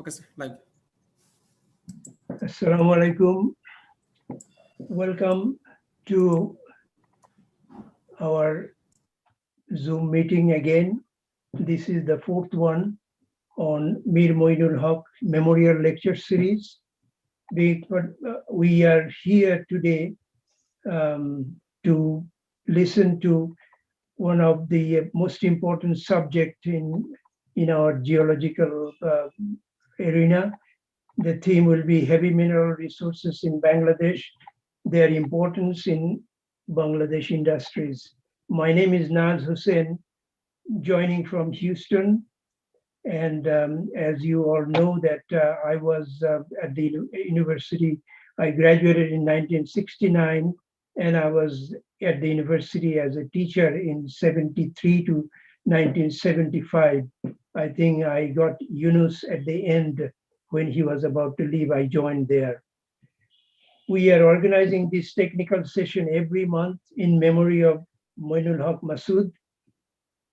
Okay, sir. Live. Assalamu alaikum. Welcome to our Zoom meeting again. This is the fourth one on Mir Moinul Memorial Lecture Series. We are here today to listen to one of the most important subjects in our geological arena. The theme will be heavy mineral resources in Bangladesh, their importance in Bangladesh industries. My name is Naz Hussain, joining from Houston. And as you all know that I was at the university, I graduated in 1969, and I was at the university as a teacher in 73 to 1975. I think I got Yunus at the end. When he was about to leave, I joined there. We are organizing this technical session every month in memory of Moinul Haq Masood,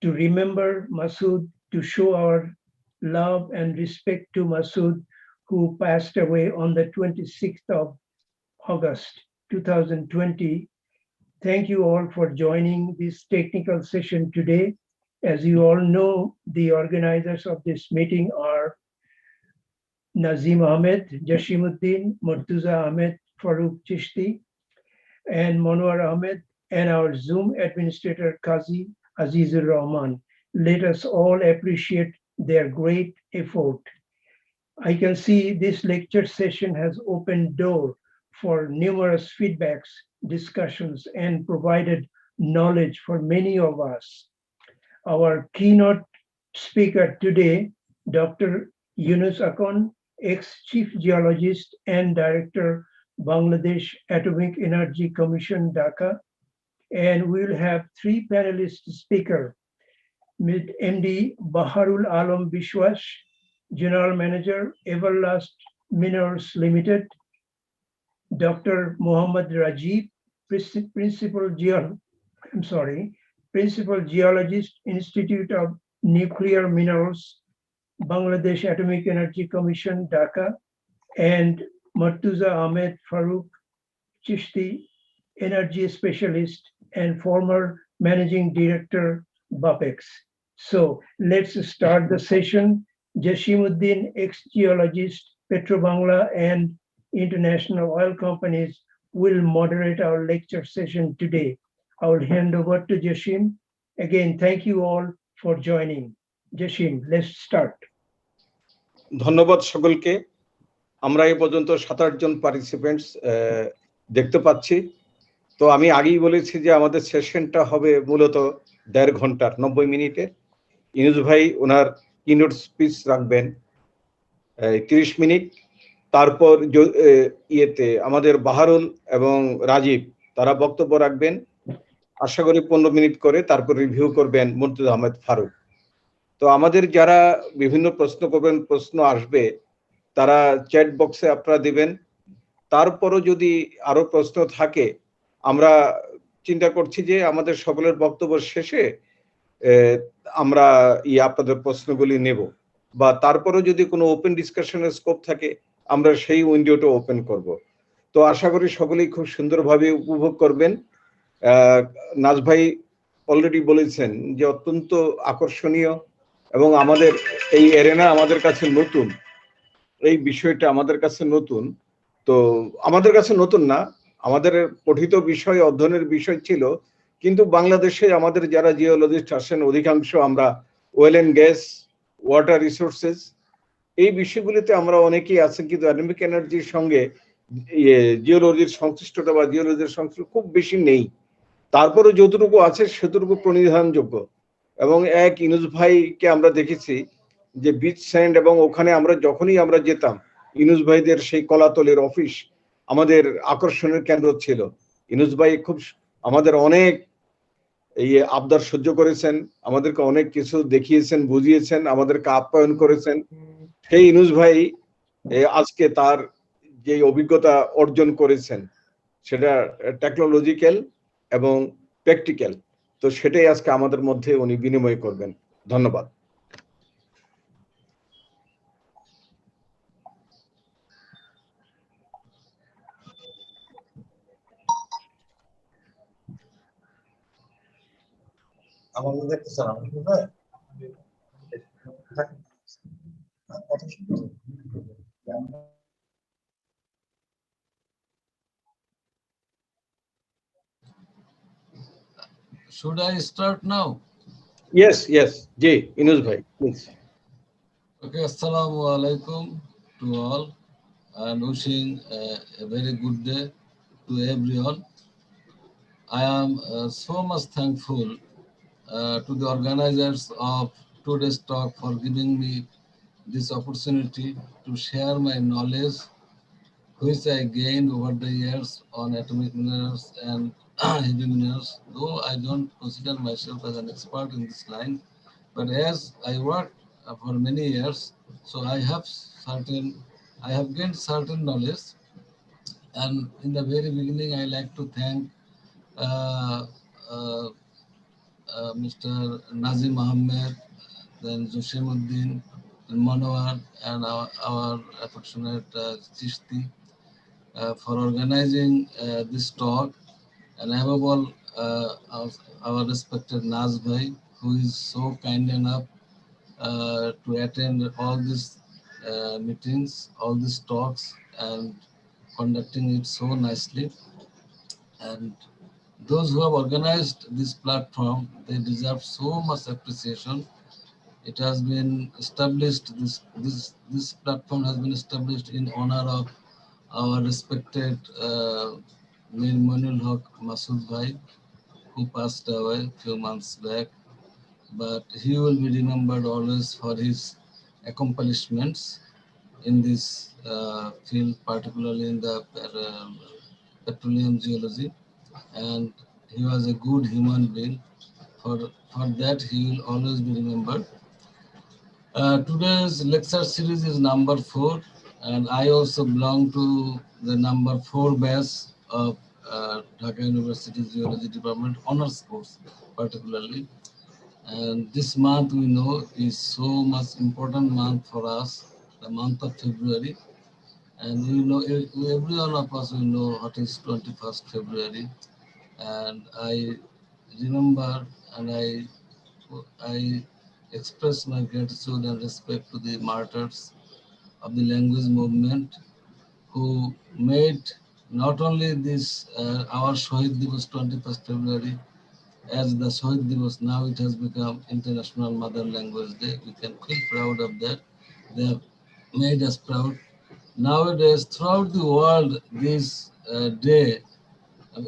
to remember Masood, to show our love and respect to Masood, who passed away on the 26th of August, 2020. Thank you all for joining this technical session today. As you all know, the organizers of this meeting are Nazim Ahmed, Jashimuddin, Murtuza Ahmed, Farooq Chishti, and Monwar Ahmed, and our Zoom administrator, Qazi Azizur Rahman. Let us all appreciate their great effort. I can see this lecture session has opened door for numerous feedbacks, discussions, and provided knowledge for many of us. Our keynote speaker today, Dr. Yunus Akon, ex-chief geologist and director, Bangladesh Atomic Energy Commission, Dhaka. And we'll have three panelist speakers, MD Baharul Alam Bishwas, General Manager, Everlast Minerals Limited, Dr. Muhammad Rajiv, Principal Geologist, Institute of Nuclear Minerals, Bangladesh Atomic Energy Commission, Dhaka, and Murtuza Ahmed Farooq Chishti, Energy Specialist and former Managing Director, BAPEX. So let's start the session. Jashimuddin, ex-geologist, Petrobangla and international oil companies will moderate our lecture session today. I will hand over to Jashim. Again, thank you all for joining. Jashim, let's start. ধন্যবাদ সকলকে। আমরা এই পর্যন্ত 7-8 জন participants দেখতে পাচ্ছি। তো আমি আগেই বলেছি যে আমাদের সেশনটা হবে মূলত 1.5 ঘন্টার 90 মিনিটের। ইনুস ভাই ওনার কিনোট স্পিচ রাখবেন 30 মিনিট। তারপর আমাদের বাহারুল এবং রাজীব তারা বক্তব্য রাখবেন আশা করি 15 মিনিট করে। তারপর রিভিউ করবেন মুর্তুজা আহমেদ ফারুক। তো আমাদের যারা বিভিন্ন প্রশ্ন করবেন, প্রশ্ন আসবে, তারা চ্যাট বক্সে আপনারা দিবেন। তারপরও যদি আরো প্রশ্ন থাকে, আমরা চিন্তা করছি যে আমাদের সকলের বক্তব্য শেষে আমরা আপনাদের প্রশ্নগুলি নেব, বা তারপরও যদি কোনো ওপেন ডিসকাশনের স্কোপ থাকে আমরা সেই উইন্ডোটা ওপেন করব। তো আশা করি সকলেই খুব সুন্দরভাবে উপভোগ করবেন। নাজ ভাই অলরেডি বলেছেন যে অত্যন্ত আকর্ষণীয় এবং আমাদের এই এরেনা আমাদের কাছে নতুন, এই বিষয়টা আমাদের কাছে নতুন। তো আমাদের কাছে নতুন না, আমাদের পঠিত বিষয়, অধ্যয়নের বিষয় ছিল, কিন্তু বাংলাদেশে আমাদের যারা জিওলজিস্ট আছেন অধিকাংশ আমরা well and gas, water resources, এই বিষয়গুলিতে আমরা অনেকেই আছেন, কিন্তু অ্যাটমিক এনার্জির সঙ্গে জিওলজির সংশ্লিষ্টতা বা জিওলজির সংশ্লিষ্ট খুব বেশি নেই। তারপরে যতটুকু আছে সেতটুকু প্রণিধানযোগ্য। এবং এক ইনুস ভাইকে আমরা দেখেছি যে বিচ স্যান্ড, এবং ওখানে আমরা যখনই আমরা যেতাম ইনুস ভাইদের সেই কলাতলের অফিস আমাদের আকর্ষণের কেন্দ্র ছিল। ইনুস ভাই খুব আমাদের অনেক আবদার সহ্য করেছেন, আমাদেরকে অনেক কিছু দেখিয়েছেন, বুঝিয়েছেন, আমাদেরকে আপ্যায়ন করেছেন। সেই ইনুস ভাই আজকে তার যে অভিজ্ঞতা অর্জন করেছেন সেটা টেকনোলজিক্যাল এবং প্র্যাকটিক্যাল, তো সেটাই আজকে আমাদের মধ্যে উনি বিনিময় করবেন। ধন্যবাদ। আমাদের দেখতেছেন আপনি কোথায়? Should I start now? Yes, yes, Ji, Inus bhai, please. Okay, assalamu alaikum to all and wishing a very good day to everyone. I am so much thankful to the organizers of today's talk for giving me this opportunity to share my knowledge which I gained over the years on atomic minerals and heavy minerals, though I don't consider myself as an expert in this line. But as I worked for many years, so I have gained certain knowledge. And in the very beginning, I like to thank uh, uh, Mr. Nazim Ahmed, then Joshimuddin, and Manowar, and our affectionate Chishti for organizing this talk, and above all, our respected Naz Bhai, who is so kind enough to attend all these meetings, all these talks, and conducting it so nicely. And those who have organized this platform, they deserve so much appreciation. It has been established, this platform has been established in honor of our respected Mir Moinul Masood Bhai, who passed away a few months back. But he will be remembered always for his accomplishments in this field, particularly in the petroleum geology. And he was a good human being. For that, he will always be remembered. Today's lecture series is number 4, and I also belong to the number 4 batch of Dhaka University Geology Department honors course, particularly. And this month we know is so much important month for us, the month of February. And we know, every one of us will know what is 21st February. And I remember and I express my gratitude and respect to the martyrs of the language movement who made not only this our Shahid Divas 21st February as the Shahid Divas, now it has become International Mother Language Day. We can feel proud of that. They have made us proud. Nowadays, throughout the world, this day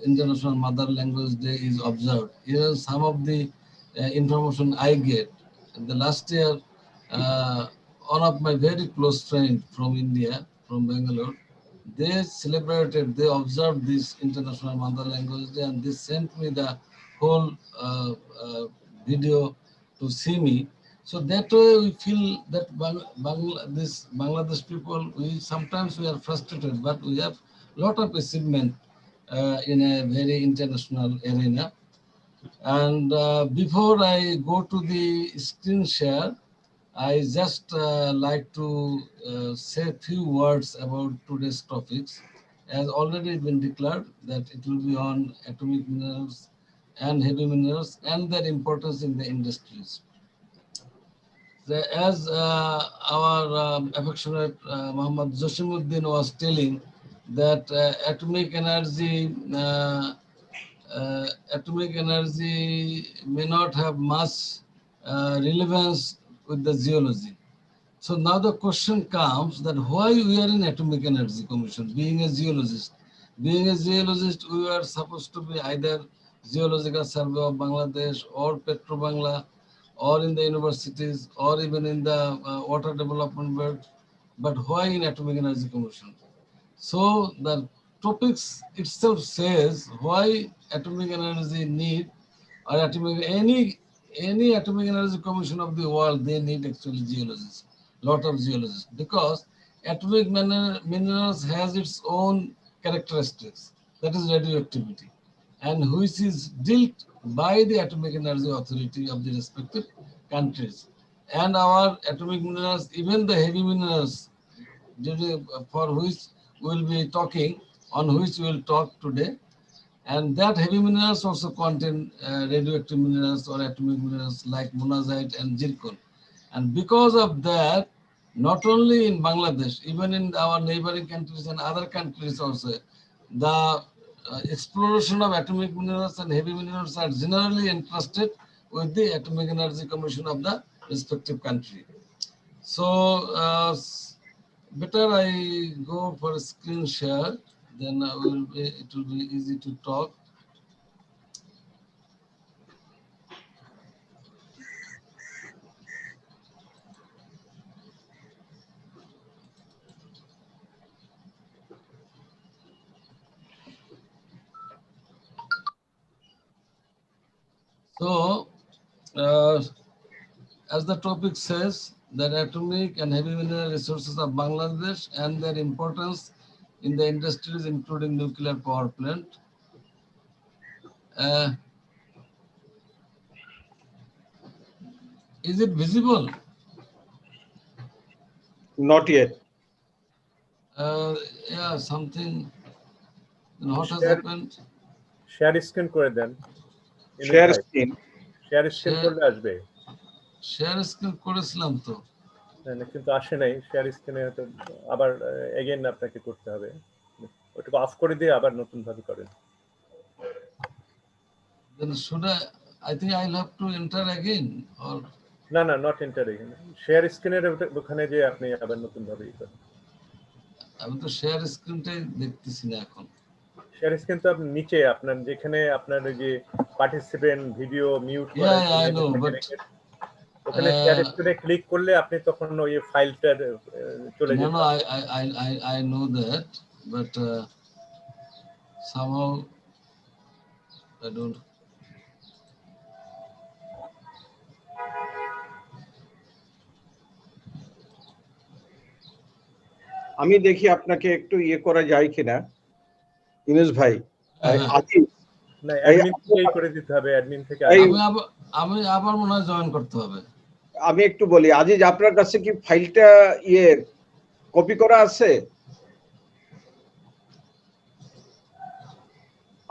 International Mother Language Day is observed. Here some of the information I get. In the last year, one of my very close friends from India, from Bangalore, they celebrated, they observed this International Mother Language Day, and they sent me the whole video to see me. So that way we feel that this Bangladesh people, sometimes we are frustrated, but we have lot of achievement in a very international arena. And before I go to the screen share, I just like to say a few words about today's topics. As already been declared that it will be on atomic minerals and heavy minerals and their importance in the industries. As our affectionate Muhammad Joshimuddin was telling, that atomic energy may not have much relevance with the geology. So now the question comes that why we are in Atomic Energy Commission, being a geologist. Being a geologist, we are supposed to be either Geological Survey of Bangladesh or Petro Bangla, or in the universities, or even in the Water Development Board. But why in Atomic Energy Commission? So the topics itself says why atomic energy need, or any atomic energy commission of the world, they need actually geologists, lot of geologists, because atomic minerals has its own characteristics, that is radioactivity, and which is dealt by the Atomic Energy Authority of the respective countries. And our atomic minerals, even the heavy minerals, for which we will be talking, on which we will talk today, And that heavy minerals also contain radioactive minerals or atomic minerals like monazite and zircon. And because of that, not only in Bangladesh, even in our neighboring countries and other countries also, the exploration of atomic minerals and heavy minerals are generally entrusted with the Atomic Energy Commission of the respective country. So better I go for a screen share, then it will be easy to talk. So, as the topic says, that atomic and heavy mineral resources of Bangladesh and their importance in the industries, including nuclear power plant. Is it visible? Not yet. Yeah, something. What has happened? Share screen করে দেন। Share screen. Share screen করলে আসবে। Share screen করেছিলাম তো। কিন্তু আসে নাই। Share স্ক্রিনে হয়তো আবার এগেইন আপনাকে করতে হবে। ওটাকে অফ করে দিয়ে আবার নতুন ভাবে করেন। Then should I think I'll have to enter again or না না নট এন্টার এগেইন। শেয়ার স্ক্রিনের ওখানে যে আপনি আবার নতুন ভাবে করেন। আমি তো শেয়ার স্ক্রিনটাই দেখতেছি না এখন। শেয়ার স্ক্রিন তো আপনি নিচে আপনার যেখানে আপনার ওই যে পার্টিসিপেন্ট ভিডিও মিউট করে ওখানে শেয়ার স্ক্রিনে ক্লিক করলে আপনি তখন ওই ফাইলটা চলে যাবে। No, I know that, but somehow I don't. আমি দেখি আপনাকে একটু ইয়ে করা যায় কিনা ইউনুস ভাই। আজিজ না অ্যাডমিন থেকেই করে দিতে হবে। অ্যাডমিন থেকে আমি আবার মনে হয় জয়েন করতে হবে। আমি একটু বলি আজিজ, আপনার কাছে কি ফাইলটা ইয়ে কপি করা আছে?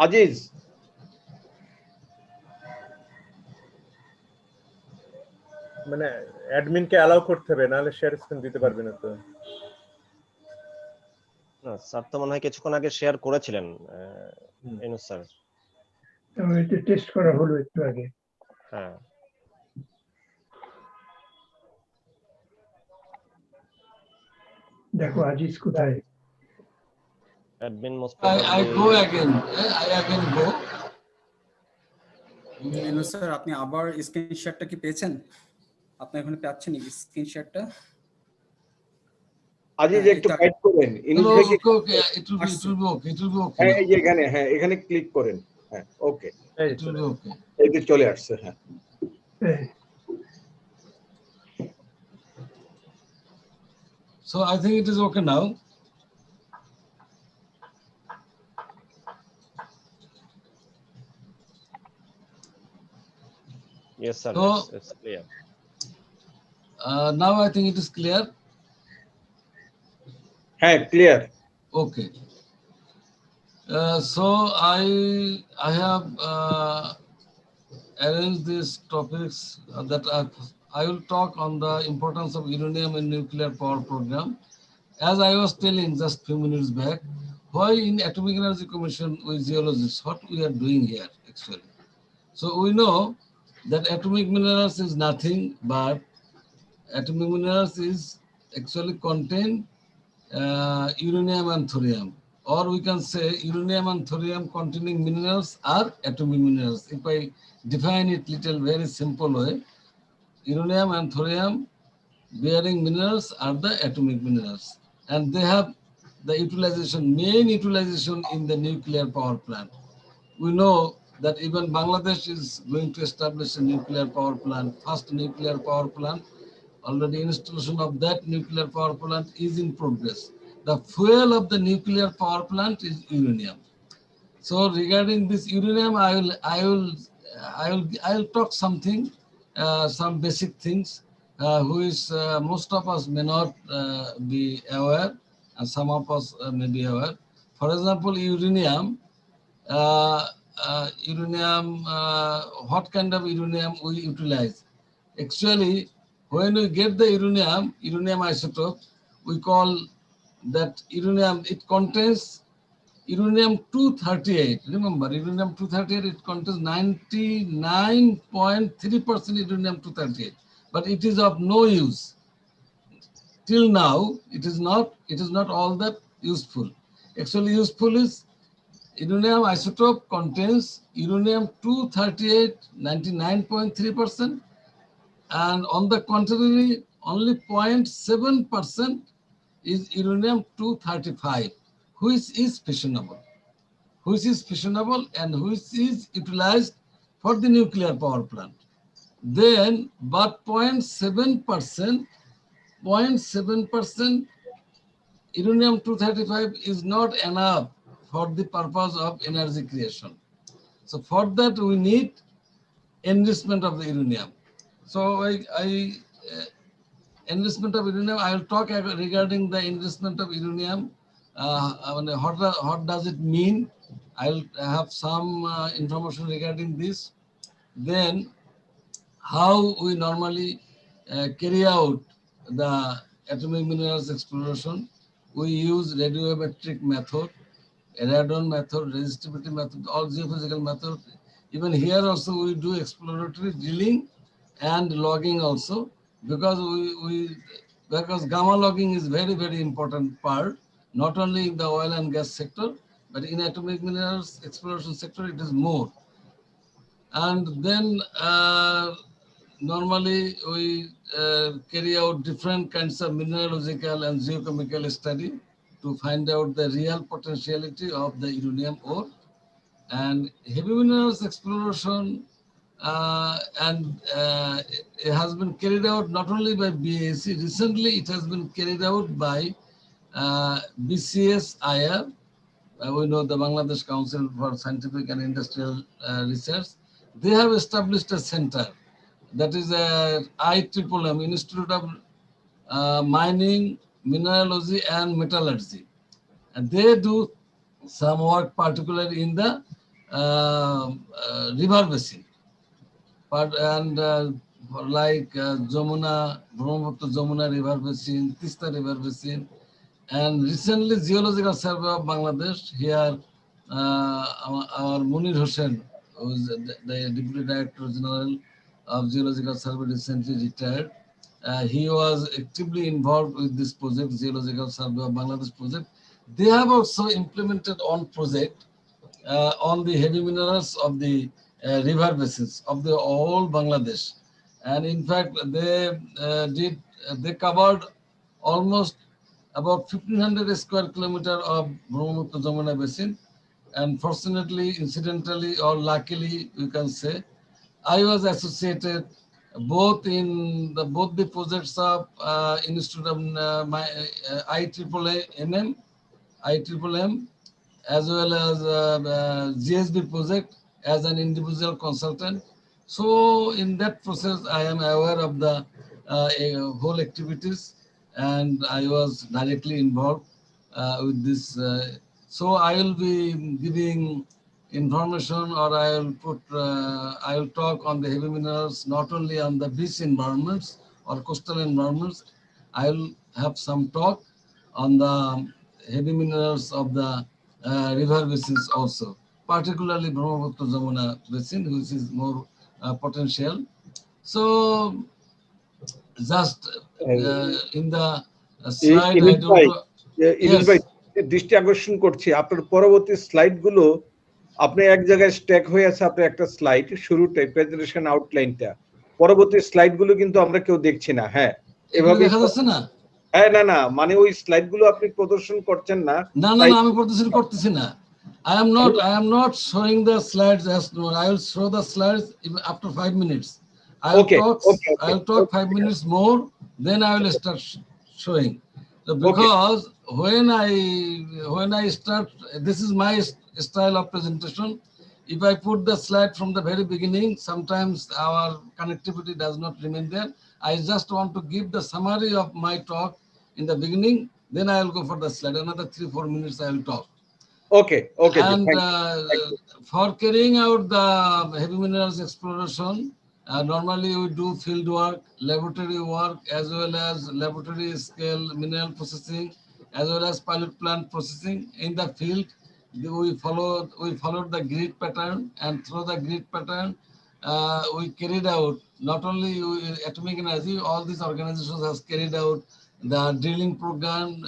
আজিজ মানে অ্যাডমিনকে অ্যালাউ করতে হবে, নাহলে শেয়ার স্ক্রিন দিতে পারবে না তো। না স্যার তো মনে হয় কিছুক্ষণ আগে শেয়ার করেছিলেন ইউনুস স্যার। এটা টেস্ট করা হলো একটু আগে। হ্যাঁ দেখো আজিজ কোথায়? Admin most I go again. I again go. Yunus sir আপনি আবার স্ক্রিন শেয়ারটা কি পেয়েছেন? আপনি এখন পাচ্ছেন কি স্ক্রিন শেয়ারটা? আজিজ একটু গাইড করেন ইউনুস ভাই। ওকে it will be okay. হ্যাঁ এই যে এখানে, হ্যাঁ এখানে ক্লিক করেন। হ্যাঁ ওকে It will be okay. এই যে চলে আসছে। হ্যাঁ So I think it is okay now. Yes sir, So, it's clear. Now I think it is clear. হ্যাঁ clear. Okay. So I have arranged these topics that I will talk on the importance of uranium in nuclear power program. As I was telling just few minutes back, why in Atomic Energy Commission with geologists, what we are doing here actually. So we know that atomic minerals is nothing but atomic minerals is actually contain uranium and thorium, or we can say uranium and thorium containing minerals are atomic minerals. If I define it little very simple way, uranium and thorium bearing minerals are the atomic minerals, and they have the utilization, main utilization in the nuclear power plant. We know that even Bangladesh is going to establish a nuclear power plant, first nuclear power plant. Already installation of that nuclear power plant is in progress. The fuel of the nuclear power plant is uranium. So regarding this uranium, I will talk something, some basic things, which most of us may not be aware, and some of us may be aware. For example, uranium uranium, what kind of uranium we utilize. Actually, when we get the uranium isotope, we call that uranium, it contains uranium-238. Remember, uranium-238, it contains 99.3% uranium-238, but it is of no use. Till now, it is not all that useful. Actually, useful is uranium isotope contains uranium-238, 99.3%, and on the contrary, only 0.7% is uranium-235, which is fissionable. And which is utilized for the nuclear power plant. Then, but 0.7% uranium-235 is not enough for the purpose of energy creation. So for that we need enrichment of the uranium. So enrichment of uranium, I will talk regarding the enrichment of uranium. What does it mean? I'll have some information regarding this. Then how we normally carry out the atomic minerals exploration. We use radiometric method, radon method, resistivity method, all geophysical method. Even here also we do exploratory drilling and logging also, because because gamma logging is very, very important part, not only in the oil and gas sector, but in atomic minerals exploration sector it is more. And then normally we carry out different kinds of mineralogical and geochemical study to find out the real potentiality of the uranium ore. And heavy minerals exploration it has been carried out not only by BAC, recently it has been carried out by BCS-IR. We know the Bangladesh Council for Scientific and Industrial Research. They have established a center, that is IMMM, Institute of Mining, Mineralogy and Metallurgy. And they do some work particularly in the river basin. Like Jamuna, Brahmaputra Jamuna river basin, Tista river basin. And recently Geological Survey of Bangladesh, here our Munir Hossain, who is the Deputy Director General of Geological Survey, recently retired. He was actively involved with this project, Geological Survey of Bangladesh project. They have also implemented one project on the heavy minerals of the river basins of the whole Bangladesh. And in fact, they covered almost about 1,500 square kilometer of Brahmaputra Jamuna basin. And fortunately, incidentally, or luckily, you can say, I was associated both in both the projects of Institute of IMMM, as well as GSB project as an individual consultant. So in that process, I am aware of the whole activities, and I was directly involved with this. So I will be giving information, or I will talk on the heavy minerals, not only on the beach environments or coastal environments. I will have some talk on the heavy minerals of the river basins also, particularly Brahmaputra Jamuna basin, which is more potential. So just in the slide, I don't know. ইনিল ভাই, দৃষ্টি আকর্ষণ করছি আপনার পরবর্তী slide গুলো আপনি এক জায়গায় স্ট্যাক হয়ে আছে, আপনার একটা স্লাইড শুরুতে প্রেজেন্টেশন আউটলাইনটা, পরবর্তী স্লাইড গুলো কিন্তু আমরা কেউ দেখছি না। হ্যাঁ, এভাবে দেখা যাচ্ছে না। হ্যাঁ, না মানে ওই স্লাইড গুলো আপনি প্রদর্শন করছেন না। না আমি প্রদর্শন করতেছি না। I am not showing the slides as normal. I will show the slides after 5 minutes. I'll talk 5 minutes more, then I will start showing. So because when I start, this is my style of presentation. If I put the slide from the very beginning, sometimes our connectivity does not remain there. I just want to give the summary of my talk in the beginning, then I will go for the slide. Another 3-4 minutes I will talk. Okay. Okay. And Thank you. for carrying out the heavy minerals exploration, normally we do field work, laboratory work, as well as laboratory scale mineral processing, as well as pilot plant processing. In the field, we followed the grid pattern, and through the grid pattern, we carried out not only Atomic Energy, all these organizations has carried out the drilling program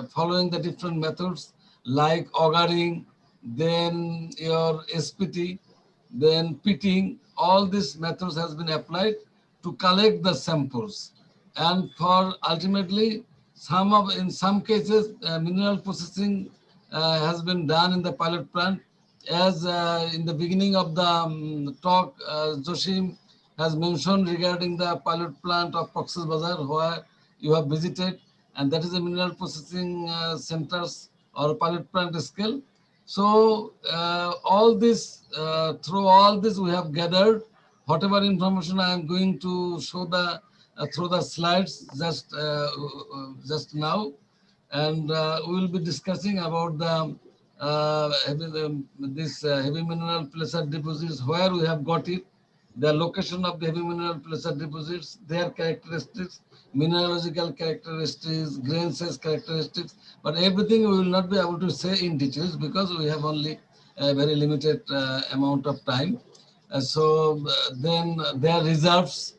following the different methods like augering, then your SPT, then pitting. All these methods has been applied to collect the samples, and for ultimately in some cases mineral processing has been done in the pilot plant. As in the beginning of the talk, Joshim has mentioned regarding the pilot plant of Cox's Bazar, where you have visited, and that is a mineral processing centers or pilot plant scale. So all this, through all this, we have gathered whatever information I am going to show through the slides just now, and we will be discussing about this heavy mineral placer deposits, where we have got it, the location of the heavy mineral placer deposits, their characteristics, mineralogical characteristics, grain size characteristics, but everything we will not be able to say in details because we have only a very limited amount of time. Then their reserves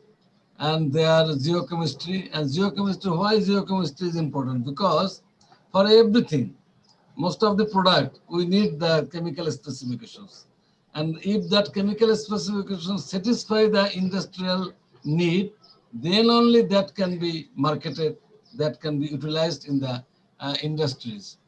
and their geochemistry. And geochemistry, why geochemistry is important? Because for everything, most of the product, we need the chemical specifications. And if that chemical specifications satisfy the industrial need, then only that can be marketed, that can be utilized in the industries.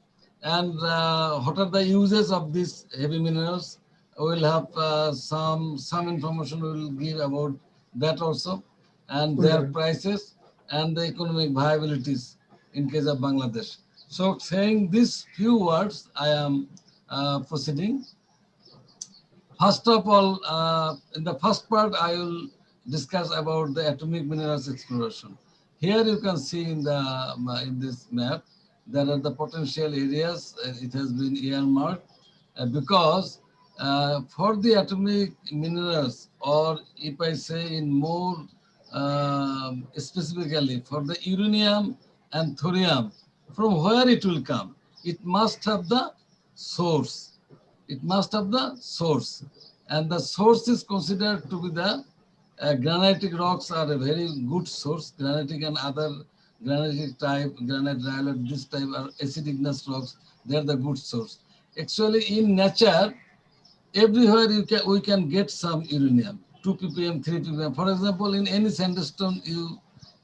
And what are the uses of these heavy minerals? We'll have some information we will give about that also, and their prices and the economic viabilities in case of Bangladesh. So saying these few words, I am proceeding. First of all, in the first part, I will discuss about the atomic minerals exploration. Here you can see in this map, there are the potential areas. It has been earmarked because for the atomic minerals, or if I say in more specifically for the uranium and thorium, from where it will come? It must have the source. It must have the source. And the source is considered to be the granitic rocks are a very good source. Granitic and other granitic type, granite rhyolite, this type are acid igneous rocks. They are the good source. Actually, in nature, everywhere we can get some uranium, 2 ppm, 3 ppm. For example, in any sandstone,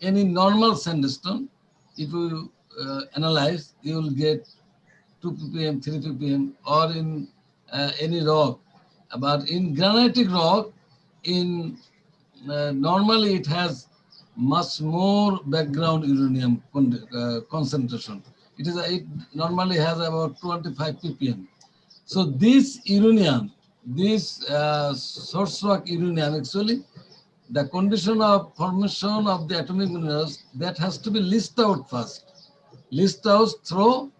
any normal sandstone, if you analyze, you will get 2 ppm, 3 ppm, or in any rock. But in granitic rock, normally it has much more background uranium concentration. It normally has about 25 ppm. So this uranium, this source rock uranium, actually, the condition of formation of the atomic minerals, that has to be listed out first. List out through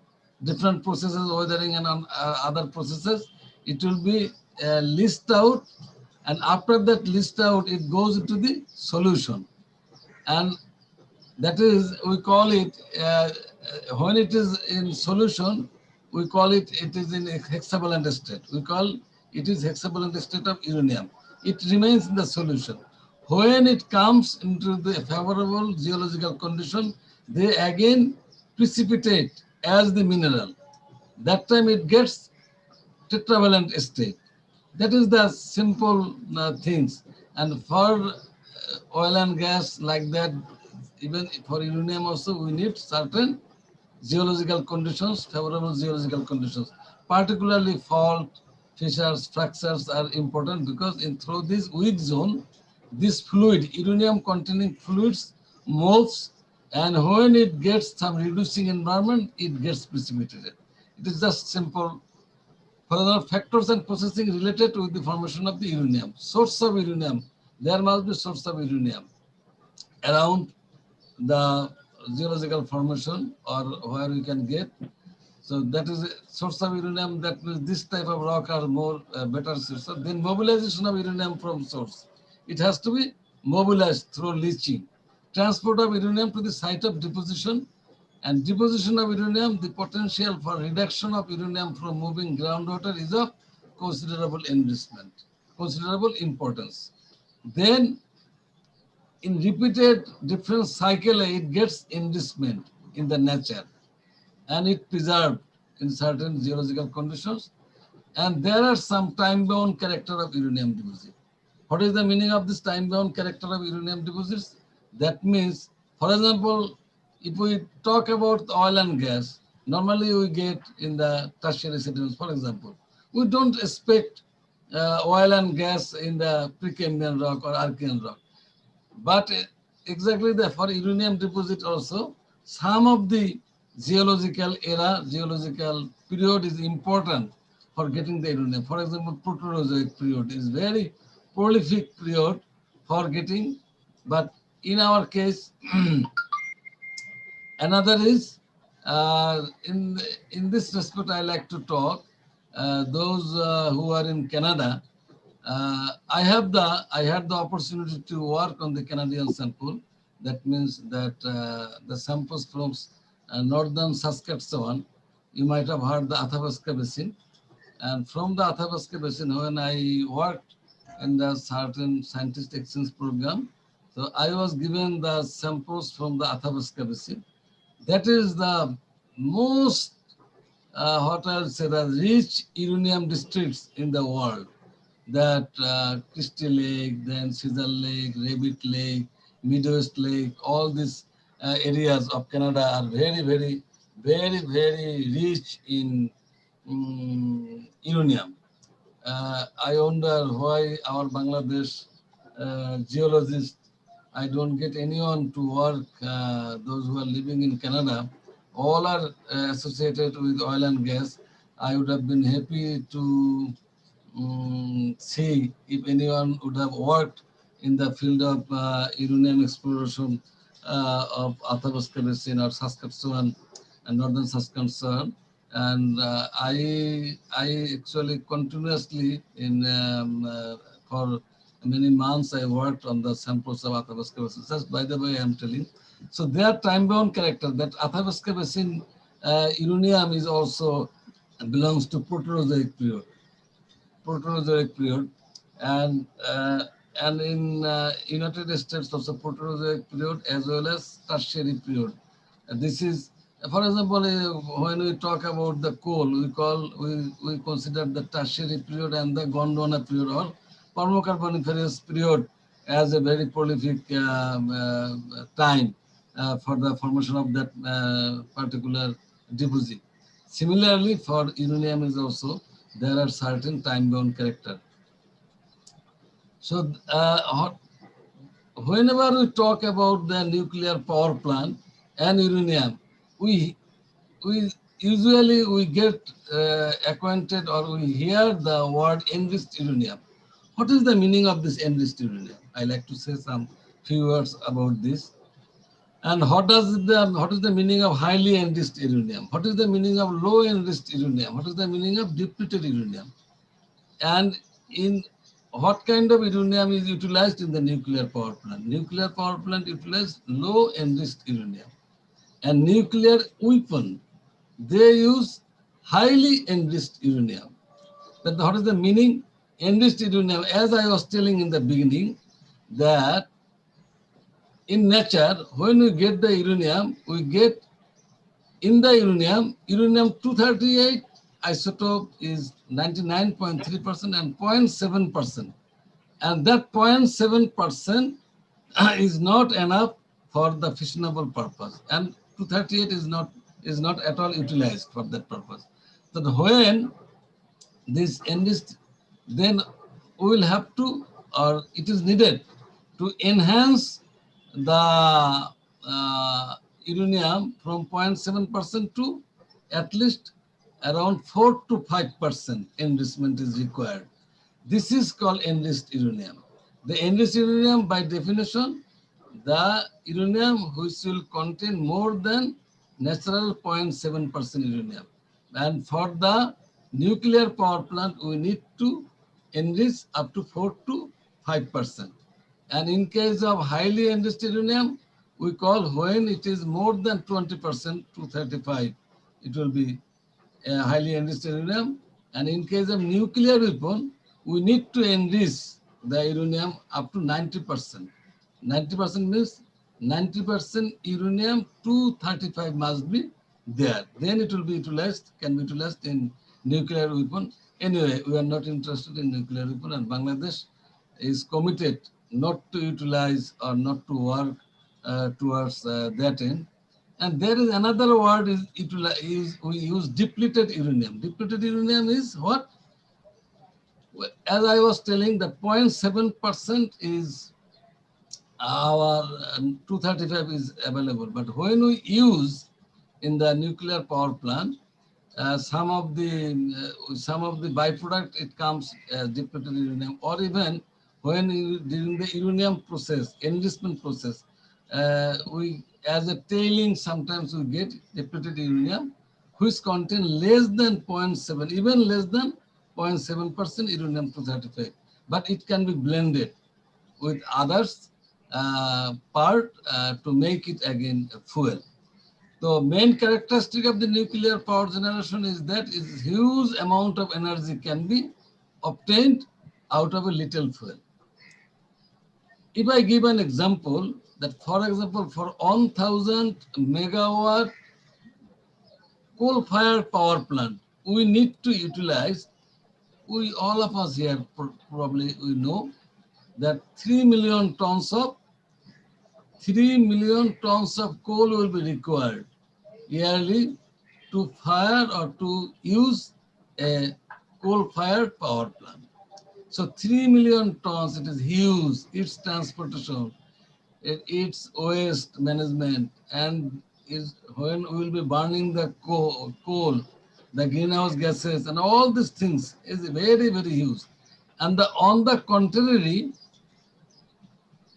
different processes, weathering and other processes. It will be list out, and after that list out, it goes into the solution. And that is, we call it, when it is in solution, we call it is in a hexavalent state. We call it is hexavalent state of uranium. It remains in the solution. When it comes into the favorable geological condition, they again precipitate as the mineral. That time it gets tetravalent state. That is the simple things. And for oil and gas like that, even for uranium also, we need certain geological conditions, favorable geological conditions. Particularly fault, fissures, fractures are important because through this weak zone, this fluid, uranium containing fluids, moves, and when it gets some reducing environment, it gets precipitated. It is just simple. Further factors and processing related with the formation of the uranium. Source of uranium, there must be source of uranium around the geological formation or where we can get. So that is a source of uranium. That means this type of rock are more better source. Then mobilization of uranium from source. It has to be mobilized through leaching. Transport of uranium to the site of deposition, and deposition of uranium, the potential for reduction of uranium from moving groundwater is of considerable enrichment, considerable importance. Then in repeated different cycle, it gets enrichment in the nature, and it preserved in certain geological conditions. And there are some time-bound character of uranium deposit. What is the meaning of this time-bound character of uranium deposits? That means, for example, if we talk about oil and gas, normally we get in the tertiary sediments, for example. We don't expect oil and gas in the Precambrian rock or Archean rock. But exactly for uranium deposit also, some of the geological era, geological period is important for getting the uranium. For example, Proterozoic period is very prolific period for getting, but in our case, another is in this respect, I like to talk those who are in Canada. I had the opportunity to work on the Canadian sample. That means that the samples from northern Saskatchewan, you might have heard the Athabasca Basin. And from the Athabasca Basin, when I worked in the certain scientist exchange program, so I was given the samples from the Athabasca Basin. That is the most, what I'll say, the rich uranium districts in the world. That Christie Lake, then Cedar Lake, Rabbit Lake, Midwest Lake, all these areas of Canada are very, very, very, very rich in uranium. I wonder why our Bangladesh geologists, I don't get anyone to work, those who are living in Canada, all are associated with oil and gas. I would have been happy to see if anyone would have worked in the field of uranium exploration of Athabasca Basin or Saskatchewan and northern Saskatchewan. And I actually continuously for many months I worked on the samples of Athabasca Basin. Just by the way, I'm telling. So their time-bound character, that Athabasca Basin uranium is also belongs to Proterozoic period. Proterozoic period, and in United States also Proterozoic period as well as Tertiary period. This is, for example, when we talk about the coal, we consider the Tertiary period and the Gondwana period or Permo-Carboniferous period as a very prolific time for the formation of that particular deposit. Similarly, for uranium is also there are certain time-bound character. So whenever we talk about the nuclear power plant and uranium, we usually get acquainted or we hear the word enriched uranium. What is the meaning of this enriched uranium? I like to say some few words about this. And what is the meaning of highly enriched uranium? What is the meaning of low enriched uranium? What is the meaning of depleted uranium? And in what kind of uranium is utilized in the nuclear power plant? Nuclear power plant utilize low enriched uranium. And nuclear weapon, they use highly enriched uranium. But what is the meaning? Enriched uranium, as I was telling in the beginning, that in nature, when we get the uranium, we get in the uranium-238 isotope is 99.3% and 0.7%. And that 0.7% is not enough for the fissionable purpose. And 238 is not at all utilized for that purpose. So when this enriched, then we will have to, or it is needed to enhance the uranium from 0.7% to at least around 4 to 5% enrichment is required. This is called enriched uranium. The enriched uranium, by definition, the uranium which will contain more than natural 0.7% uranium. And for the nuclear power plant, we need to enrich up to 4 to 5%. And in case of highly enriched uranium, we call when it is more than 20% to 35, it will be highly enriched uranium. And in case of nuclear weapon, we need to enrich the uranium up to 90%. 90% means 90% uranium 235 must be there. Then it will be utilized, can be utilized in nuclear weapon. Anyway, we are not interested in nuclear weapon, and Bangladesh is committed not to utilize or not to work towards that end. And there is another word we use depleted uranium. Depleted uranium is what? As I was telling, the 0.7% is our 235 is available. But when we use in the nuclear power plant, some of the byproduct, it comes depleted uranium, or even when during the uranium process, enrichment process, we as a tailing sometimes we get depleted uranium, which contain less than 0.7, even less than 0.7% uranium-235, but it can be blended with others part to make it again fuel. The main characteristic of the nuclear power generation is that huge amount of energy can be obtained out of a little fuel. If I give an example, that for example, for 1000 megawatt coal-fired power plant, we need to utilize, all of us here probably we know that 3 million tons of coal will be required yearly to fire or to use a coal-fired power plant. So 3 million tons, it is huge, its transportation, its waste management, and when we will be burning the coal, the greenhouse gases and all these things is very, very huge. And on the contrary,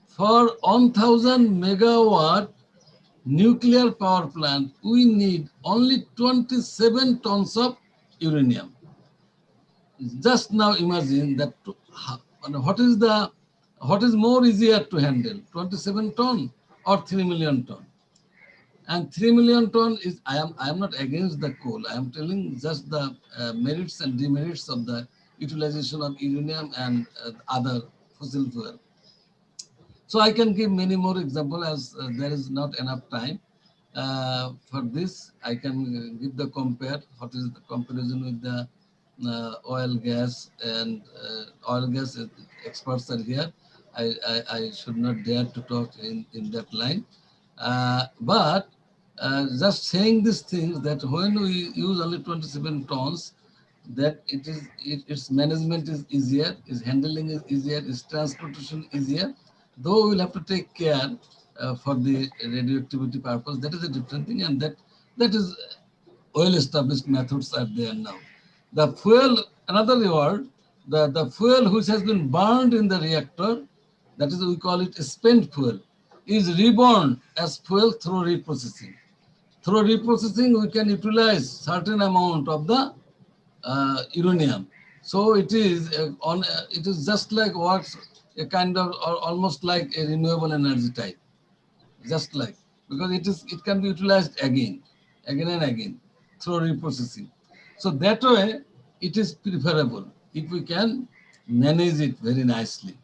for 1000 megawatt nuclear power plant, we need only 27 tons of uranium. Just now imagine that what is more easier to handle, 27 ton or 3 million ton? And 3 million ton is, I am not against the coal. I am telling just the merits and demerits of the utilization of uranium and other fossil fuel. So I can give many more examples as there is not enough time. For this, I can give the what is the comparison with the oil, gas, and oil, gas experts are here. I should not dare to talk in that line. But just saying these things, that when we use only 27 tons, that its management is easier, its handling is easier, its transportation easier, though we'll have to take care for the radioactivity purpose. That is a different thing, and that is well-established methods are there now. The fuel, another word, the fuel which has been burned in the reactor, that is, we call it spent fuel, is reborn as fuel through reprocessing. Through reprocessing, we can utilize certain amount of the uranium. So it is it is just like works a kind of, or almost like a renewable energy type, just like, because it can be utilized again and again through reprocessing. So that way it is preferable if we can manage it very nicely,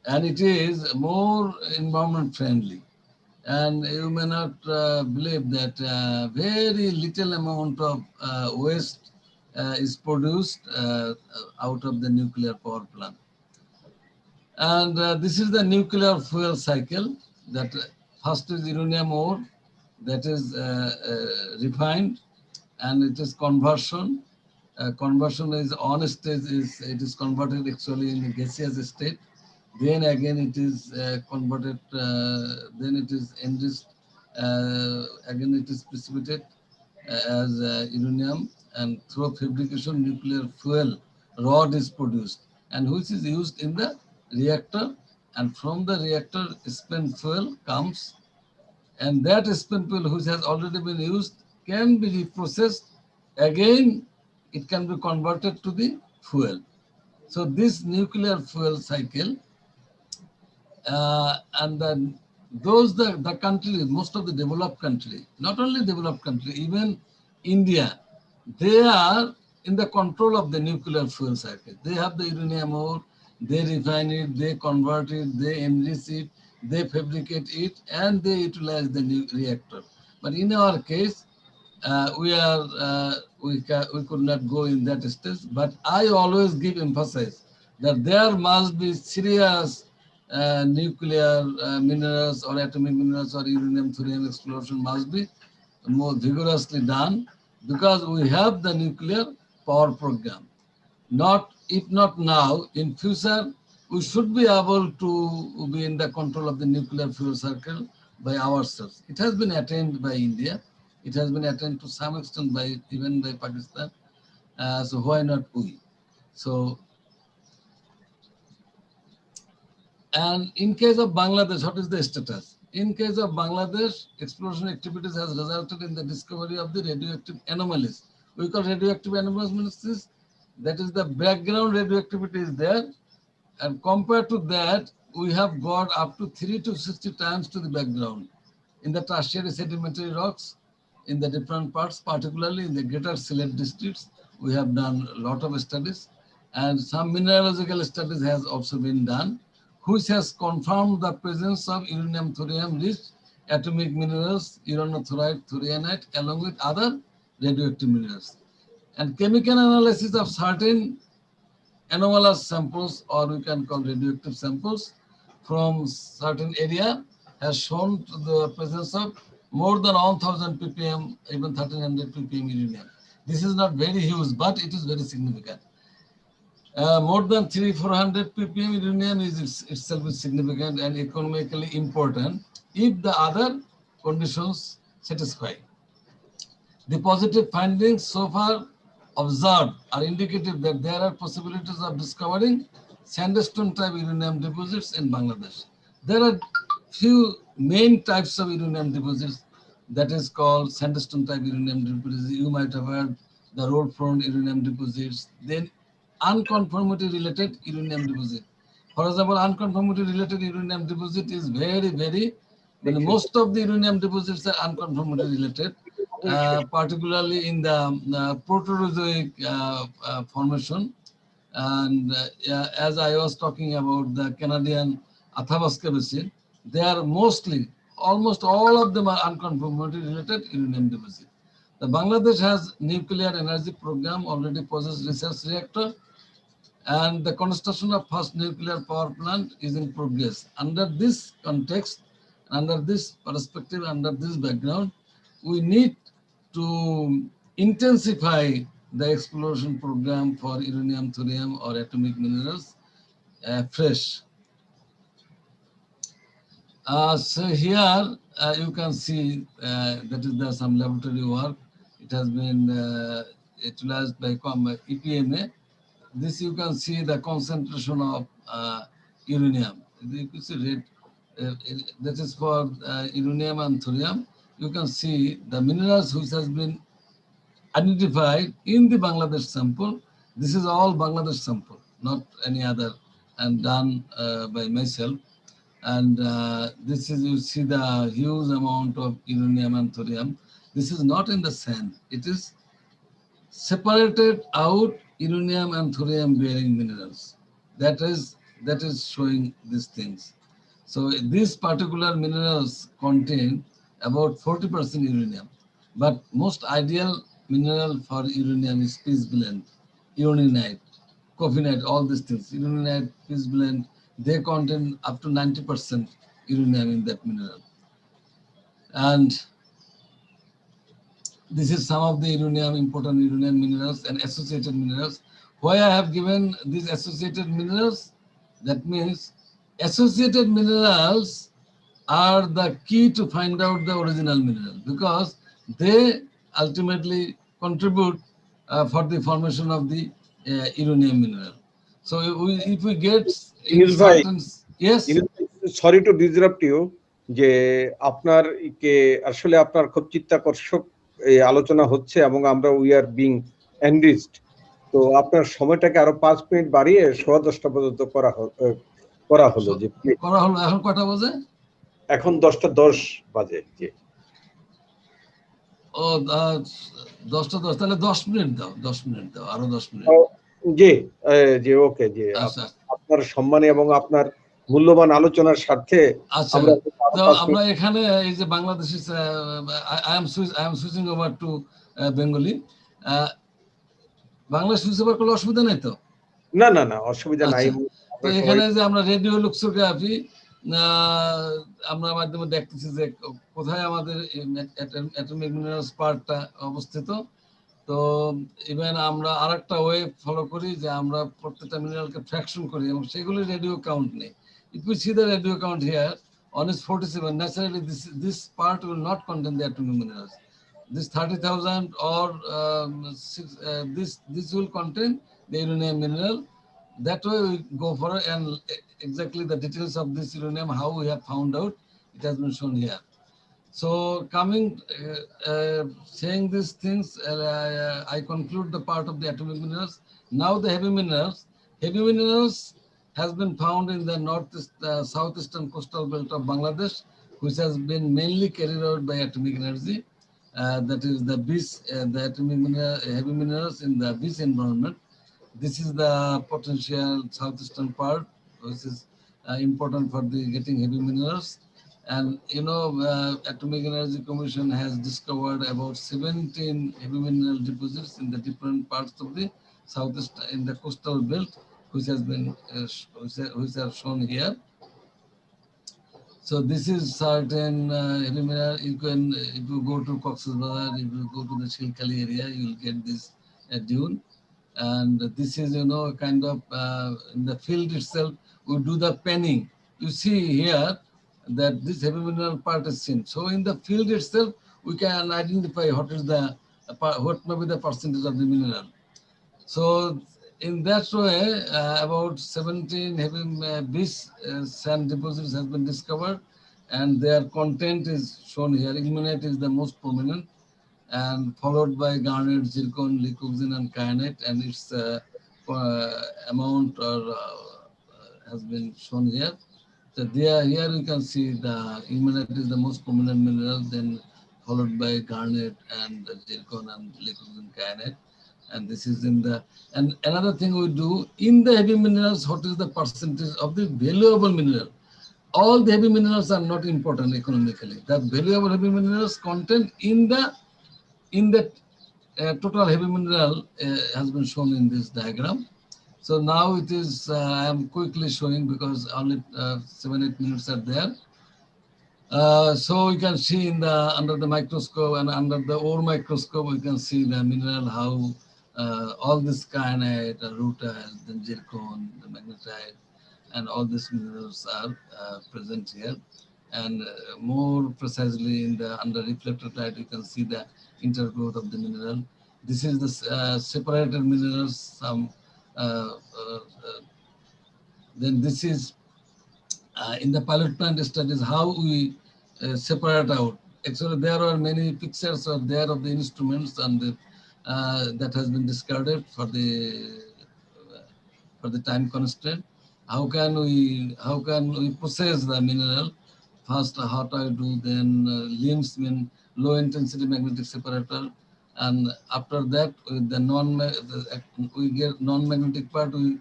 and it is more environment friendly. And you may not believe that very little amount of waste is produced out of the nuclear power plant. And this is the nuclear fuel cycle. That first is uranium ore, that is refined, and it is conversion. Conversion is on stage, it is converted actually in a gaseous state. Then again it is converted, then it is enriched, again it is precipitated as uranium, and through fabrication nuclear fuel rod is produced, and which is used in the reactor, and from the reactor spent fuel comes, and that spent fuel which has already been used can be reprocessed again it can be converted to the fuel. So this nuclear fuel cycle, and then the countries, most of the developed country, not only developed country, even India, they are in the control of the nuclear fuel cycle. They have the uranium ore, they refine it, they convert it, they enrich it, they fabricate it, and they utilize the new reactor. But in our case, we could not go in that stage. But I always give emphasis that there must be serious nuclear minerals or atomic minerals or uranium thorium exploration must be more vigorously done, because we have the nuclear power program. If not now, in future, we should be able to be in the control of the nuclear fuel cycle by ourselves. It has been attained by India. It has been attained to some extent by even by Pakistan. So why not we? So, and in case of Bangladesh, what is the status? In case of Bangladesh, exploration activities has resulted in the discovery of the radioactive anomalies. We call radioactive anomalies, that is the background radioactivity is there. And compared to that, we have got up to 3 to 60 times to the background. In the tertiary sedimentary rocks, in the different parts, particularly in the greater Sylhet districts, we have done a lot of studies, and some mineralogical studies has also been done, which has confirmed the presence of uranium thorium rich atomic minerals, uranotherite, thorianite, along with other radioactive minerals. And chemical analysis of certain anomalous samples, or we can call radioactive samples, from certain area has shown the presence of more than 1000 ppm, even 1300 ppm uranium. This is not very huge, but it is very significant. More than 300-400 ppm uranium is itself is significant and economically important if the other conditions satisfy. The positive findings so far observed are indicative that there are possibilities of discovering sandstone type uranium deposits in Bangladesh. There are few main types of uranium deposits that is called sandstone type uranium deposits. You might have heard the road front uranium deposits, then unconformity related uranium deposit. For example, unconformity related uranium deposit is very, most of the uranium deposits are unconformity related. Particularly in the Proterozoic formation. And as I was talking about the Canadian Athabasca Basin, they are almost all of them are unconformity related uranium deposit. The Bangladesh has nuclear energy program, already possesses research reactor, and the construction of first nuclear power plant is in progress. Under this context, under this perspective, under this background, we need to intensify the exploration program for uranium, thorium, or atomic minerals fresh. So here you can see that is some laboratory work. It has been utilized by EPMA. This you can see the concentration of uranium. You can see red, that is for uranium and thorium. You can see the minerals which has been identified in the Bangladesh sample. This is all Bangladesh sample, not any other, and done by myself. And this is, you see the huge amount of uranium and thorium. This is not in the sand. It is separated out uranium and thorium bearing minerals. That is showing these things. So these particular minerals contain about 40% uranium, but most ideal mineral for uranium is pitchblende, uraninite, coffinite, all these things. Uraninite, pitchblende, they contain up to 90% uranium in that mineral. And this is some of the uranium, important uranium minerals and associated minerals. Why I have given these associated minerals? That means associated minerals are the key to find out the original mineral, because they ultimately contribute for the formation of the uranium mineral. So if we get certain, yes. Sorry to disrupt you, যে আপনার কে আসলে আপনার খুব চিত্তাকর্ষক এই আলোচনা হচ্ছে এবং আমরা উই আর বিং এনরিচড। তো আপনার সময়টাকে আরো 5 মিনিট বাড়িয়ে 10:15 পর্যন্ত করা হলো যে করা হলো। এখন কটা বাজে? এখন 10:10 বাজে। জি ও 10:10, তাহলে 10 মিনিট দাও, 10 মিনিট দাও, আরো 10 মিনিট। জি জি ওকে জি। আচ্ছা আপনার সম্মানে এবং আপনার মূল্যবান আলোচনার স্বার্থে আচ্ছা, আমরা তো আমরা এখানে এই যে Bangladeshi, I am switching over to Bengali. Bangla switch over করলে অসুবিধা নেই তো? না না না, অসুবিধা নাই। আচ্ছা, তো এখানে যে আমরা রেডিও লুক্সোগ্রাফি আমরা মাধ্যমে দেখতেছি যে কোথায় আমাদের অ্যাটমিক মিনারেলস পার্টটা অবস্থিত। তো ইভেন আমরা আরেকটা ওয়ে ফলো করি যে আমরা প্রত্যেকটা মিনারেলকে ফ্র্যাকশন করি এবং সেগুলি রেডিও কাউন্ট নেই। If we see the radio count here, 1 is 47. Naturally, this part will not contain the atomic minerals. This 30,000 or this will contain the uranium mineral. That way we go for it, and exactly the details of this uranium, how we have found out, it has been shown here. So coming, saying these things, I conclude the part of the atomic minerals. Now the heavy minerals has been found in the southeastern coastal belt of Bangladesh, which has been mainly carried out by atomic energy. That is the beach, the heavy minerals in the beach environment. This is the potential southeastern part, which is important for the getting heavy minerals. And you know, Atomic Energy Commission has discovered about 17 heavy mineral deposits in the different parts of the southeast, in the coastal belt, which has been which are shown here. So this is certain heavy mineral. You can, if you go to Cox's Bazar, if you go to the Shilkali area, you will get this dune. And this is, you know, kind of in the field itself, we do the panning. You see here that this heavy mineral part is seen. So in the field itself, we can identify what is the what may be the percentage of the mineral. So in that way, about 17 heavy beach sand deposits has been discovered, and their content is shown here. Ilmenite is the most prominent, and followed by garnet, zircon, leucoxene, and kyanite, and its amount has been shown here. So here you can see the ilmenite is the most prominent mineral, then followed by garnet and zircon and leucoxene, kyanite. And this is in the, and another thing we do in the heavy minerals, what is the percentage of the valuable mineral? All the heavy minerals are not important economically. The valuable heavy minerals content in the total heavy mineral has been shown in this diagram. So now it is, I am quickly showing because only 7-8 minutes are there. So you can see in the under the microscope and under the ore microscope, we can see the mineral, how all this kyanite, rutile, then zircon, the magnetite, and all these minerals are present here. And more precisely in the under reflected light, you can see the intergrowth of the mineral. This is the separated minerals. Then this is in the pilot plant studies, how we separate out. Actually, there are many pictures of the instruments, and that has been discarded for the time constraint. How can we process the mineral? First, how do I do? Then LIMS mean low intensity magnetic separator, and after that, with the we get non-magnetic part. We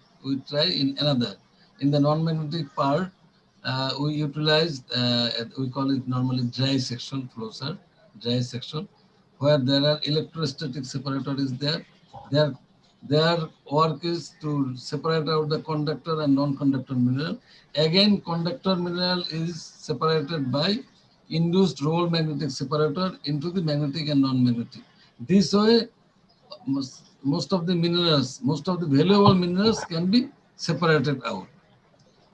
try in another. In the non-magnetic part, we utilize, we call it normally dry section, dry section, where there are electrostatic separator is there. Their work is to separate out the conductor and non-conductor mineral. Again, conductor mineral is separated by induced role magnetic separator into the magnetic and non-magnetic. This way, most of the minerals, most of the valuable minerals can be separated out.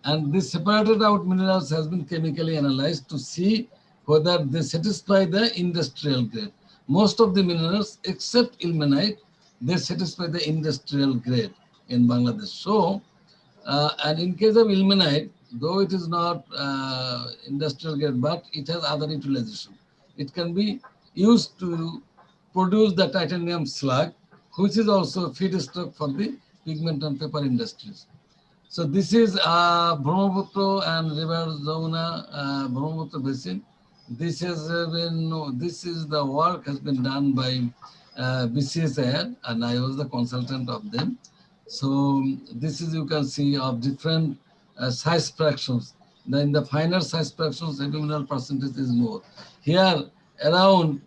And these separated out minerals has been chemically analyzed to see whether they satisfy the industrial grade. Most of the minerals, except ilmenite, they satisfy the industrial grade in Bangladesh. So, and in case of ilmenite, though it is not industrial grade, but it has other utilization. It can be used to produce the titanium slag, which is also feedstock for the pigment and paper industries. So this is Brahmaputra and River Jamuna, Brahmaputra basin. This has this is the work has been done by BCSIR, and I was the consultant of them. So this is, you can see, of different size fractions. Then the finer size fractions, heavy mineral percentage is more. Here around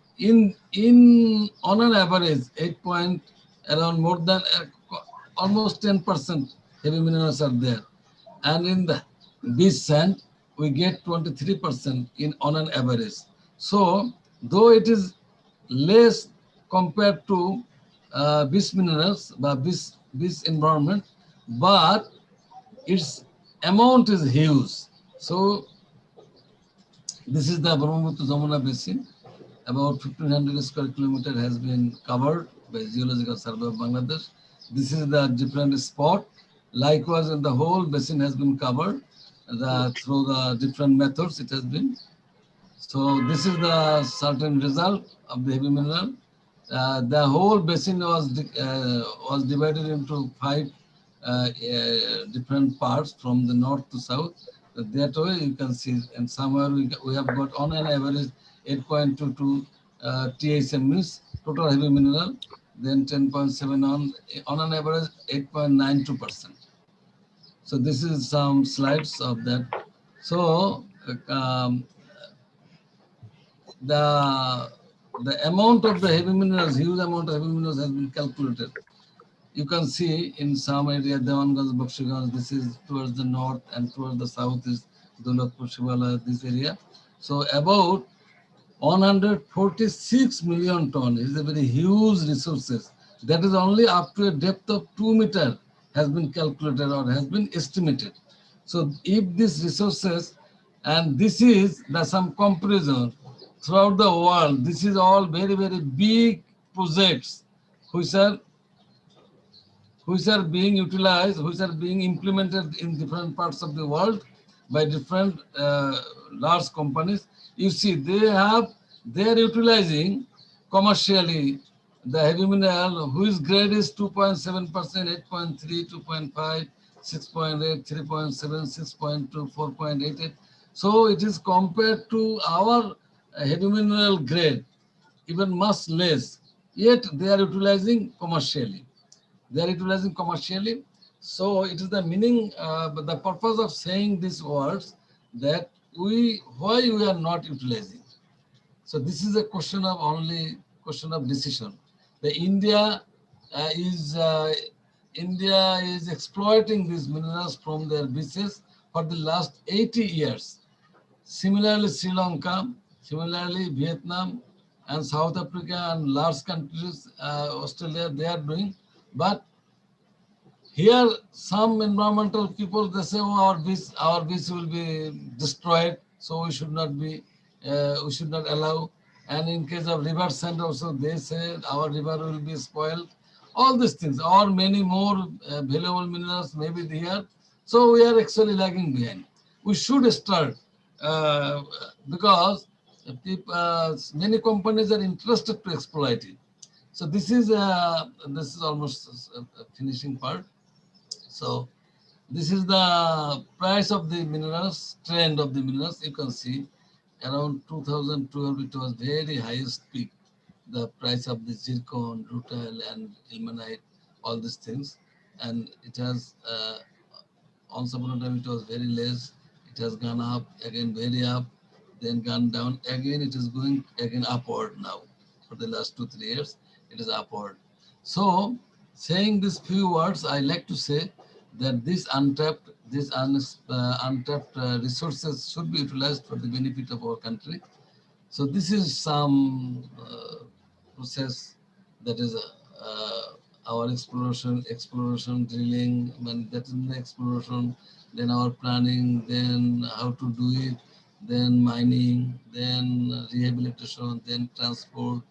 on an average 8 point, around more than almost 10% heavy minerals are there. And in the beach sand, we get 23% on an average. So though it is less compared to beach minerals, beach environment, but its amount is huge. So this is the Brahmaputra Jamuna basin. About 1500 square kilometer has been covered by Geological Survey of Bangladesh. This is the different spot. Likewise, in the whole basin has been covered through the different methods it has been. So this is the certain result of the heavy mineral. The whole basin was divided into 5 different parts from the north to south. That way you can see, and somewhere we have got on an average 8.22 TSM means total heavy mineral, then 10.7 on an average 8.92%. So this is some slides of that. So the amount of the heavy minerals, huge amount of heavy minerals has been calculated. You can see in some area, Devanganj, Bakshigans, this is towards the north, and towards the south is Daulatpur, Shivala, this area. So about 146 million ton is a very huge resources. That is only up to a depth of 2 meters has been calculated or has been estimated. So if these resources, and this is some comparison throughout the world, this is all very, very big projects which are being utilized, which are being implemented in different parts of the world by different large companies. You see, they are utilizing commercially the heavy mineral, whose grade is 2.7%, 8.3, 2.5, 6.8, 3.7, 6.2, 4.88. So it is compared to our heavy mineral grade, even much less, yet they are utilizing commercially. They are utilizing commercially. So it is the meaning, but the purpose of saying these words, that why we are not utilizing. So this is a question of decision. The India is exploiting these minerals from their beaches for the last 80 years. Similarly, Sri Lanka, similarly Vietnam and South Africa and large countries, Australia, they are doing. But here, some environmental people, they say, oh, our beach will be destroyed, so we should not allow. And in case of river sand also, they say our river will be spoiled. All these things, or many more valuable minerals may be here. So we are actually lagging behind. We should start because many companies are interested to exploit it. So this is almost a finishing part. So this is the price of the minerals, trend of the minerals. You can see around 2012, it was very highest peak. The price of the zircon, rutile, and ilmenite, all these things. And it has, once upon a time, it was very less. It has gone up, again very up, then gone down. Again, it is going again upward now. For the last 2-3 years, it is upward. So, saying these few words, I like to say that these untapped resources should be utilized for the benefit of our country. So this is some process, that is our exploration, drilling, that is the exploration, then our planning, then how to do it, then mining, then rehabilitation, then transport,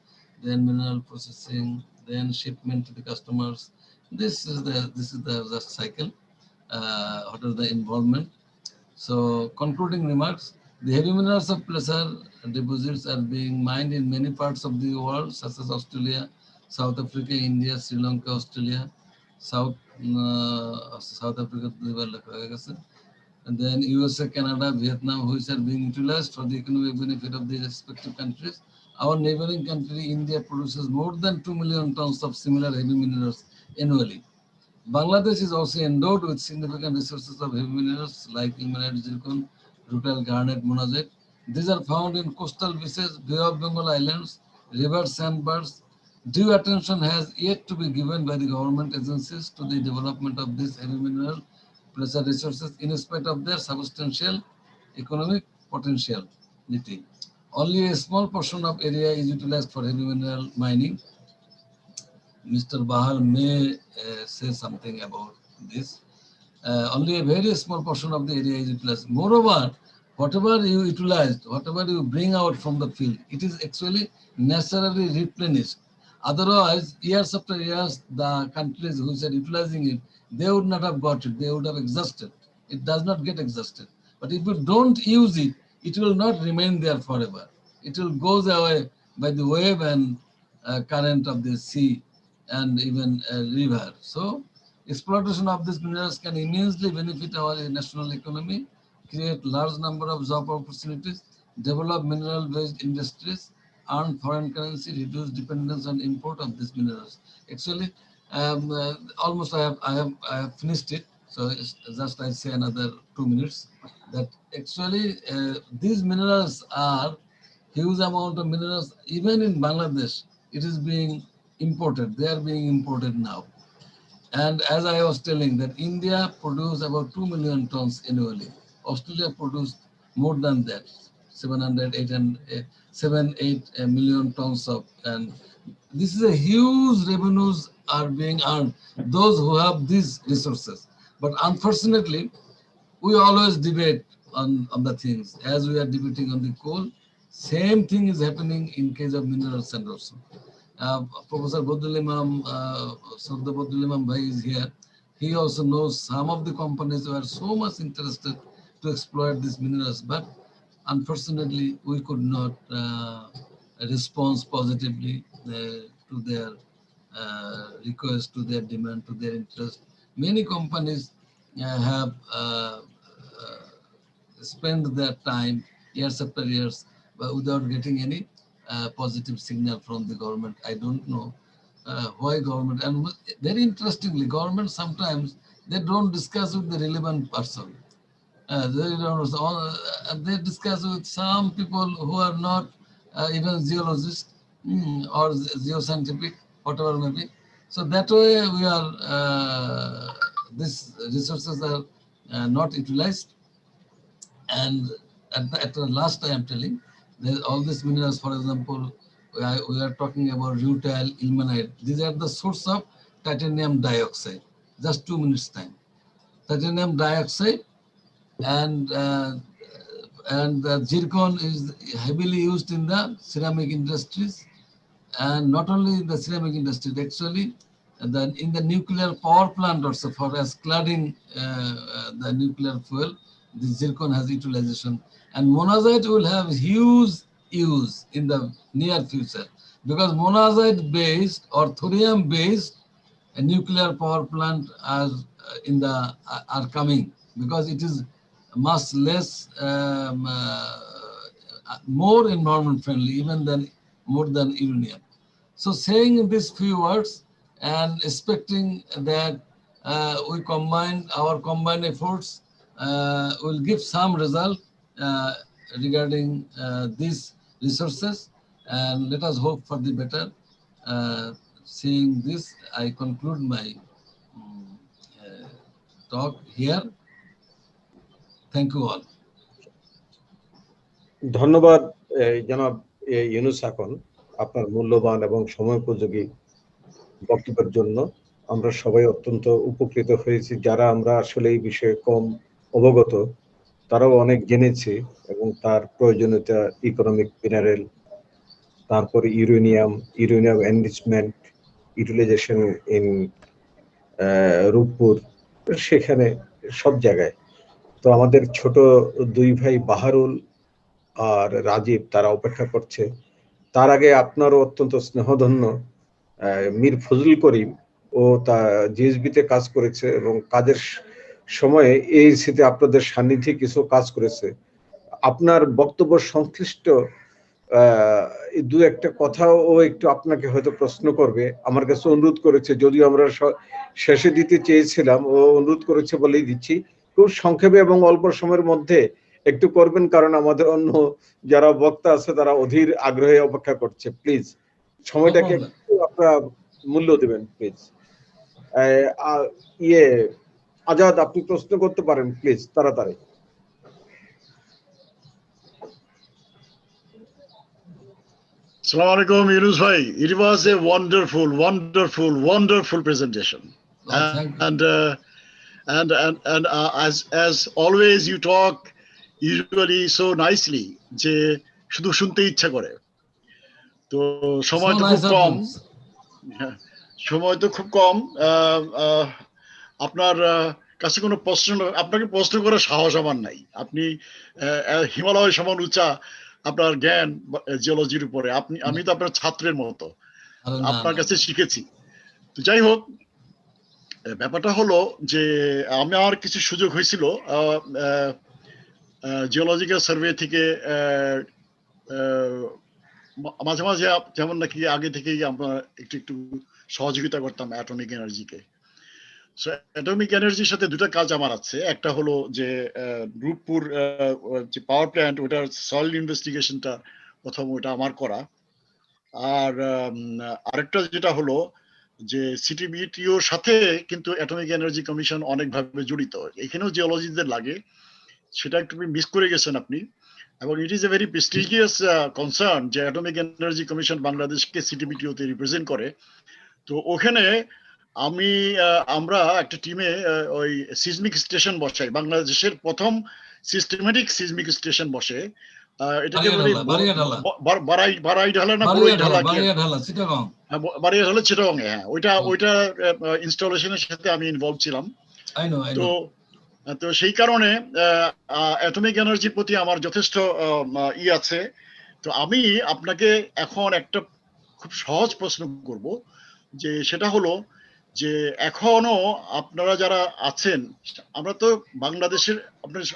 then mineral processing, then shipment to the customers. This is the cycle. What is the involvement? So concluding remarks, The heavy minerals of placer deposits are being mined in many parts of the world, such as Australia, South Africa, India, Sri Lanka, Australia, South Africa, and then USA, Canada, Vietnam, which are being utilized for the economic benefit of the respective countries. Our neighboring country, India, produces more than 2 million tons of similar heavy minerals annually. Bangladesh is also endowed with significant resources of heavy minerals like ilmenite, zircon, rutile, garnet, monazite. These are found in coastal beaches, Bay of Bengal Islands, river sandbars. Due attention has yet to be given by the government agencies to the development of these heavy mineral placer resources in spite of their substantial economic potentiality. Only a small portion of area is utilized for heavy mineral mining. Mr. Bahal may say something about this. Only a very small portion of the area is utilized. Moreover, whatever you utilized, whatever you bring out from the field, it is actually naturally replenished. Otherwise, years after years, the countries which are utilizing it, they would not have got it, they would have exhausted. It does not get exhausted. But if you don't use it, it will not remain there forever. It will go away by the wave and current of the sea and even a river. So exploitation of these minerals can immensely benefit our national economy, create large number of job opportunities, develop mineral-based industries, earn foreign currency, reduce dependence on import of these minerals. Actually, almost I have finished it. So it's just I say another 2 minutes. That actually these minerals are huge amount of minerals. Even in Bangladesh, it is being imported. They are being imported now. And as I was telling that India produced about 2 million tons annually. Australia produced more than that, 7-8 million tons of, and this is a huge revenues are being earned, those who have these resources. But unfortunately, we always debate on the things. As we are debating on the coal, same thing is happening in case of minerals and also. Professor Badul Imam, Sardar Badul Imam Bhai is here. He also knows some of the companies who are so much interested to exploit these minerals, but unfortunately we could not respond positively to their request, to their demand, to their interest. Many companies have spent their time years after years without getting any positive signal from the government. I don't know why government, and very interestingly, government sometimes they don't discuss with the relevant person. They discuss with some people who are not even geologists or geoscientific, whatever may be. So that way we are, these resources are not utilized. And at the last I am telling, all these minerals, for example, we are talking about rutile, ilmenite. These are the source of titanium dioxide. Just 2 minutes time. Titanium dioxide and zircon is heavily used in the ceramic industries, and not only in the ceramic industry, actually in the nuclear power plant also, for as cladding the nuclear fuel, the zircon has utilization, and monazite will have huge use in the near future, because monazite based or thorium based nuclear power plant are coming, because it is much less more environment friendly even than more than uranium. So saying these few words and expecting that we combine our combined efforts will give some result regarding these resources, and let us hope for the better. Seeing this, I conclude my talk here. Thank you all. ধন্যবাদ জনাব ইউনুস আকন, আপনার মূল্যবান এবং সময়োপযোগী বক্তব্যের জন্য। আমরা সবাই অত্যন্ত উপকৃত হয়েছি। যারা আমরা আসলে এই বিষয়ে কম অবগত, তারাও অনেক জেনেছে, এবং তার প্রয়োজনীয়তা, ইকোনমিক মিনারেল, তারপরে uranium enrichment, utilization in Rooppur, সেখানে সব জায়গায়। তো আমাদের ছোট দুই ভাই বাহারুল আর রাজীব তারা অপেক্ষা করছে। তার আগে আপনারও অত্যন্ত স্নেহধন্য মীর ফজল করিম, ও তা জিএসবিতে কাজ করেছে এবং কাজের সময়ে এইসিতে আপনাদের সান্নিধ্যে কিছু কাজ করেছে। আপনার বক্তব্য সংশ্লিষ্ট দু একটা কথাও ও একটু আপনাকে হয়তো প্রশ্ন করবে। আমার কাছে অনুরোধ করেছে, যদিও আমরা শেষে দিতে চেয়েছিলাম, ও অনুরোধ করেছে বলেই দিচ্ছি, খুব সংক্ষেপে এবং অল্প সময়ের মধ্যে একটু করবেন, কারণ আমাদের অন্য যারা বক্তা আছে তারা অধীর আগ্রহে অপেক্ষা করছে। প্লিজ সময়টাকে একটু আপনারা মূল্য দেবেন প্লিজ। আজাদ, আপনি প্রশ্ন করতে পারেন প্লিজ, তাড়াতাড়ি। Assalamu alaikum, Yunus bhai. It was a wonderful presentation. And as always, you talk usually so nicely যে শুধু শুনতে ইচ্ছা করে। তো সময় তো খুব কম, আপনার কাছে কোনো প্রশ্ন, আপনাকে প্রশ্ন করার সাহস আমার নাই। আপনি হিমালয় সমান উঁচা আপনার জ্ঞান জিওলজির উপরে। আমি তো আপনার ছাত্রের মতো আপনার কাছে শিখেছি। তো যাই হোক, ব্যাপারটা হলো যে আমার কিছু সুযোগ হয়েছিল জিওলজিক্যাল সার্ভে থেকে মাঝে মাঝে, যেমন নাকি আগে থেকেই আমরা একটু সহযোগিতা করতাম অ্যাটমিক এনার্জিকে। সো অ্যাটমিক এনার্জির সাথে দুটো কাজ আমার আছে। একটা হলো যে রূপপুর যে পাওয়ার প্ল্যান্ট, ওটার সয়েল ইনভেস্টিগেশনটা প্রথম, ওটা আমার করা। আর আরেকটা যেটা হলো যে সিটিবিটিওর সাথে কিন্তু অ্যাটমিক এনার্জি কমিশন অনেকভাবে জড়িত, এখানেও জিওলজিদের লাগে, সেটা একটু মিস করে গেছেন আপনি। এবং it is a very prestigious concern যে অ্যাটমিক এনার্জি কমিশন বাংলাদেশকে সিটিবিটিওতে রিপ্রেজেন্ট করে। তো ওখানে আমরা একটা টিমে ওই সিজমিক স্টেশন বসাই, বাংলাদেশের প্রথম সিস্টেমেটিক সিজমিক স্টেশন বসে। এটাকে বলে বারাইঢালা না বড়ইঢালা, বারাইঢালা চিটাগং। হ্যাঁ, ওইটা ইনস্টলেশনের সাথে আমি ইনভলভ ছিলাম। তো সেই কারণে অ্যাটমিক এনার্জির প্রতি আমার যথেষ্ট আছে। তো আমি আপনাকে এখন একটা খুব সহজ প্রশ্ন করব, যে সেটা হলো যে এখনো আপনারা যারা আছেন, আমরা তো বাংলাদেশের,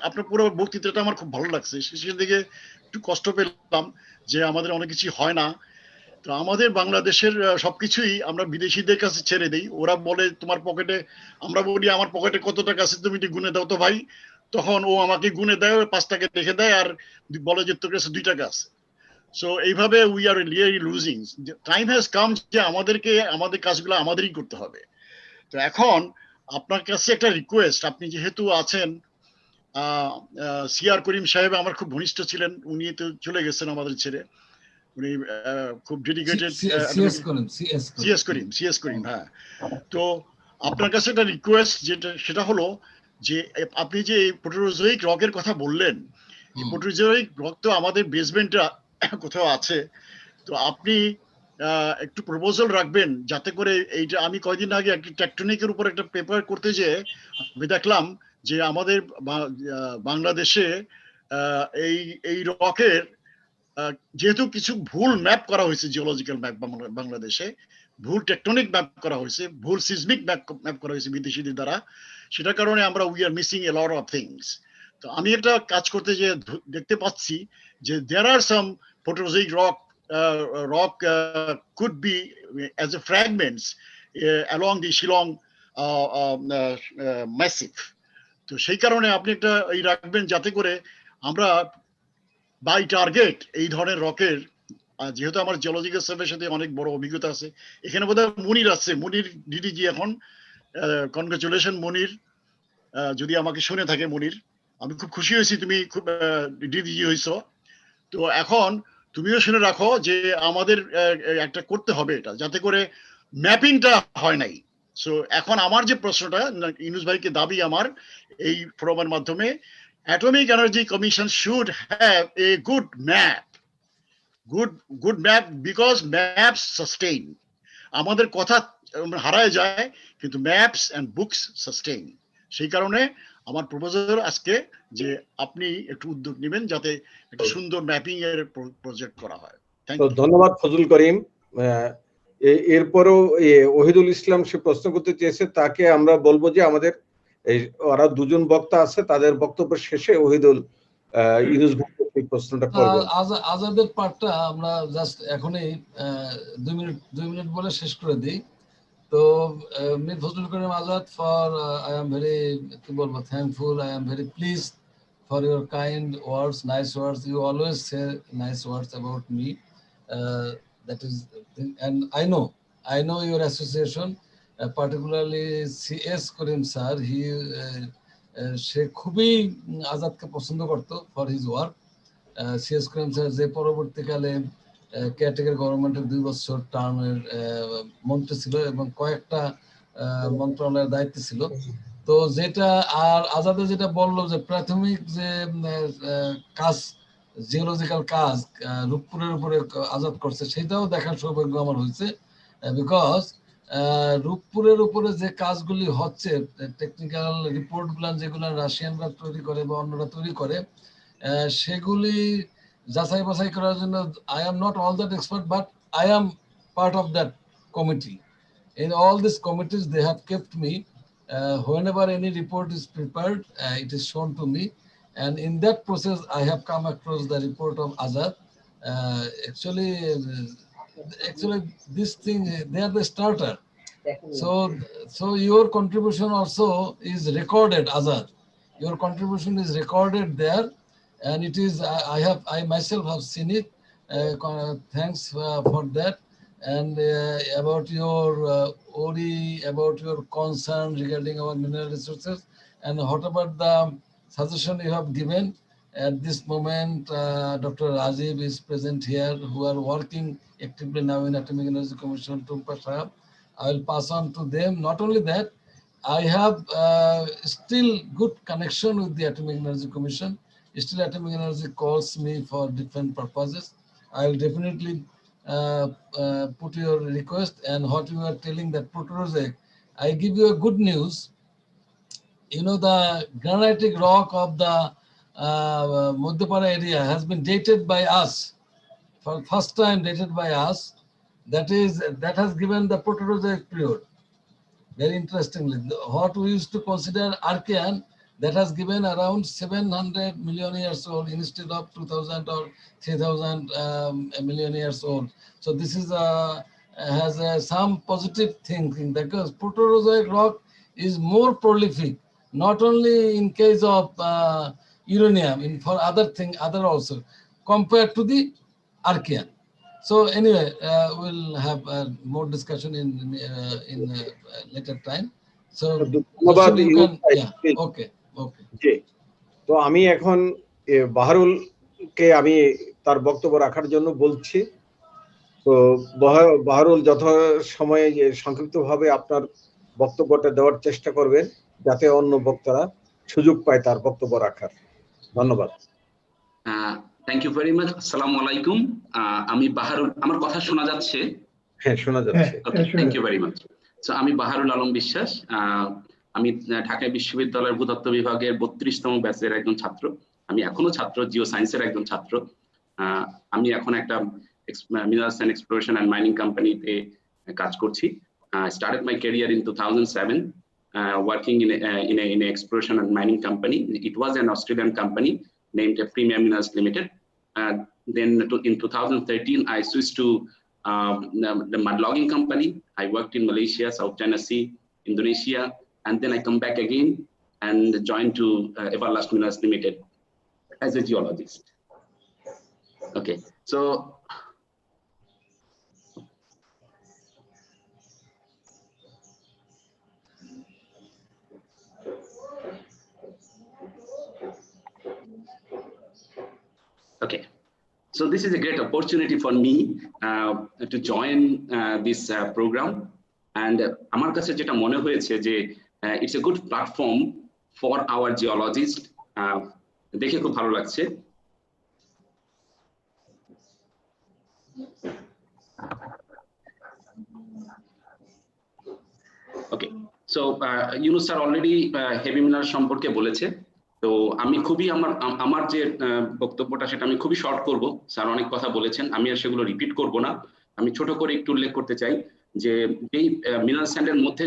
আপনার পুরো বক্তৃতাটা আমার খুব ভালো লাগছে, শেষের দিকে একটু কষ্ট পেলাম যে আমাদের অনেক কিছু হয় না। তো আমাদের বাংলাদেশের সবকিছুই আমরা বিদেশিদের কাছে ছেড়ে দিই। ওরা বলে তোমার পকেটে, আমরা বলি আমার পকেটে কত টাকা আছে তুমি গুনে দাও তো ভাই, তখন ও আমাকে গুনে দেয়, 5 টাকা রেখে দেয় আর বলে যে তোর কাছে 2 টাকা আছে। সো এইভাবে we are really losing. Time has come যে আমাদেরকে আমাদের কাজগুলো আমাদেরই করতে হবে। তো এখন আপনার কাছে একটা রিকোয়েস্ট, আপনি যেহেতু আছেন, সিআর করিম সাহেব আমার খুব ঘনিষ্ঠ ছিলেন, উনি তো চলে গেছেন আমাদের ছেড়ে, উনি খুব ডেডিকেটেড। সিএস করিম, হ্যাঁ। তো আপনার কাছে একটা রিকোয়েস্ট, সেটা হলো যে আপনি যে প্রোটোজোয়িক রকের কথা বললেন, এই প্রোটোজোয়িক রক তো আমাদের বেসমেন্টে কোথাও আছে। তো আপনি একটু প্রপোজাল রাখবেন যাতে করে এইটা, আমি কয়দিন আগে একটা টেকটনিকের উপর একটা পেপার করতে যেয়ে আমি দেখলাম যে আমাদের বাংলাদেশে এই রকের যেহেতু কিছু ভুল ম্যাপ করা হয়েছে, জিওলজিক্যাল ম্যাপ বাংলাদেশে ভুল টেকটনিক ম্যাপ করা হয়েছে, ভুল সিজমিক ম্যাপ করা হয়েছে বিদেশিদের দ্বারা, সেটার কারণে আমরা we are missing A lot of things. তো আমি একটা কাজ করতে যে দেখতে পাচ্ছি যে দেয়ার আর সাম প্রোটোজোয়িক rock could be as a fragments along the Shillong massif. তো সেই কারণে আপনি একটা এই রাখবেন যাতে করে আমরা বাই টার্গেট এই ধরনের রকের, যেহেতু আমার জিওলজিক্যাল সার্ভের সাথে অনেক বড় অভিজ্ঞতা আছে, এখানে বোধহয় মুনির আছে, মুনির ডিডিজি এখন, কনগ্রাচুলেশন মুনির, যদি আমাকে শুনে থাকে মুনির, আমি খুব খুশি হয়েছি তুমি খুব ডিডিজি হয়েছো। তো এখন তুমিও শুনে রাখো যে আমাদের একটা করতে হবে এটা, যাতে করে ম্যাপিংটা হয় নাই। সো এখন আমার যে প্রশ্নটা ইউনুস ভাইকে দাবি আমার এই ফোরামের মাধ্যমে, atomic energy commission should have a good map, good map, because maps sustain. আমাদের কথা হারায় যায় কিন্তু ম্যাপস এন্ড বুকস সাস্টেইন। সেই কারণে আমার প্রপোজাল আজকে যে আপনি একটু উদ্যোগ নেবেন যাতে একটা সুন্দর ম্যাপিং এর প্রজেক্ট করা হয়। তো ধন্যবাদ ফজল করিম। এরপরও ওহিদুল ইসলাম সে প্রশ্ন করতে চেয়েছে, তাকে আমরা বলবো যে আমাদের এই ওরা দুজন বক্তা আছে, তাদের বক্তব্য শেষে ওহিদুল ইউনুস ভাই এই প্রশ্নটা করবেন। আজাদের পার্টটা আমরা জাস্ট এখনই 2 মিনিট বলে শেষ করে দিই। তো Mir Fazlul Karim Azad, for I am very কি বলবো thankful, I am very pleased for your kind words, nice words. You always say nice words about me. That is, and I know your association, particularly CS Karim sir. He সে খুবই আজাদকে পছন্দ করতো for his work. CS Karim sir যে পরবর্তীকালে caretaker গভর্নমেন্টের 2 বছর টার্মের মন্ত্রী ছিল এবং কয়েকটা মন্ত্রণালয়ের দায়িত্বে ছিল। তো যেটা আর আজাদে যেটা বললো যে প্রাথমিক যে কাজ, জিওলজিক্যাল কাজ রূপপুরের উপরে আজাদ করছে, সেটাও দেখার সৌভাগ্য আমার হয়েছে। বিকজ রূপপুরের উপরে যে কাজগুলি হচ্ছে, টেকনিক্যাল রিপোর্টগুলো যেগুলো রাশিয়ানরা তৈরি করে বা অন্যরা তৈরি করে, সেগুলি যাচাই বাছাই করার জন্য I am not all that expert, but I am part of that committee. In all these committees, they have kept me. Whenever any report is prepared, it is shown to me. And in that process, I have come across the report of Azad. Actually, this thing, they are the starter. So your contribution also is recorded, Azad. Your contribution is recorded there. And it is, I myself have seen it. Thanks for that. And about your worry, about your concern regarding our mineral resources, and what about the suggestion you have given at this moment. Dr. Rajiv is present here, who are working actively now in Atomic Energy Commission, Tumpa Sahab. I will pass on to them. Not only that, I have still good connection with the Atomic Energy Commission. Still Atomic Energy calls me for different purposes. I will definitely put your request. And what you are telling that Proterozoic, I give you a good news. You know, the granitic rock of the Madhyapara area has been dated by us, for first time dated by us. That has given the Proterozoic period. Very interestingly, what we used to consider Archean, that has given around 700 million years old instead of 2000 or 3000 million years old. So this is has some positive thinking, because Proterozoic rock is more prolific, not only in case of uranium, for other also, compared to the Archean. So anyway, we'll have more discussion in later time. So ধন্যবাদ। you can, yeah, okay. জি, তো আমি এখন বাহারুলকে আমি তার বক্তব্য রাখার জন্য বলছি। তো বাহারুল যথাসময়ে সংক্ষিপ্তভাবে আপনার বক্তব্যটা দেওয়ার চেষ্টা করবেন, যাতে অন্য বক্তারা সুযোগ পায় তার বক্তব্য রাখার। ধন্যবাদ। Thank you very much. আসসালামু আলাইকুম। আমি বাহারুল, আমার কথা শোনা যাচ্ছে? হ্যাঁ, শোনা যাচ্ছে। Okay, thank you very much. So আমি বাহারুল আলম বিশ্বাস, আমি ঢাকা বিশ্ববিদ্যালয়ের ভূতত্ত্ব বিভাগের 32তম ব্যাচের একজন ছাত্র। আমি এখনো ছাত্র, জিও সায়েন্সের একজন ছাত্র। আমি এখন একটা minerals and exploration and mining কোম্পানিতে কাজ করছি। Started my career in 2007 working in an exploration and mining company. It was an Australian company named Premium Minerals Limited. Then in 2013 I switched to the mud logging company. I worked in Malaysia, South China Sea, Indonesia, and then I come back again and joined to Everlast Minerals Limited as a geologist. Okay, so okay, so this is a great opportunity for me to join this program, and আমার কাছে যেটা মনে হয়েছে যে it's a good platform for our geologists. দেখে খুব ভালো লাগছে। Okay, so Yunus sir already heavy mineral সম্পর্কে বলেছে। তো আমি খুবই আমার যে বক্তব্যটা সেটা আমি খুবই শর্ট করব। স্যার অনেক কথা বলেছেন, আমি আর সেগুলো রিপিট করব না। আমি ছোট করে একটু উল্লেখ করতে চাই যে এই মিনারেল স্যান্ডের মধ্যে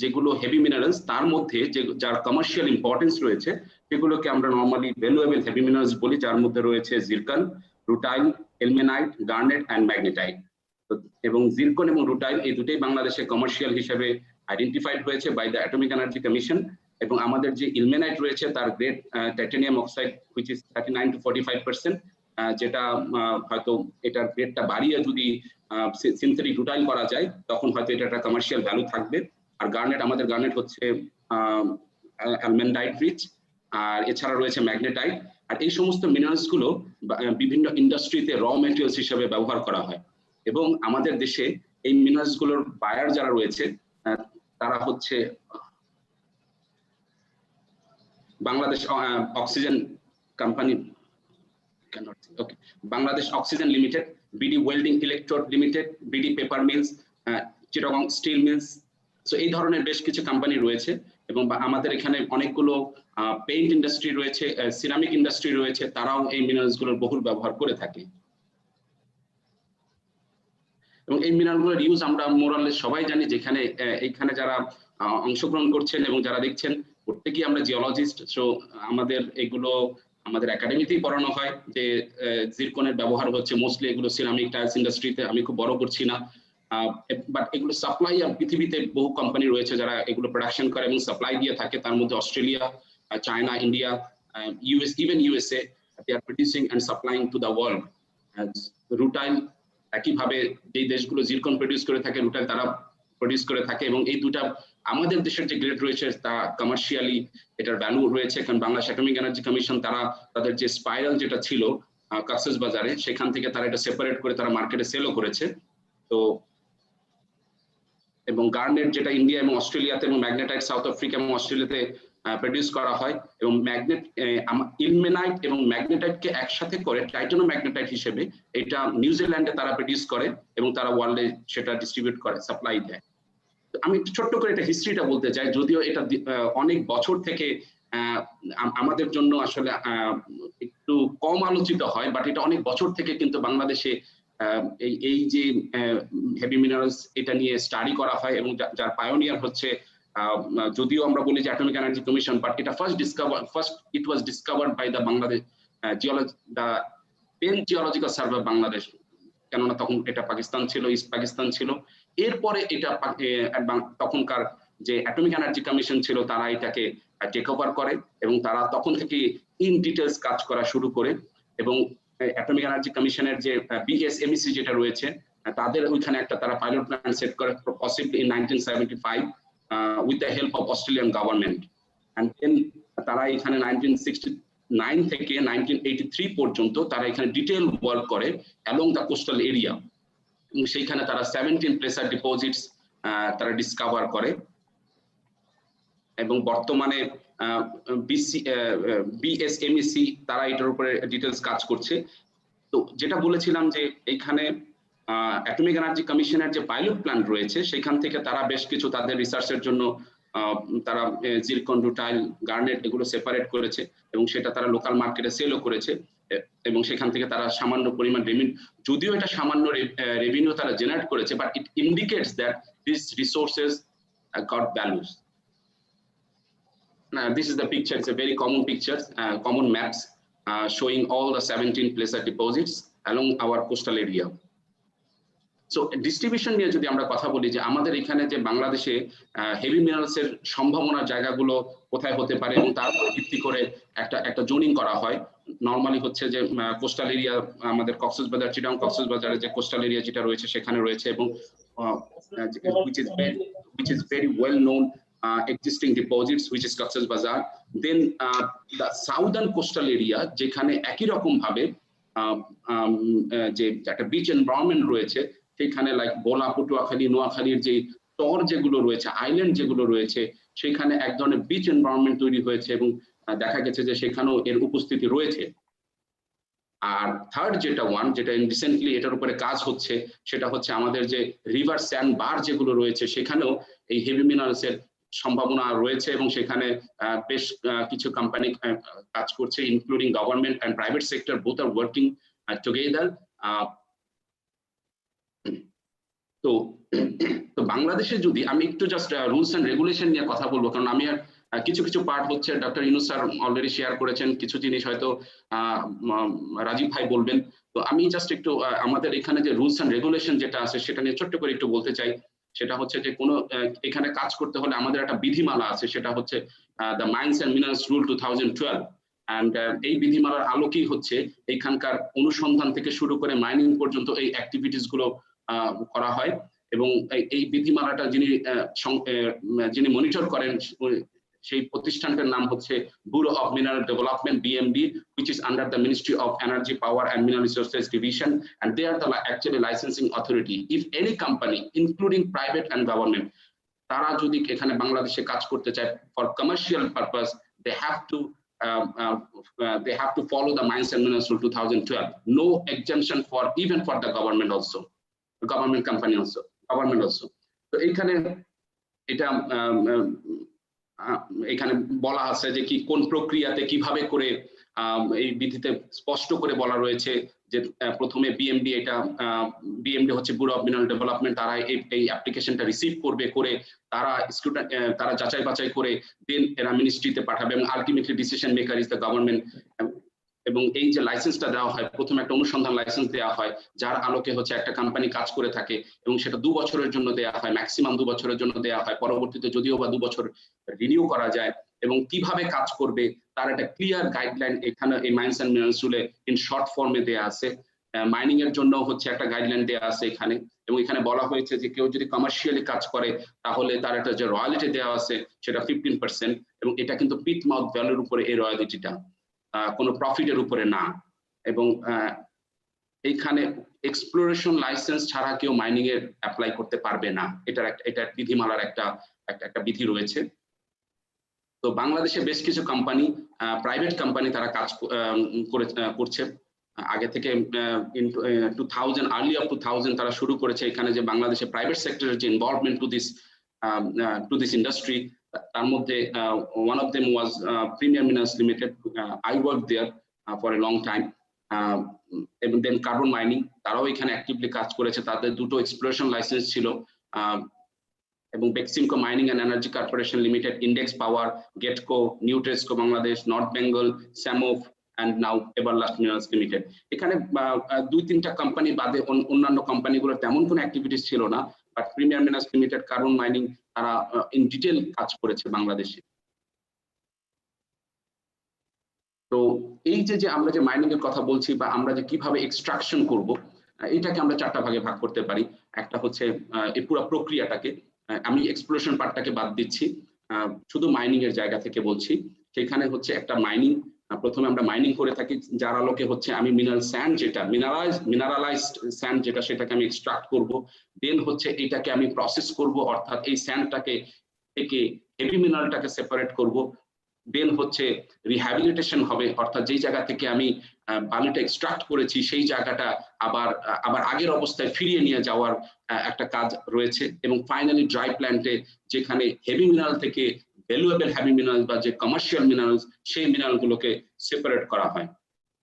যেগুলো হেভি মিনারেলস, তার মধ্যে যার কমার্শিয়াল ইম্পর্টেন্স রয়েছে সেগুলোকে আমরা নর্মালি ভ্যালুয়েবল হেভি মিনারেলস বলি, যার মধ্যে রয়েছে zircon, rutile, ilmenite, garnet and magnetite. এবং জিরকন এবং রুটাইল এই দুটোই বাংলাদেশে কমার্শিয়াল হিসেবে আইডেন্টিফাইড হয়েছে by the atomic energy commission. এবং আমাদের যে ইলমেনাইট রয়েছে তার grade titanium oxide which is 39 to 45%, যেটা হয়তো এটার গ্রেডটা বাড়িয়ে যদি সিনথেটিক রুটাইল করা যায় তখন হয়তো এটা একটা কমার্শিয়াল ভ্যালু থাকবে। আর গার্নেট, আমাদের গার্নেট হচ্ছে অ্যালমেন্ডাইট রিচ, আর এছাড়া রয়েছে ম্যাগনেটাইট। আর এই সমস্ত মিনারেলস গুলো বিভিন্ন ইন্ডাস্ট্রিতে র মেটেরিয়ালস হিসেবে ব্যবহার করা হয়। এবং আমাদের দেশে এই মিনারেলস গুলোর বায়ার যারা রয়েছে তারা হচ্ছে Bangladesh oxygen company, Bangladesh oxygen limited, BD welding electrode limited, BD paper mills, Chittagong steel mills. So এই ধরনের বেশ কিছু কোম্পানি রয়েছে। এবং আমাদের এখানে অনেকগুলো পেইন্ট ইন্ডাস্ট্রি রয়েছে, সিরামিক ইন্ডাস্ট্রি রয়েছে, তারাও এই মিনারেলস গুলোর বহুল ব্যবহার করে থাকে। এবং এই মিনারেলগুলোর ইউজ আমরা মোরালেস সবাই জানি, যেখানে এইখানে যারা অংশগ্রহণ করছেন এবং যারা দেখছেন প্রত্যেকেই আমরা জিওলজিস্ট। সো আমাদের এগুলো আমাদের একাডেমিতেই পড়ানো হয় যে জিরকনের ব্যবহার হচ্ছে মোস্টলি এগুলো সিরামিক টাইলস ইন্ডাস্ট্রিতে। আমি খুব বড় করছি না, বাট এগুলো সাপ্লাই আর পৃথিবীতে বহু কোম্পানি রয়েছে যারা এগুলো প্রোডাকশন করে এবং সাপ্লাই দিয়ে থাকে। তার মধ্যে Australia, China, India, US, even USA, they are producing and supplying to the world. Rutile একইভাবে যে দেশগুলো জিরকন প্রডিউস করে থাকে, রুটাইল তারা প্রডিউস করে থাকে। এবং এই দুটা আমাদের দেশের যে গ্রেড রয়েছে তা কমার্শিয়ালি এটার ভ্যালু রয়েছে, কারণ বাংলাদেশ অ্যাটমিক এনার্জি কমিশন তারা তাদের যে স্পাইরাল যেটা ছিল কক্সেস বাজারে, সেখান থেকে তারা এটা সেপারেট করে তারা মার্কেটে সেলও করেছে। তো এবং গার্নেট যেটা ইন্ডিয়া এবং অস্ট্রেলিয়াতে, এবং ম্যাগনেটাইট সাউথ আফ্রিকা এবং অস্ট্রেলিয়াতে প্রডিউস করা হয়। এবং ইলমেনাইট এবং ম্যাগনেটাইটকে একসাথে করে টাইটানো ম্যাগনেটাইট হিসেবে এটা নিউজিল্যান্ডে তারা প্রডিউস করে এবং তারা ওয়ার্ল্ডে সেটা ডিস্ট্রিবিউট করে, সাপ্লাই দেয়। আমি ছোট্ট করে এটা হিস্ট্রিটা বলতে চাই, যদিও এটা অনেক বছর থেকে আমাদের জন্য আসলে একটু কম আলোচিত হয়, বাট এটা অনেক বছর থেকে কিন্তু বাংলাদেশে এই যে হেভি মিনারেলস এটা নিয়ে স্টাডি করা হয়। এবং যার পায়োনিয়ার হচ্ছে, যদিও আমরা বলি যে অ্যাটমিক এনার্জি কমিশন, বাট এটা first it was discovered by the Bangladesh the 10th geological survey Bangladesh, কেননা তখন এটা পাকিস্তান ছিল, ইস্ট পাকিস্তান ছিল। এরপরে এটা তখনকার যে অ্যাটমিক এনার্জি কমিশন ছিল তারা এটাকে টেক ওভার করে এবং তারা তখন থেকে ইন ডিটেলস কাজ করা শুরু করে। এবং অ্যাটমিক এনার্জি কমিশনের যে বিএসএমইসি যেটা রয়েছে, তাদের ওইখানে একটা তারা পাইলট প্ল্যান সেট করে, possibly in 1975 with the help of Australian government. And then তারা এখানে 1969 থেকে 1983 পর্যন্ত তারা এখানে ডিটেইল ওয়ার্ক করে along the coastal area, এবং সেইখানে তারা 17 প্লেসার ডিপোজিটস তারা ডিসকভার করে। এবং বর্তমানে বিএসএমইসি তারা এটার উপরে ডিটেইলস কাজ করছে। তো যেটা বলেছিলাম যে এইখানে অ্যাটমিক এনার্জি কমিশনের যে পাইলট প্ল্যান রয়েছে সেখান থেকে তারা বেশ কিছু তাদের রিসার্চের জন্য তারা জিরকন, রুটাইল, গার্নেট এগুলো সেপারেট করেছে এবং সেটা তারা লোকাল মার্কেটে সেলও করেছে। এবং সেখান থেকে তারা সামান্য পরিমাণ রেভিনিউ, যদিও এটা সামান্য রেভিনিউ তারা জেনারেট করেছে, but it indicates that this resources goat values. This is the picture. It's a very common picture, common maps showing all the 17 placer deposits along our coastal area. So distribution নিয়ে যদি আমরা কথা বলি, যে আমাদের এখানে যে বাংলাদেশে হেভি মিনারেলস এর সম্ভাবনার জায়গাগুলো কোথায় হতে পারে এবং তার উপর ভিত্তি করে একটা জোনিং করা হয়। নরমালি হচ্ছে যে কোস্টাল এরিয়া, আমাদের কক্সবাজার, চিটাগং কক্সবাজারে যে কোস্টাল এরিয়া যেটা রয়েছে সেখানে রয়েছে, এবং which is very well known existing deposits, which is Cox's Bazar. Then the southern coastal area, যেখানে একই রকম ভাবে যে একটা বিচ এনভায়রনমেন্ট রয়েছে, সেখানে লাইক বোলা, পটুয়াখালী, নোয়াখালীর যে চর যেগুলো রয়েছে, আইল্যান্ড যেগুলো রয়েছে, সেখানে এক ধরনের বিচ এনভায়রনমেন্ট তৈরি হয়েছে এবং দেখা গেছে যে সেখানেও এর উপস্থিতি রয়েছে। আর থার্ড যেটা রিসেন্টলি এটার উপরে কাজ হচ্ছে, সেটা হচ্ছে আমাদের যে রিভার স্যান্ড বার যেগুলো রয়েছে, সেখানেও এই হেভি মিনারেলসের সম্ভাবনা রয়েছে এবং সেখানে বেশ কিছু কোম্পানি কাজ করছে, including government and private sector, both are working together. তো বাংলাদেশে যদি আমি একটু জাস্ট রুলস এন্ড রেগুলেশন নিয়ে কথা বলবো, কারণ আমি আর কিছু কিছু পার্ট হচ্ছে doctor Yunus sir already share করেছেন, কিছু জিনিস হয়তো রাজীব ভাই বলবেন। তো আমি জাস্ট একটু আমাদের এখানে যে রুলস এন্ড রেগুলেশন যেটা আছে সেটা নিয়ে ছোট্ট করে একটু বলতে চাই। সেটা হচ্ছে যে কোনো এখানে কাজ করতে হলে আমাদের একটা বিধিমালা আছে, সেটা হচ্ছে the mines and minerals rule 2012। And এই বিধিমালার আলোকেই হচ্ছে এখানকার অনুসন্ধান থেকে শুরু করে মাইনিং পর্যন্ত এই অ্যাক্টিভিটিস গুলো করা হয়। এবং এই বিধিমালাটা যিনি মনিটর করেন সেই প্রতিষ্ঠানটার নাম হচ্ছে bureau of mineral development, BMD, which is under the Ministry of Energy, Power and Mineral Resources Division, and they are the actually licensing authority. If any company, including private and government, তারা যদি এখানে বাংলাদেশে কাজ করতে চায় for commercial purpose, they have to follow the Mines and Minerals Rule 2012. No exemption for even for the government also, government company also, government also. তো এখানে এটা এখানে বলা আছে যে কি কোন প্রক্রিয়াতে কিভাবে করে এই বিধিতে স্পষ্ট করে বলা রয়েছে যে প্রথমে BMD হচ্ছে ব্যুরো অফ মিনারেল ডেভেলপমেন্ট, তারা এই অ্যাপ্লিকেশনটা রিসিভ করবে, করে তারা যাচাই বাছাই করে দেন এরা মিনিস্ট্রিতে পাঠাবে এবং ultimately decision maker is the government. এবং এই যে লাইসেন্সটা দেওয়া হয়, প্রথমে একটা অনুসন্ধান লাইসেন্স দেওয়া হয় যার আলোকে হচ্ছে একটা কোম্পানি কাজ করে থাকে এবং সেটা 2 বছরের জন্য দেওয়া হয়, ম্যাক্সিমাম 2 বছরের জন্য দেওয়া হয়, পরবর্তীতে যদিও বা 2 বছর রিনিউ করা যায়। এবং কিভাবে কাজ করবে তার একটা ক্লিয়ার গাইডলাইন এখানে এই মাইন্স এন্ড মিনারেলস রুলে ইন শর্ট ফর্মে দেওয়া আছে। মাইনিং এর জন্য হচ্ছে একটা গাইডলাইন দেওয়া আছে এখানে, এবং এখানে বলা হয়েছে যে কেউ যদি কমার্শিয়ালি কাজ করে তাহলে তার একটা যে রয়্যালিটি দেওয়া আছে সেটা 15%, এবং এটা কিন্তু পিট মাউথ ভ্যালুর উপরে এই রয়্যালিটিটা, কোনো প্রফিটের উপরে না। এবং এইখানে এক্সপ্লোরেশন লাইসেন্স ছাড়া কেউ মাইনিং এর অ্যাপ্লাই করতে পারবে না, এটা বিধিমালার একটা বিধি রয়েছে। তো বাংলাদেশে বেশ কিছু কোম্পানি, প্রাইভেট কোম্পানি তারা কাজ করছে আগে থেকে, 2000 আর্লি অফ 2000 তারা শুরু করেছে এখানে যে বাংলাদেশে প্রাইভেট সেক্টরের যে ইনভলভমেন্ট টু দিস ইন্ডাস্ট্রি। তার মধ্যে one of them was Premier Minerals Limited. I worked there for a long time. এবং দেন কার্বন মাইনিং, তারাও এখানে অ্যাক্টিভলি কাজ করেছে, তাদের দুটো এক্সপ্লোরেশন লাইসেন্স ছিল। এবং Beximco mining and energy corporation limited, index power, Getco, নিউট্রেসকো বাংলাদেশ, নর্থ বেঙ্গল, স্যামোফ and now Everlast Minerals Limited. এখানে 2-3টা কোম্পানি বাদে অন্যান্য কোম্পানিগুলো তেমন কোনো অ্যাক্টিভিটিস ছিল না, but premier minerals limited, carbon mining, তারা ইন ডিটেল কাজ করেছে বাংলাদেশে। তো এই যে আমরা যে মাইনিং এর কথা বলছি বা আমরা যে কিভাবে এক্সট্রাকশন করব, এটাকে আমরা 4টা ভাগে ভাগ করতে পারি। একটা হচ্ছে এই পুরো প্রক্রিয়াটাকে, আমি এক্সপ্লোরেশন পার্টটাকে বাদ দিচ্ছি, শুধু মাইনিং এর জায়গা থেকে বলছি। সেখানে হচ্ছে একটা মাইনিং, প্রথমে আমরা মাইনিং করে থাকি যার আলোকে হচ্ছে আমি মিনারেল স্যান্ড, যেটা মিনারালাইজড স্যান্ড যেটা, সেটাকে আমি এক্সট্রাক্ট করব। দেন হচ্ছে এটাকে আমি প্রসেস করব, অর্থাৎ এই স্যান্ডটাকে থেকে হেভি মিনারেলটাকে সেপারেট করব। দেন হচ্ছে রিহ্যাবিলিটেশন হবে, অর্থাৎ যেই জায়গা থেকে আমি বালিটা এক্সট্রাক্ট করেছি সেই জায়গাটা আবার আগের অবস্থায় ফিরিয়ে নিয়ে যাওয়ার একটা কাজ রয়েছে। এবং ফাইনালি ড্রাই প্ল্যান্টে, যেখানে হেভি মিনারেল থেকে ভ্যালুয়েবল হেভি মিনারেল বা যে কমার্শিয়াল মিনারেলস, সেই মিনারেল গুলোকে সেপারেট করা হয়।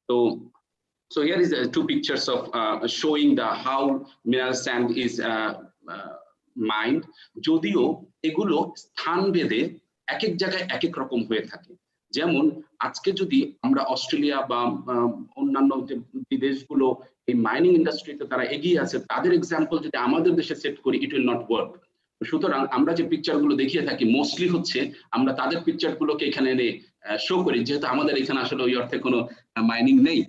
তো so here is 2 pictures of showing the how mineral sand is mined. যদিও এগুলো স্থান ভেদে এক এক জায়গায় এক এক রকম হয়ে থাকে। যেমন আজকে যদি আমরা অস্ট্রেলিয়া বা অন্যান্য যে দেশগুলো এই মাইনিং ইন্ডাস্ট্রিতে তারা এগিয়ে আছে, তাদের এক্সাম্পল যদি আমাদের দেশে সেট করি, ইট উইল নট ওয়ার্ক। সুতরাং আমরা যে পিকচার গুলো দেখিয়ে থাকি মোস্টলি হচ্ছে আমরা তাদের পিকচার গুলোকে এখানে এনে শো করি, যেহেতু আমাদের এখানে আসলে ওই অর্থে কোনো মাইনিং নেই।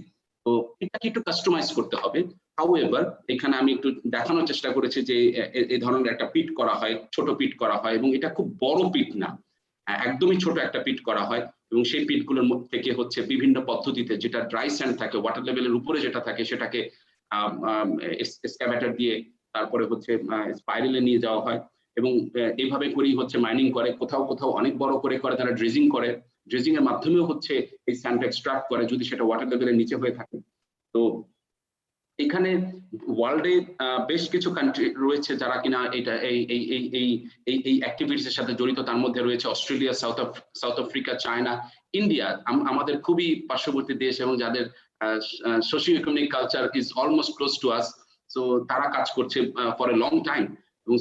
তো এটাকে একটু কাস্টমাইজ করতে হবে। হাউএভার এখানে আমি একটু দেখানোর চেষ্টা করেছি যে এই ধরনের একটা পিট করা হয়, ছোট পিট করা হয়, এবং এটা খুব বড় পিট না, একদমই ছোট একটা পিট করা হয়। এবং সেই পিটগুলোর থেকে হচ্ছে বিভিন্ন পদ্ধতিতে, যেটা ড্রাই স্যান্ড থাকে ওয়াটার লেভেলের উপরে যেটা থাকে, সেটাকে এক্সকাভেটর দিয়ে তারপরে হচ্ছে স্পাইরালে নিয়ে যাওয়া হয়। এবং এইভাবে করেই হচ্ছে মাইনিং করে। কোথাও কোথাও অনেক বড় করে তারা ড্রেজিং করে, ড্রেজিং এর মাধ্যমেও হচ্ছে এই স্যান্ড এক্সট্রাক্ট করে যদি সেটা ওয়াটার লেভেলের নিচে হয়ে থাকে। তো এখানে ওয়ার্ল্ডে বেশ কিছু কান্ট্রি রয়েছে যারা কিনা এটা এই অ্যাক্টিভিটিস এর সাথে জড়িত। তার মধ্যে রয়েছে Australia, south Africa, China, India, আমাদের খুবই পার্শ্ববর্তী দেশ এবং যাদের socio economic culture is almost close to us. So তারা কাজ করছে ফর এ লং টাইম। এবং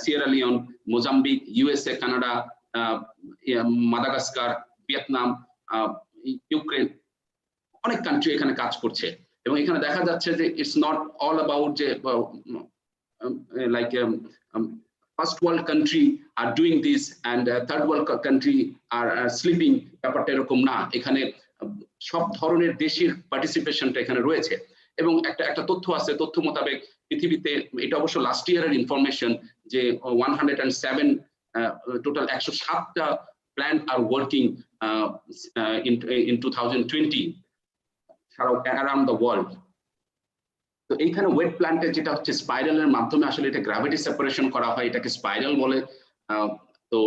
Sierra Leone, Mozambique, USA, Canada, Madagascar, Vietnam, Ukraine, অনেক কান্ট্রি এখানে কাজ করছে। এবং এখানে দেখা যাচ্ছে যে ইটস নট অল অ্যাবাউট যে like first world country are doing this and third world country are sleeping, ব্যাপারটা এরকম না। এখানে সব ধরনের দেশের পার্টিসিপেশনটা এখানে রয়েছে। এবং একটা তথ্য আছে, তথ্য মোতাবেক পৃথিবীতে, এটা অবশ্য লাস্ট ইয়ারের ইনফরমেশন, যে 107 টোটাল 107টা plant are working in 2020 around the world. তো এইখানে ওয়েট প্ল্যান্টে যেটা হচ্ছে স্পাইরালের মাধ্যমে আসলে এটা গ্র্যাভিটি সেপারেশন করা হয়, এটাকে স্পাইরাল বলে। তো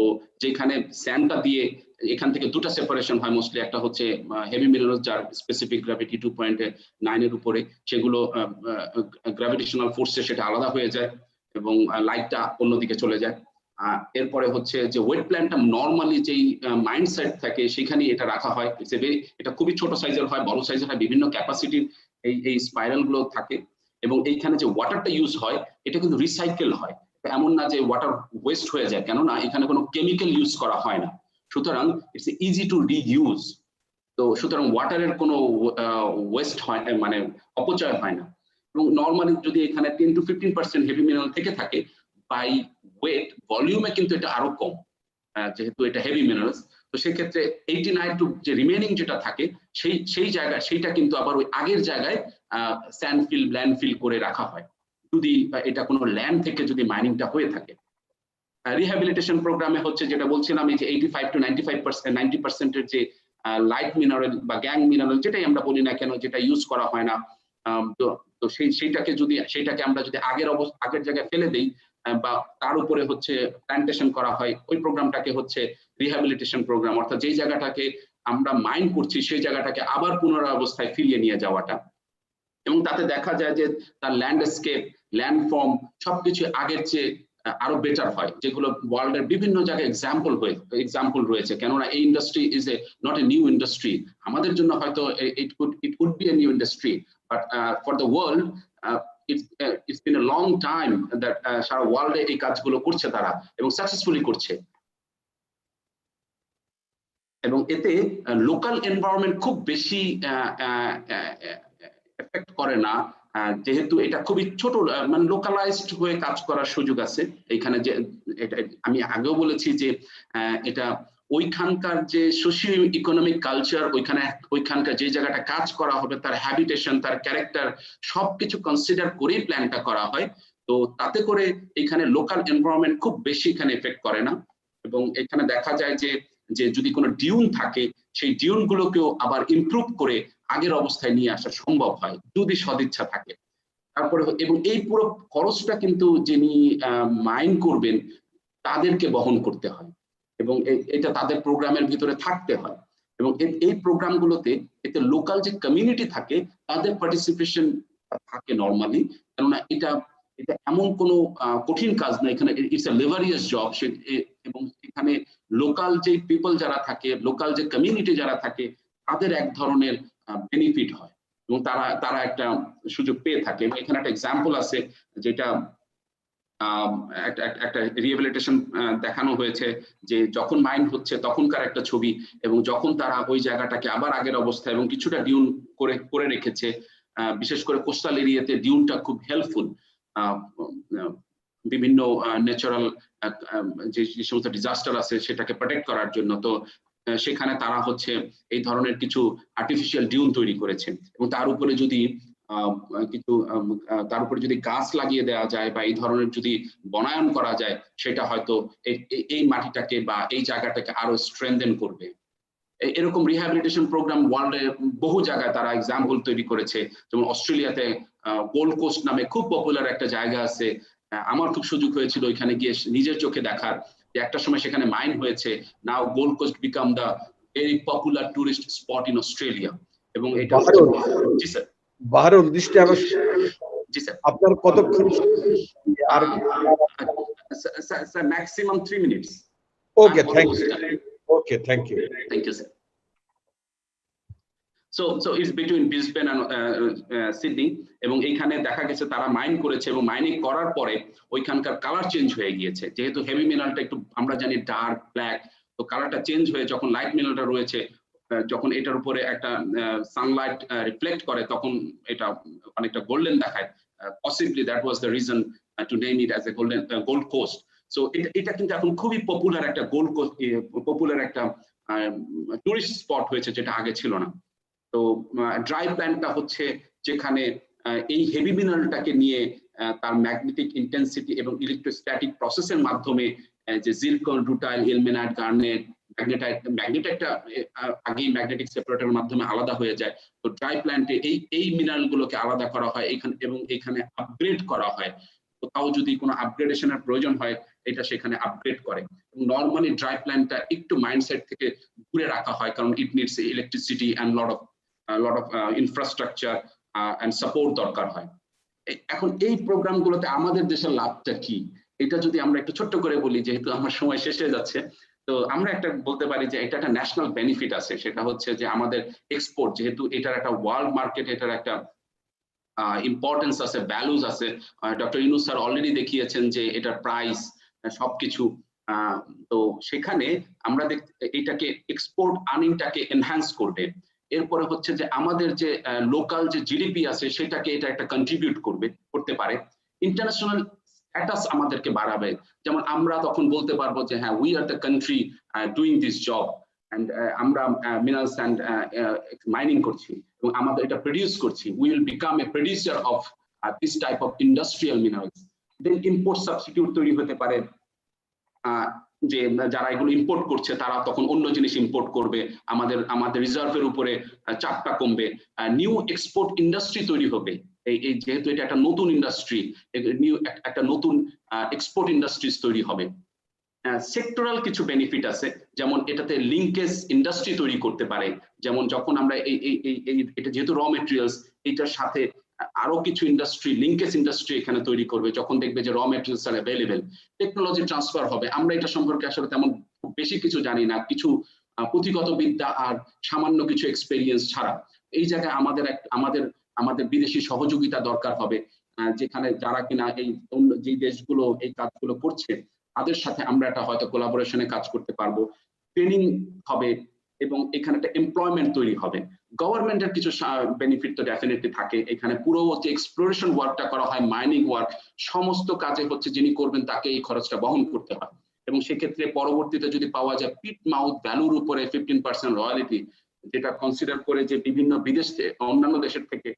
যেখানে স্যান্ডটা দিয়ে এখান থেকে দুটা সেপারেশন হয় মোস্টলি, একটা হচ্ছে হেভি মিনারেলস যার স্পেসিফিক গ্র্যাভিটি 2.9 এর উপরে, সেগুলো গ্র্যাভিটেশনাল ফোর্সে সেটা আলাদা হয়ে যায় এবং লাইটটা অন্যদিকে চলে যায়। এরপরে হচ্ছে যে ওয়েট প্ল্যান্টটা নর্মালি যেই মাইন্ডসেট থাকে সেখানে এটা রাখা হয়। এটা খুবই ছোট সাইজের হয়, বড় সাইজের হয়, বিভিন্ন ক্যাপাসিটির এই স্পাইরাল গুলো থাকে। এবং এইখানে যে ওয়াটারটা ইউজ হয় এটা কিন্তু রিসাইকেল হয়, এমন না যে ওয়াটার ওয়েস্ট হয়ে যায়, কেননা এখানে কোনো কেমিক্যাল ইউজ করা হয় না। সুতরাং ইটস ইজি টু রিইউজ। তো সুতরাং ওয়াটারের কোনো ওয়েস্ট হয়, মানে অপচয় হয় না। এবং নর্মালি যদি এখানে 10 to 15% হেভি মিনারেল থেকে থাকে, বাই ওয়েট ভলিউমে কিন্তু এটা আরো কম, যেহেতু এটা হেভি মিনারেলস। তো সেক্ষেত্রে 89 টু যে রিমেনিং যেটা থাকে সেই জায়গায় সেইটা কিন্তু আবার ওই আগের জায়গায় স্যান্ডফিল, ল্যান্ডফিল করে রাখা হয়, যদি এটা কোনো ল্যান্ড থেকে যদি মাইনিংটা হয়ে থাকে। রিহ্যাবিলিটেশন প্রোগ্রামে হচ্ছে যেটা বলছিলাম, এই যে 85 to 90% যে লাইট মিনারেল বা গ্যাং মিনারেল, যেটাই আমরা বলি না কেন, যেটা ইউজ করা হয় না, তো সেইটাকে আমরা যদি আগের জায়গায় ফেলে দেই বা তার উপরে হচ্ছে প্ল্যান্টেশন করা হয়, ওই প্রোগ্রামটাকে হচ্ছে রিহ্যাবিলিটেশন প্রোগ্রাম। অর্থাৎ যেই জায়গাটাকে আমরা মাইন করছি সেই জায়গাটাকে আবার পুনরাবস্থায় ফিরিয়ে নিয়ে যাওয়াটা। এবং তাতে দেখা যায় যে তার ল্যান্ডস্কেপ, ল্যান্ডফর্ম সবকিছু আগের চেয়ে আরো বেটার হয়, যেগুলো ওয়ার্ল্ডের বিভিন্ন জায়গায় এক্সাম্পল রয়েছে। কেননা এই industry is not a new industry. আমাদের জন্য হয়তো it could B a new industry, but for the world it's been a long time that সারা ওয়ার্ল্ডে এই কাজগুলো করছে তারা, এবং সাকসেসফুলি করছে। এবং এতে লোকাল এনভায়রনমেন্ট খুব বেশি এফেক্ট করে না, যেহেতু এটা খুবই ছোট, মানে লোকালাইজড হয়ে কাজ করার সুযোগ আছে এখানে। যে আমি আগেও বলেছি যে এটা ওইখানকার যে সোশিও ইকোনমিক কালচার, ওইখানকার যে জায়গাটা কাজ করা হবে, তার হ্যাবিটেশন, তার ক্যারেক্টার সবকিছু কনসিডার করেই প্ল্যানটা করা হয়। তো তাতে করে এখানে লোকাল এনভায়রনমেন্ট খুব বেশি এখানে এফেক্ট করে না। এবং এখানে দেখা যায় যে যদি কোনো ডিউন থাকে, সেই ডিউন গুলোকেও আবার ইমপ্রুভ করে আগের অবস্থায় নিয়ে আসা সম্ভব হয় যদি সদিচ্ছা থাকে। তারপরে এবং এই পুরো খরচটা কিন্তু যিনি মাইন করবেন তাদেরকে বহন করতে হয়, এবং এটা তাদের প্রোগ্রামের ভিতরে থাকতে হয়। এবং এই প্রোগ্রামগুলোতে এতে লোকাল যে কমিউনিটি থাকে তাদের পার্টিসিপেশন থাকে নর্মালি, কেননা এটা এমন কোনো কঠিন কাজ না, এখানে ইটস এ লেভারিয়াস জব। এবং এখানে লোকাল যে পিপল যারা থাকে, লোকাল যে কমিউনিটি যারা থাকে, তাদের এক ধরনের বেনিফিট হয় এবং তারা একটা সুযোগ পেয়ে থাকে। এবং এখানে একটা এক্সাম্পল আছে, যেটা একটা রিহ্যাবিলিটেশন দেখানো হয়েছে, যে যখন মাইন হচ্ছে তখনকার একটা ছবি, এবং যখন তারা ওই জায়গাটাকে আবার আগের অবস্থা এবং কিছুটা ডিউন করে রেখেছে। বিশেষ করে কোস্টাল এরিয়াতে ডিউনটা খুব হেল্পফুল, বিভিন্ন ন্যাচারাল যে সমস্ত ডিজাস্টার আছে সেটাকে প্রোটেক্ট করার জন্য। তো সেখানে তারা হচ্ছে এই ধরনের কিছু আর্টিফিশিয়াল ডিউন তৈরি করেছে, এবং তার উপরে যদি গাছ লাগিয়ে দেওয়া যায় বা এই ধরনের যদি বনায়ন করা যায়, সেটা হয়তো এই মাটিটাকে বা এই জায়গাটাকে আরো স্ট্রেংথেন করবে। এরকম রিহ্যাবিলিটেশন প্রোগ্রাম ওয়ার্ল্ডে বহু জায়গায় তারা এক্সাম্পল তৈরি করেছে। যেমন অস্ট্রেলিয়াতে গোল্ড কোস্ট নামে খুব পপুলার একটা জায়গা আছে। আমার খুব সুযোগ হয়েছিল ওইখানে গিয়ে নিজের চোখে দেখার, যে একটা সময় সেখানে মাইন হয়েছে। Now Gold Coast become the very popular tourist spot in Australia. এবং এটা জি স্যার। বাহারুল দৃষ্টি আকর্ষণ, জি স্যার, আপনার কতক্ষণ আর sir maximum 3 minutes. Okay, thank you. Okay, thank you. Thank you, sir. So it's between Brisbane and Sydney, এবং এইখানে দেখা গেছে তারা মাইন করেছে এবং মাইনিং করার পরে ওইখানকার কালার চেঞ্জ হয়ে গিয়েছে। যেহেতু হেভি মিনারেলটা একটু আমরা জানি ডার্ক ব্ল্যাক, তো কালারটা চেঞ্জ হয়ে যখন লাইট মিনারেলটা রয়েছে, যখন এটার উপরে একটা সানলাইট রিফ্লেক্ট করে তখন এটা অনেকটা গোল্ডেন দেখায়। Possibly that was the reason to name it as a Gold Coast. So এটা কিন্তু এখন খুবই পপুলার একটা পপুলার একটা টুরিস্ট স্পট হয়েছে, যেটা আগে ছিল না। তো ড্রাই প্ল্যান্টটা হচ্ছে যেখানে এই হেভি মিনারেলটাকে নিয়ে তার ম্যাগনেটিক ইন্টেন্সিটি এবং ইলেকট্রোস্ট্যাটিক প্রসেসের মাধ্যমে যে জিরকন, রুটাইল, ইলমেনাইট, গার্নেট, ম্যাগনেটাইটটা আগেই ম্যাগনেটিক সেপারেটরের মাধ্যমে আলাদা হয়ে যায়। তো ড্রাই প্ল্যান্টে এই মিনারেলগুলোকে আলাদা করা হয় এখানে, এবং এখানে আপগ্রেড করা হয়। কোথাও যদি কোনো আপগ্রেডেশনের প্রয়োজন হয় এটা সেখানে আপগ্রেড করে। নর্মালি ড্রাই প্ল্যান্টটা একটু মাইন্ডসেট থেকে দূরে রাখা হয়, কারণ it needs electricity and lot of infrastructure and support দরকার হয়। এখন এই প্রোগ্রামগুলোতে আমাদের দেশের লাভটা কি, এটা যদি আমরা একটু ছোট্ট করে বলি, যেহেতু আমার সময় শেষ হয়ে যাচ্ছে, তো আমরা একটা বলতে পারি যে এটা একটা ন্যাশনাল বেনিফিট আছে। সেটা হচ্ছে যে আমাদের এক্সপোর্ট, যেহেতু এটার একটা ওয়ার্ল্ড মার্কেট, এটার একটা ইম্পর্টেন্স আছে, ভ্যালুজ আছে। ডক্টর ইউনুস স্যার অলরেডি দেখিয়েছেন যে এটার প্রাইস সবকিছু। তো সেখানে আমরা এটাকে এক্সপোর্ট আর্নিংটাকে এনহ্যান্স করবে। এরপরে হচ্ছে যে আমাদের যে লোকাল যে জিডিপি আছে সেটাকে এটা একটা কন্ট্রিবিউট করতে পারে। ইন্টারন্যাশনাল স্ট্যাটাস আমাদেরকে বাড়াবে, যেমন আমরা তখন বলতে পারবো যে হ্যাঁ, we are the country doing this job, and আমরা মিনারেলস অ্যান্ড মাইনিং করছি এবং আমাদের এটা প্রডিউস করছি। We will become a producer of this type of industrial minerals. Then import substitute তৈরি হতে পারে, যে যারা এগুলো ইম্পোর্ট করছে তারা তখন অন্য জিনিস ইম্পোর্ট করবে, আমাদের রিজার্ভের উপরে চাপটা কমবে, নিউ এক্সপোর্ট ইন্ডাস্ট্রি তৈরি হবে। এই যেহেতু এটা একটা নতুন ইন্ডাস্ট্রি, একটা নতুন এক্সপোর্ট ইন্ডাস্ট্রিজ তৈরি হবে। সেক্টরাল কিছু বেনিফিট আছে, যেমন এটাতে লিঙ্কেজ ইন্ডাস্ট্রি তৈরি করতে পারে। যেমন যখন আমরা এটা যেহেতু র মেটেরিয়ালস, এটার সাথে আরো কিছু ইন্ডাস্ট্রি, লিঙ্কেজ ইন্ডাস্ট্রি এখানে তৈরি করবে, যখন দেখবে যে র মেটেরিয়ালস আর অ্যাভেলেবেল, টেকনোলজি ট্রান্সফার হবে। আমরা এটা সম্পর্কে আসলে তেমন বেশি কিছু জানি না, কিছু পুঁথিগত বিদ্যা আর সামান্য কিছু এক্সপেরিয়েন্স ছাড়া। এই জায়গায় আমাদের বিদেশি সহযোগিতা দরকার হবে, যেখানে যারা কিনা এই যে দেশগুলো এই কাজগুলো করছে তাদের সাথে আমরা একটা হয়তো কোলাবোরেশনে কাজ করতে পারবো। ট্রেনিং হবে এবং এখানে একটা এমপ্লয়মেন্ট তৈরি হবে। গভর্নমেন্টের কিছু বেনিফিট তো ডেফিনেটলি থাকে। এখানে পুরো যে এক্সপ্লোরেশন ওয়ার্কটা করা হয়, মাইনিং ওয়ার্ক, সমস্ত কাজে হচ্ছে যিনি করবেন তাকে এই খরচটা বহন করতে হয়। এবং সেক্ষেত্রে পরবর্তীতে যদি পাওয়া যায় পিট মাউথ ভ্যালুর উপরে 15% রয়্যালিটি, যেটা কনসিডার করে যে বিভিন্ন অন্যান্য দেশের থেকে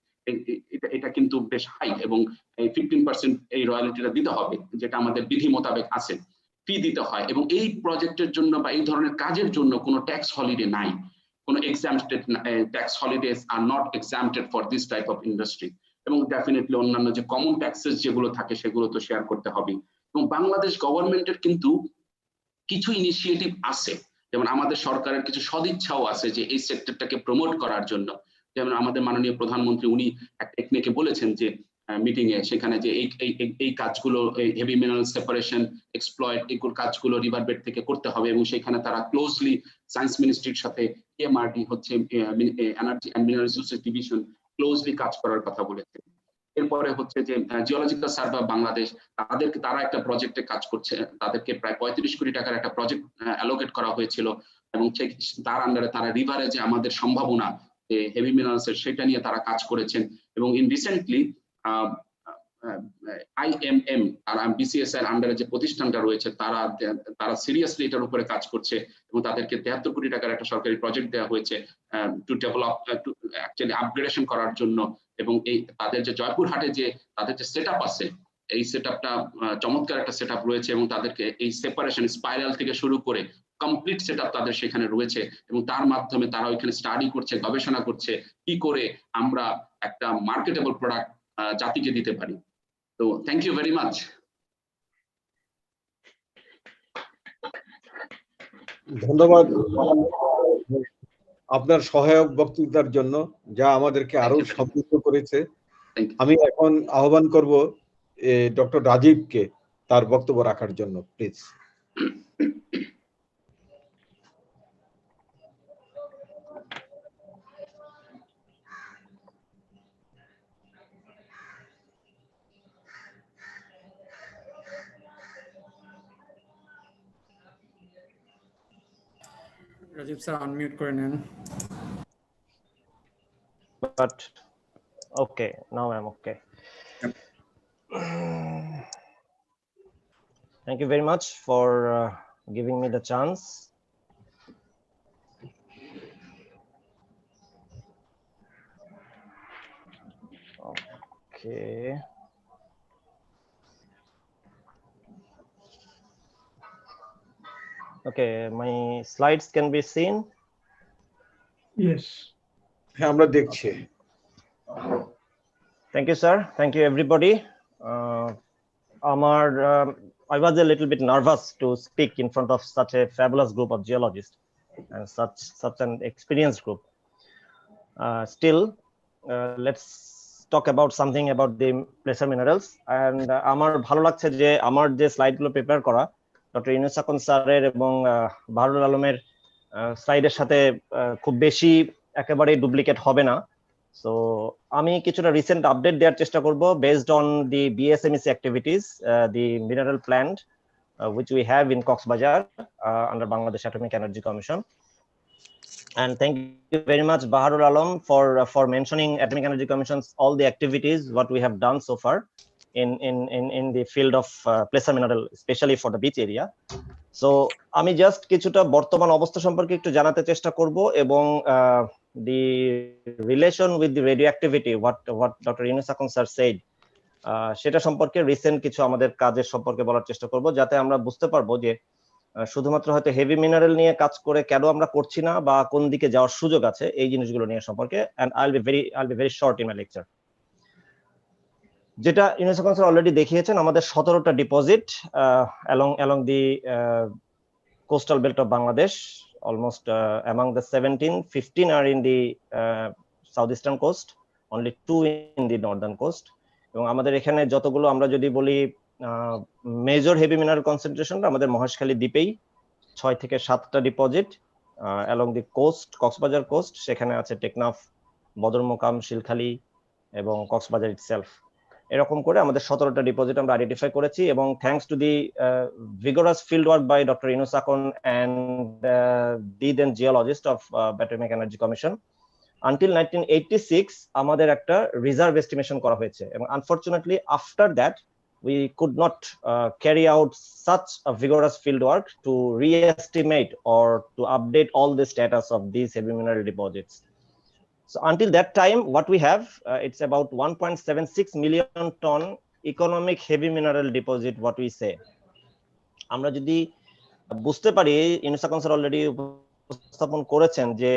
এটা কিন্তু বেশ হাই, এবং এই 15% এই রয়্যালিটিটা দিতে হবে, যেটা আমাদের বিধি মোতাবেক আছে, ফি দিতে হয়। এবং এই প্রজেক্টের জন্য বা এই ধরনের কাজের জন্য কোনো ট্যাক্স হলিডে নাই, কোনো এক্সাম্পটেড tax holidays are not এক্সাম্পটেড for this type of industry. এবং ডেফিনেটলি অন্যান্য যে কমন ট্যাক্সেস যেগুলো থাকে সেগুলো তো শেয়ার করতে হবে। এবং বাংলাদেশ গভর্নমেন্টের কিন্তু কিছু ইনিশিয়েটিভ আছে, যেমন আমাদের সরকারের কিছু সদিচ্ছাও আছে যে এই সেক্টরটাকে প্রমোট করার জন্য। যেমন আমাদের মাননীয় প্রধানমন্ত্রী উনি এক টেকনিকে বলেছেন যে মিটিং এ, সেখানে যে এই কাজগুলো, হেভি মিনারেল সেপারেশন, এক্সপ্লয়েট, এগুলো কাজগুলো রিভারবেড থেকে করতে হবে, এবং সেখানে তারা ক্লোজলি সায়েন্স মিনিস্ট্রির সাথে এমআরডি হচ্ছে energy and mineral resources division closely কাজ করার কথা বলেছে। এরপরে হচ্ছে যে জিওলজিক্যাল সার্ভে অফ বাংলাদেশ, তারা একটা প্রজেক্টে কাজ করছে, তাদেরকে প্রায় 35 কোটি টাকার একটা প্রজেক্ট অ্যালোকেট করা হয়েছিল, এবং তার আন্ডারে তারা রিভারে যে আমাদের সম্ভাবনা হেভি মিনারেলসের সেটা নিয়ে তারা কাজ করেছেন। এবং ইন রিসেন্টলি IMM আর BCS এর আন্ডারে যে প্রতিষ্ঠানটা রয়েছে তারা সিরিয়াসলি এটার উপরে কাজ করছে, এবং তাদেরকে 73 কোটি টাকার একটা সরকারি প্রজেক্ট দেওয়া হয়েছে টু ডেভেলপ, অ্যাকচুয়ালি আপগ্রেডেশন করার জন্য। এবং এই তাদের যে জয়পুরহাটে যে তাদের যে সেটআপ আছে, এই সেটআপটা চমৎকার একটা সেটআপ রয়েছে, এবং তাদেরকে এই সেপারেশন স্পাইরাল থেকে শুরু করে কমপ্লিট সেটআপ তাদের সেখানে রয়েছে, এবং তার মাধ্যমে তারা ওইখানে স্টাডি করছে, গবেষণা করছে কি করে আমরা একটা মার্কেটেবল প্রোডাক্ট জাতিকে দিতে পারি। তো থ্যাংক ইউ ভেরি মাচ। ধন্যবাদ আপনার সহায়ক বক্তৃতার জন্য, যা আমাদেরকে আরো সমৃদ্ধ করেছে। আমি এখন আহ্বান করব ডক্টর রাজীবকে তার বক্তব্য রাখার জন্য, প্লিজ। রাজীব স্যার আনমিউট করে নেন। But okay, now I'm okay. Thank you very much for giving me the chance. Okay. Okay, my slides can be seen. Yes. হ্যাঁ, আমরা দেখছি। Thank you, sir. Thank you, everybody. I was a little bit nervous to speak in front of such a fabulous group of geologists and such an experienced group. Still, let's talk about something about the placer minerals. And আমার ভালো লাগছে যে আমার যে স্লাইডগুলো prepare করা doctor Yunus Akon স্যারের এবং বাহারুল আলমের স্লাইডের সাথে খুব বেশি একেবারেই ডুপ্লিকেট হবে না। সো আমি কিছুটা রিসেন্ট আপডেট দেওয়ার চেষ্টা করব based on the BSMEC activities, the mineral plant which we have in Coxbazar under Bangladesh Atomic Energy Commission. And thank you very much, Baharul Alam, for mentioning Atomic Energy Commission's all the activities what we have done so far in the field of placer mineral, especially for the beach area. So আমি just কিছুটা বর্তমান অবস্থা সম্পর্কে একটু জানাতে চেষ্টা করব এবং the relation with the radioactivity what Dr. Yunus Akon sir said সেটা সম্পর্কে রিসেন্ট কিছু আমাদের কাজের সম্পর্কে বলার চেষ্টা করব, যাতে আমরা বুঝতে পারবো যে শুধুমাত্র হয়তো হেভি মিনারেল নিয়ে কাজ করে কেন আমরা করছি না বা কোন দিকে যাওয়ার সুযোগ আছে এই জিনিসগুলো নিয়ে সম্পর্কে। and I'll be very short in my lecture. যেটা ইউনুস আকন স্যার অলরেডি দেখিয়েছেন, আমাদের 17টা deposit along the coastal belt of Bangladesh, almost among the 17, 15 are in the southeastern coast, only 2 in the northern coast. এবং আমাদের এখানে যতগুলো আমরা যদি বলি মেজর হেভি মিনারেল কনসেন্ট্রেশন আমাদের মহেশখালী দ্বীপেই 6 থেকে 7টা deposit along the coast, Cox's Bazar coast, সেখানে আছে টেকনাফ, বদরমুকাম, শিলখালী এবং কক্সবাজার ইটসেলফ। এরকম করে আমাদের 17টা ডিপোজিট আমরা আইডেন্টিফাই করেছি এবং thanks to the vigorous field work by Dr. Yunus Akon and the then geologist of Atomic Energy Commission, until 1986 আমাদের একটা রিজার্ভ এস্টিমেশন করা হয়েছে এবং unfortunately after that we could not carry out such a vigorous field work to re-estimate or to update all the status of these heavy mineral deposits. So until that time, what we have, it's about 1.76 million ton economic heavy mineral deposit, what we say. আমরা যদি বুঝতে পারি, Yunus Akon sir already উপস্থাপন করেছেন যে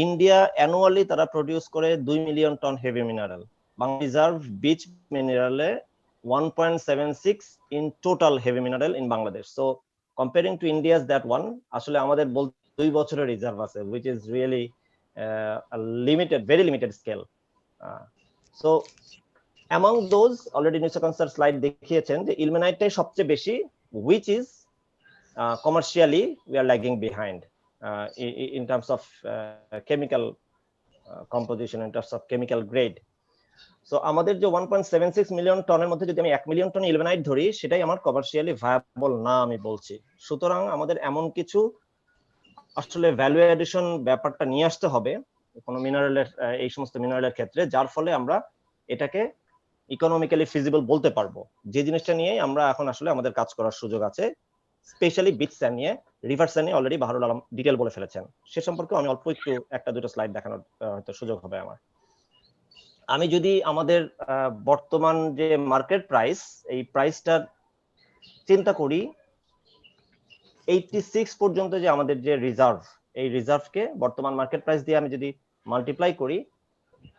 India annually তারা produce করে 2 million ton heavy mineral, Bangla reserve beach মিনারেলে 1.76 in total heavy mineral in Bangladesh. So comparing to India's that one, আসলে আমাদের 2 বছরের রিজার্ভ আছে, which is really a limited, very limited scale. So among those, already Yunus Akon sir slide দেখিয়েছেন যে ইলমেনাইটটাই সবচেয়ে বেশি, which is commercially we are lagging behind in terms of chemical composition, in terms of chemical grade. So আমাদের যে 1.76 million টনের মধ্যে যদি আমি 1 মিলিয়ন টন ইলমেনাইট ধরি, সেটাই আমার কমার্শিয়ালি ভায়াবল না আমি বলছি। সুতরাং আমাদের এমন কিছু আসলে ভ্যালু এডিশন ব্যাপারটা নিয়ে আসতে হবে কোনো মিনারেলের, এই সমস্ত মিনারেলের ক্ষেত্রে, যার ফলে আমরা এটাকে ইকোনমিক্যালি ফিজিবল বলতে পারবো, যে জিনিসটা নিয়ে আমরা এখন আসলে আমাদের কাজ করার সুযোগ আছে। স্পেশালি বিচ স্যান্ড নিয়ে, রিভার স্যান্ড নিয়ে অলরেডি বাহারুল আলম ডিটেল বলে ফেলেছেন, সে সম্পর্কে আমি অল্প একটু একটা দুটো স্লাইড দেখানোর হয়তো সুযোগ হবে আমার। আমি যদি আমাদের বর্তমান যে মার্কেট প্রাইস, এই প্রাইসটার চিন্তা করি, 86 পর্যন্ত যে আমাদের যে রিজার্ভ, এই রিজার্ভকে বর্তমান মার্কেট প্রাইস দিয়ে আমি যদি মাল্টিপ্লাই করি,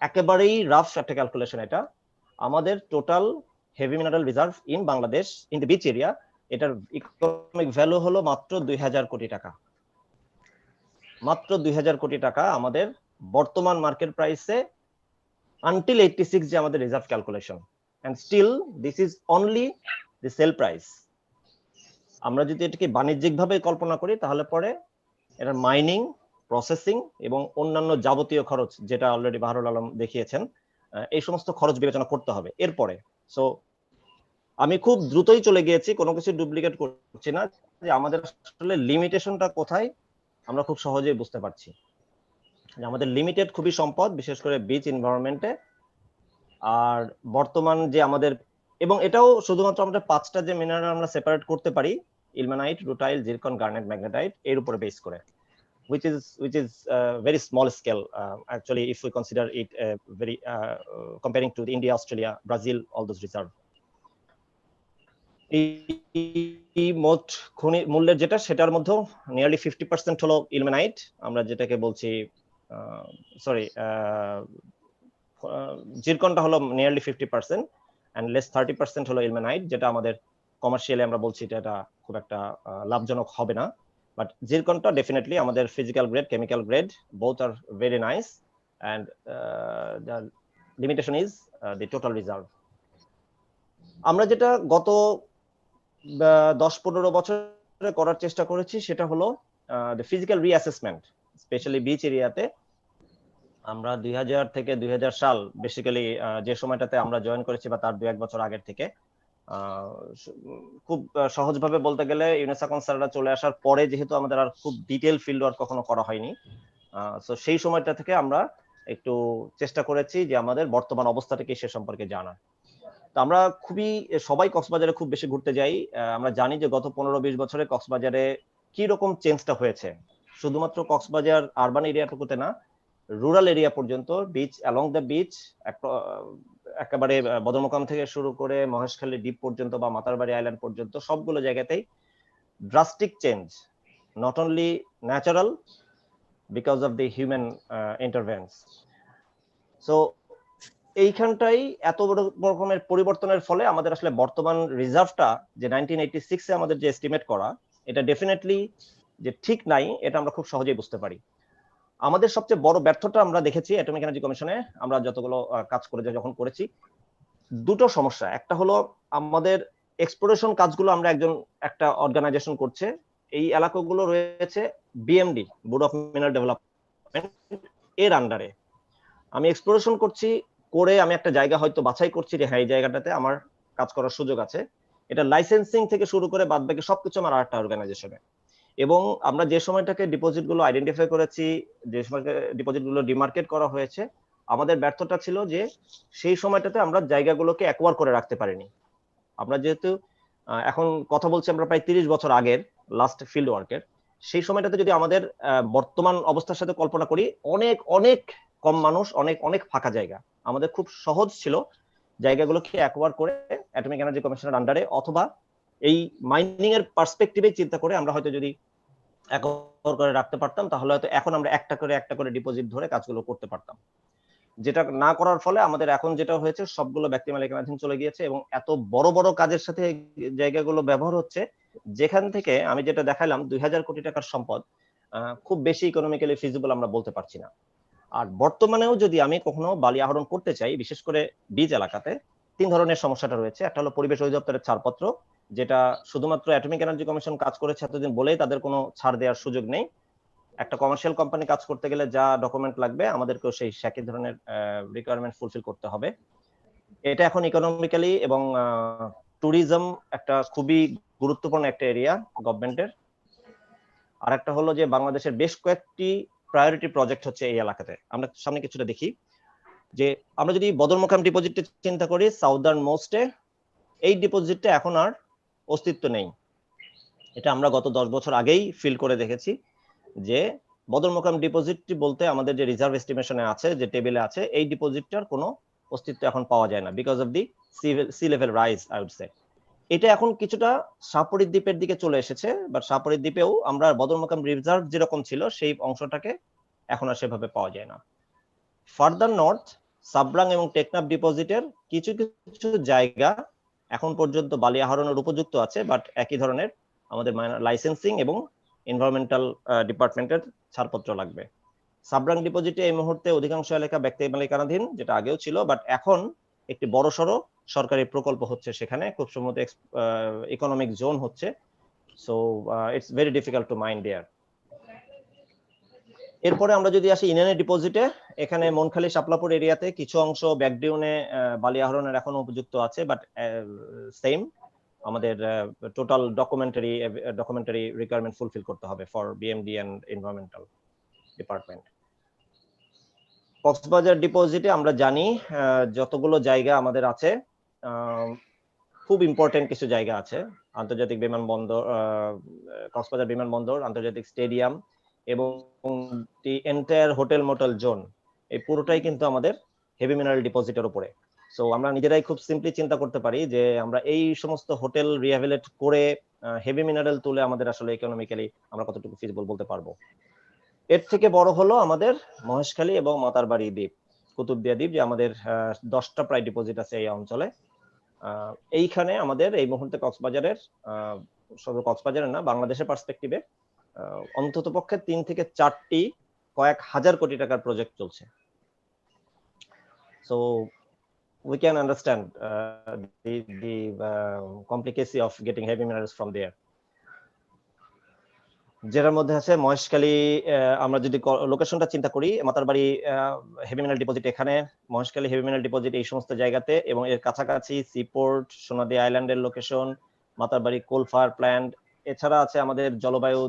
একেবারেই রাফ একটা ক্যালকুলেশন এটা, আমাদের total heavy mineral reserve in Bangladesh in the beach area, এটার ইকোনমিক ভ্যালু হলো মাত্র 2000 কোটি টাকা। মাত্র 2000 কোটি টাকা আমাদের বর্তমান মার্কেট প্রাইসে আনটিল 86 যে আমাদের reserve calculation, and still this is only the sale price. আমরা যদি এটাকে বাণিজ্যিকভাবে কল্পনা করি তাহলে পরে এটার মাইনিং, প্রসেসিং এবং অন্যান্য যাবতীয় খরচ, যেটা অলরেডি বাহারুল আলম দেখিয়েছেন, এই সমস্ত খরচ বিবেচনা করতে হবে এরপরে। সো আমি খুব দ্রুতই চলে গিয়েছি, কোনো কিছু ডুপ্লিকেট করছি না, যে আমাদের আসলে লিমিটেশনটা কোথায় আমরা খুব সহজেই বুঝতে পারছি। আমাদের লিমিটেড খুবই সম্পদ, বিশেষ করে বিচ এনভায়রনমেন্টে। আর বর্তমান যে আমাদের, এবং এটাও শুধুমাত্র আমরা 5টা যে মিনারেল আমরা সেপারেট করতে পারি, ilmenite, rutile, zircon, garnet, magnetite, এর উপরে বেস করে, which is very small scale actually, if we consider it very comparing to the India, Australia, Brazil, all those reserve. এই মোট খনি মূল্যের যেটা, সেটার মধ্যে নিয়ারলি 50% হলো ইলমেনাইট, আমরা যেটাকে বলছি সরি জিরকনটা হলো নিয়ারলি 50% and less 30% হলো ইলমেনাইট, যেটা আমাদের কমার্শিয়ালি আমরা বলছি এটা খুব একটা লাভজনক হবে না। বাট জিরকনটা ডেফিনেটলি আমাদের physical grade, chemical grade, both are very nice, and the limitation is the total reserve. আমরা যেটা গত 10-15 বছরে করার চেষ্টা করেছি সেটা হলো the physical reassessment, specially beach এরিয়াতে। আমরা 2000 থেকে 2000 সাল বেসিক্যালি যে সময়টাতে আমরা জয়েন করেছি বা তার 2-1 বছর আগের থেকে, খুব সহজভাবে বলতে গেলে ইউনেসাকন স্যাররা চলে আসার পরে যেহেতু আমাদের আর খুব ডিটেইল ফিল্ড ওয়ার্ক কখনো করা হয়নি, সো সেই সময়টা থেকে আমরা একটু চেষ্টা করেছি যে আমাদের বর্তমান অবস্থাটা কি সে সম্পর্কে জানার। তো আমরা খুবই সবাই কক্সবাজারে খুব বেশি ঘুরতে যাই, আমরা জানি যে গত 15-20 বছরে কক্সবাজারে কি রকম চেঞ্জটা হয়েছে, শুধুমাত্র কক্সবাজার আরবান এরিয়াটুকুতে না, রুরাল এরিয়া পর্যন্ত, বিচ অ্যালং দ্য বিচ, একেবারে বদরমোকাম থেকে শুরু করে মহেশখালী দ্বীপ পর্যন্ত বা মাতারবাড়ি আইল্যান্ড পর্যন্ত সবগুলো জায়গাতেই drastic change, not only natural, because of the human intervention. So এইখানটাই এত বড় রকমের পরিবর্তনের ফলে আমাদের আসলে বর্তমান রিজার্ভটা যে 1986 এ আমাদের যে এস্টিমেট করা, এটা ডেফিনেটলি যে ঠিক নাই, এটা আমরা খুব সহজেই বুঝতে পারি। আমাদের সবচেয়ে বড় ব্যর্থতা আমরা দেখেছি অ্যাটমিক এনার্জি কমিশনে, আমরা যতগুলো কাজ করে যখন করেছি, দুটো সমস্যা। একটা হলো আমাদের এক্সপ্লোরেশন কাজগুলো আমরা একটা অর্গানাইজেশন করছে, এই এলাকাগুলো রয়েছে BMD, board of mineral development এর আন্ডারে। আমি এক্সপ্লোরেশন করছি, করে আমি একটা জায়গা হয়তো বাছাই করছি যে হ্যাঁ এই জায়গাটাতে আমার কাজ করার সুযোগ আছে, এটা লাইসেন্সিং থেকে শুরু করে বাদ বাকি সবকিছু আমার আরেকটা অর্গানাইজেশনে। এবং আমরা যে সময়টাকে ডিপোজিট গুলো আইডেন্টিফাই করেছি, যে সময়টাকে ডিপোজিট গুলো ডিমার্কেট করা হয়েছে, আমাদের ব্যর্থতা ছিল যে সেই সময়টাতে আমরা জায়গাগুলোকে অ্যাকোয়ার করে রাখতে পারিনি। আমরা যেহেতু এখন কথা বলছি আমরা প্রায় 30 বছর আগের লাস্ট ফিল্ড ওয়ার্কের, সেই সময়টাতে যদি আমাদের বর্তমান অবস্থার সাথে কল্পনা করি, অনেক অনেক কম মানুষ, অনেক অনেক ফাঁকা জায়গা, আমাদের খুব সহজ ছিল জায়গাগুলোকে অ্যাকোয়ার করে অ্যাটমিক এনার্জি কমিশনের আন্ডারে, অথবা এই মাইনিং এর পার্সপেক্টিভে চিন্তা করে আমরা হয়তো যদি অ্যাকোয়ার করে রাখতে পারতাম, তাহলে হয়তো এখন আমরা একটা করে ডিপোজিট ধরে কাজগুলো করতে পারতাম। যেটা না করার ফলে আমাদের এখন যেটা হয়েছে, সবগুলো ব্যক্তি মালিকানাধীন চলে গিয়েছে এবং এত বড় বড় কাজের সাথে জায়গাগুলো ব্যবহার হচ্ছে, যেখান থেকে আমি যেটা দেখাইলাম 2000 কোটি টাকার সম্পদ খুব বেশি ইকোনমিক্যালি ফিজিবল আমরা বলতে পারছি না। আর বর্তমানেও যদি আমি কখনো বালি আহরণ করতে চাই, বিশেষ করে বীজ এলাকাতে, 3 ধরনের সমস্যাটা রয়েছে। একটা হলো পরিবেশ অধিদপ্তরের ছাড়পত্র, যেটা শুধুমাত্র অ্যাটমিক এনার্জি কমিশন কাজ করেছে এতদিন বলেই তাদের কোনো ছাড় দেওয়ার সুযোগ নেই। একটা কমার্শিয়াল কোম্পানি কাজ করতে গেলে যা ডকুমেন্ট লাগবে আমাদেরকেও সেই একই ধরনের রিকোয়ারমেন্ট ফুলফিল করতে হবে। এটা এখন ইকোনমিক্যালি এবং ট্যুরিজম একটা খুবই গুরুত্বপূর্ণ একটা এরিয়া গভর্নমেন্টের। আর একটা হলো যে বাংলাদেশের বেশ কয়েকটি প্রায়োরিটি প্রজেক্ট হচ্ছে এই এলাকাতে। আমরা সামনে কিছুটা দেখি যে আমরা যদি বদরমোকাম ডিপোজিটে চিন্তা করি, সাউদার্ন মোস্টে এই ডিপোজিটটা এখন আর অস্তিত্ব নেই। এটা আমরা গত 10 বছর আগেই ফিল করে দেখেছি যে বদরমোকাম ডিপোজিটটি বলতে আমাদের যে রিজার্ভ এস্টিমেশনে আছে, যে টেবিলে আছে, এই ডিপোজিটটার কোনো অস্তিত্ব এখন পাওয়া যায় না, because of the sea level rise I would say. এটা এখন কিছুটা সাপুরী দ্বীপের দিকে চলে এসেছে, বাট সাপুরী দ্বীপেও আমরা বদরমোকাম রিজার্ভ যেরকম ছিল সেই অংশটাকে এখন আর সেভাবে পাওয়া যায় না। ফার্দার নর্থ সাবরাং এবং টেকনাফ ডিপোজিটের কিছু কিছু জায়গা এখন পর্যন্ত বালি আহরণের উপযুক্ত আছে, বাট একই ধরনের আমাদের লাইসেন্সিং এবং এনভায়রনমেন্টাল ডিপার্টমেন্টের ছাড়পত্র লাগবে। সাবরাং ডিপোজিটে এই মুহূর্তে অধিকাংশ এলাকা ব্যক্তি মালিকানাধীন, যেটা আগেও ছিল, বাট এখন একটি বড়সড় সরকারি প্রকল্প হচ্ছে সেখানে, খুব সম্ভবত ইকোনমিক জোন হচ্ছে। So it's very difficult to mine there. এরপরে আমরা যদি আসি ইনানি ডিপোজিটে, এখানে মনখালী শাপলাপুর এরিয়াতে কিছু অংশ ব্যাকডিউনে বালি আহরণের এখনো উপযুক্ত আছে, বাট সেম আমাদের টোটাল ডকুমেন্টারি রিকোয়ারমেন্ট ফুলফিল করতে হবে for BMD and environmental department. Cox's Bazar ডিপোজিটে আমরা জানি যতগুলো জায়গা আমাদের আছে, খুব ইম্পর্টেন্ট কিছু জায়গা আছে। আন্তর্জাতিক বিমানবন্দর, কক্সবাজার বিমানবন্দর, আন্তর্জাতিক স্টেডিয়াম এবং the entire hotel motel zone, এই পুরোটাই কিন্তু আমাদের হেভি মিনারেল ডিপোজিটের উপরে। সো আমরা নিজেরাই খুব সিম্পলি চিন্তা করতে পারি যে আমরা এই সমস্ত হোটেল রিহ্যাবিলিট করে হেভি মিনারেল তুলে আমাদের আসলে ইকোনমিক্যালি আমরা কতটুকু ফিজিবল বলতে পারবো। এর থেকে বড় হলো আমাদের মহেশখালী এবং মাতারবাড়ি দ্বীপ, কুতুবদিয়া দ্বীপ, যে আমাদের 10টা প্রায় ডিপোজিট আছে এই অঞ্চলে। এইখানে আমাদের এই মুহূর্তে কক্সবাজারের, শুধু কক্সবাজারের না, বাংলাদেশের পার্সপেক্টিভে অন্তত পক্ষে 3 থেকে 4টি কয়েক হাজার কোটি টাকার প্রজেক্ট চলছে। So we can understand the complicacy of getting heavy minerals from there. যেটার মধ্যে আছে মহেশখালী, আমরা যদি লোকেশনটা চিন্তা করি, মাতারবাড়ি হেভি মিনারেল ডিপোজিট এখানে, মহেশখালী হেভি মিনারেল ডিপোজিট এই সমস্ত জায়গাতে, এবং এর কাছাকাছি সিপোর্ট, সোনাদি আইল্যান্ডের লোকেশন, মাতারবাড়ি কোল ফায়ার প্ল্যান্ট। এছাড়া আছে আমাদের জলবায়ু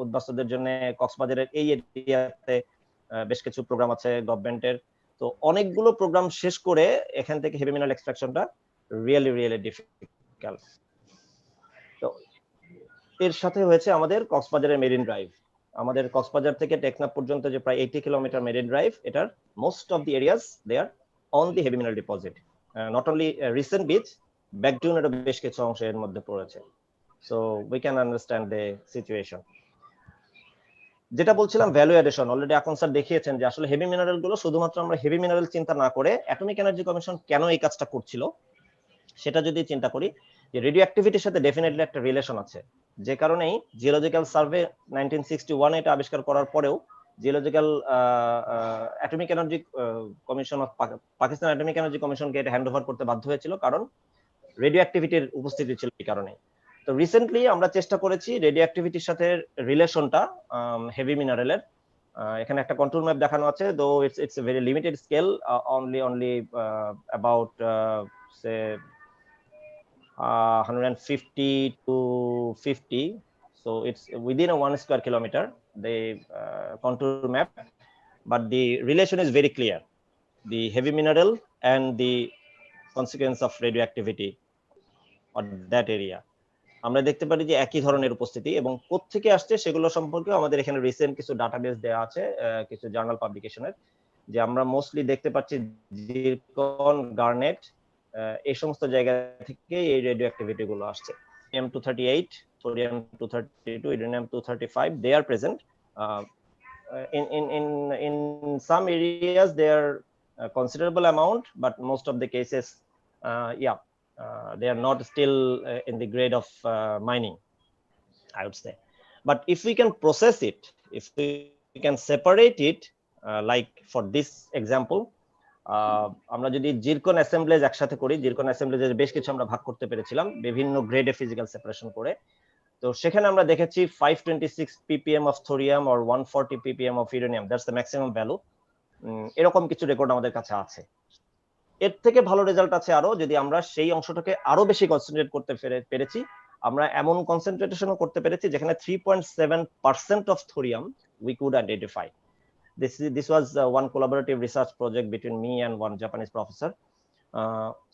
উদ্বাস্তুদের জন্য কক্সবাজারের এই এরিয়াতে বেশ কিছু প্রোগ্রাম আছে গভর্নমেন্টের। তো অনেকগুলো প্রোগ্রাম শেষ করে এখান থেকে হেভি মিনারেল এক্সট্রাকশনটা রিয়েলি ডিফিকাল্ট। তো এর সাথে হয়েছে আমাদের কক্সবাজারের মেরিন ড্রাইভ। আমাদের কক্সবাজার থেকে টেকনাফ পর্যন্ত যে প্রায় 80 কিলোমিটার মেরিন ড্রাইভ, এটার most of the areas they are on the heavy mineral deposit. Not only recent beach, ব্যাকডিউনেরও বেশ কিছু অংশ এর মধ্যে পড়েছে। So we can understand the situation. যেটা বলছিলাম ভ্যালু এডিশন, অলরেডি এখন স্যার দেখিয়েছেন যে আসলে হেভি মিনারেল গুলো শুধুমাত্র আমরা হেভি মিনারেল চিন্তা না করে অ্যাটমিক এনার্জি কমিশন কেন এই কাজটা করছিল সেটা যদি চিন্তা করি, যে রেডিও অ্যাক্টিভিটির সাথে ডেফিনেটলি একটা রিলেশন আছে। যে কারণেই জিওলজিক্যাল সার্ভে 1961 এটা আবিষ্কার করার পরেও geological atomic energy commission of Pakistan atomic energy কমিশনকে এটা হ্যান্ড ওভার করতে বাধ্য হয়েছিল, কারণ রেডিও অ্যাক্টিভিটির উপস্থিতি ছিল এই কারণে। তো রিসেন্টলি আমরা চেষ্টা করেছি রেডিও অ্যাক্টিভিটির সাথে রিলেশনটা হেভি মিনারেলের, এখানে একটা কন্ট্রোল ম্যাপ দেখানো আছে, দো it's a very limited scale, only about say 150 to 50, so it's within a 1 square kilometer, the contour map, but the relation is very clear, the heavy mineral and the consequence of radioactivity on that area. আমরা দেখতে পারি যে একই ধরনের উপস্থিতি, এবং কোত্থেকে আসছে সেগুলো সম্পর্কে আমাদের এখানে রিসেন্ট কিছু ডাটাবেস দেওয়া আছে, কিছু জার্নাল পাবলিকেশনের, যে আমরা মোস্টলি দেখতে পাচ্ছি জিরকন, গার্নেট, এই সমস্ত জায়গা থেকে এই রেডিও অ্যাক্টিভিটি গুলো আসছে। Uranium-238, Thorium-232, Uranium-235, they are present. In some areas they are a considerable amount, but most of the cases, they are not still in the grade of mining, I would say. But if we can process it, if we can separate it, like for this example, আমরা যদি zircon অ্যাসেম্বলেজ একসাথে করি, zircon অ্যাসেম্বলেজের বেশ কিছু আমরা ভাগ করতে পেরেছিলাম বিভিন্ন গ্রেডে ফিজিক্যাল সেপারেশন করে। তো সেখানে আমরা দেখেছি 526 ppm of thorium or 140 ppm of uranium, that's the maximum value. এরকম কিছু রেকর্ড আমাদের কাছে আছে। এর থেকে ভালো রেজাল্ট আছে আরো, যদি আমরা সেই অংশটাকে আরো বেশি কনসেন্ট্রেট করতে পেরেছি, আমরা এমন কনসেন্ট্রেশনও করতে পেরেছি যেখানে 3.7% of thorium we could identify. This was one collaborative research project between me and one Japanese professor.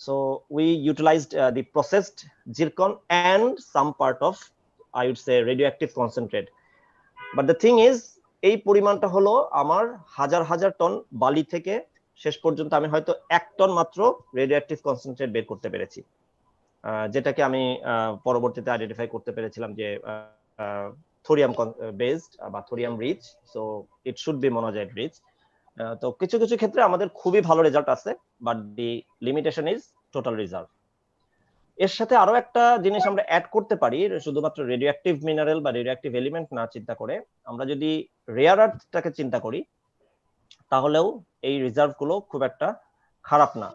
So we utilized the processed zircon and some part of, I would say, radioactive concentrate. But the thing is, এই পরিমাণটা হলো আমার হাজার ton বালি থেকে শেষ পর্যন্ত আমি হয়তো 1 টন মাত্র রেডিওঅ্যাক্টিভ কনসেন্ট্রেট বের করতে পেরেছি, যেটাকে আমি পরবর্তীতে আইডেন্টিফাই করতে পেরেছিলাম যে থোরিয়াম বেসড বা thorium rich, so it should be monazite rich. তো কিছু ক্ষেত্রে আমাদের খুবই ভালো রেজাল্ট আছে, but the limitation is total reserve. এর সাথে আরো একটা জিনিস আমরা অ্যাড করতে পারি, শুধুমাত্র রেডিও অ্যাক্টিভ মিনারেল বা রেডিও অ্যাক্টিভ এলিমেন্ট না চিন্তা করে আমরা যদি রেয়ার আর্থটাকে চিন্তা করি, তাহলেও এই রিজার্ভ গুলো খুব একটা খারাপ না।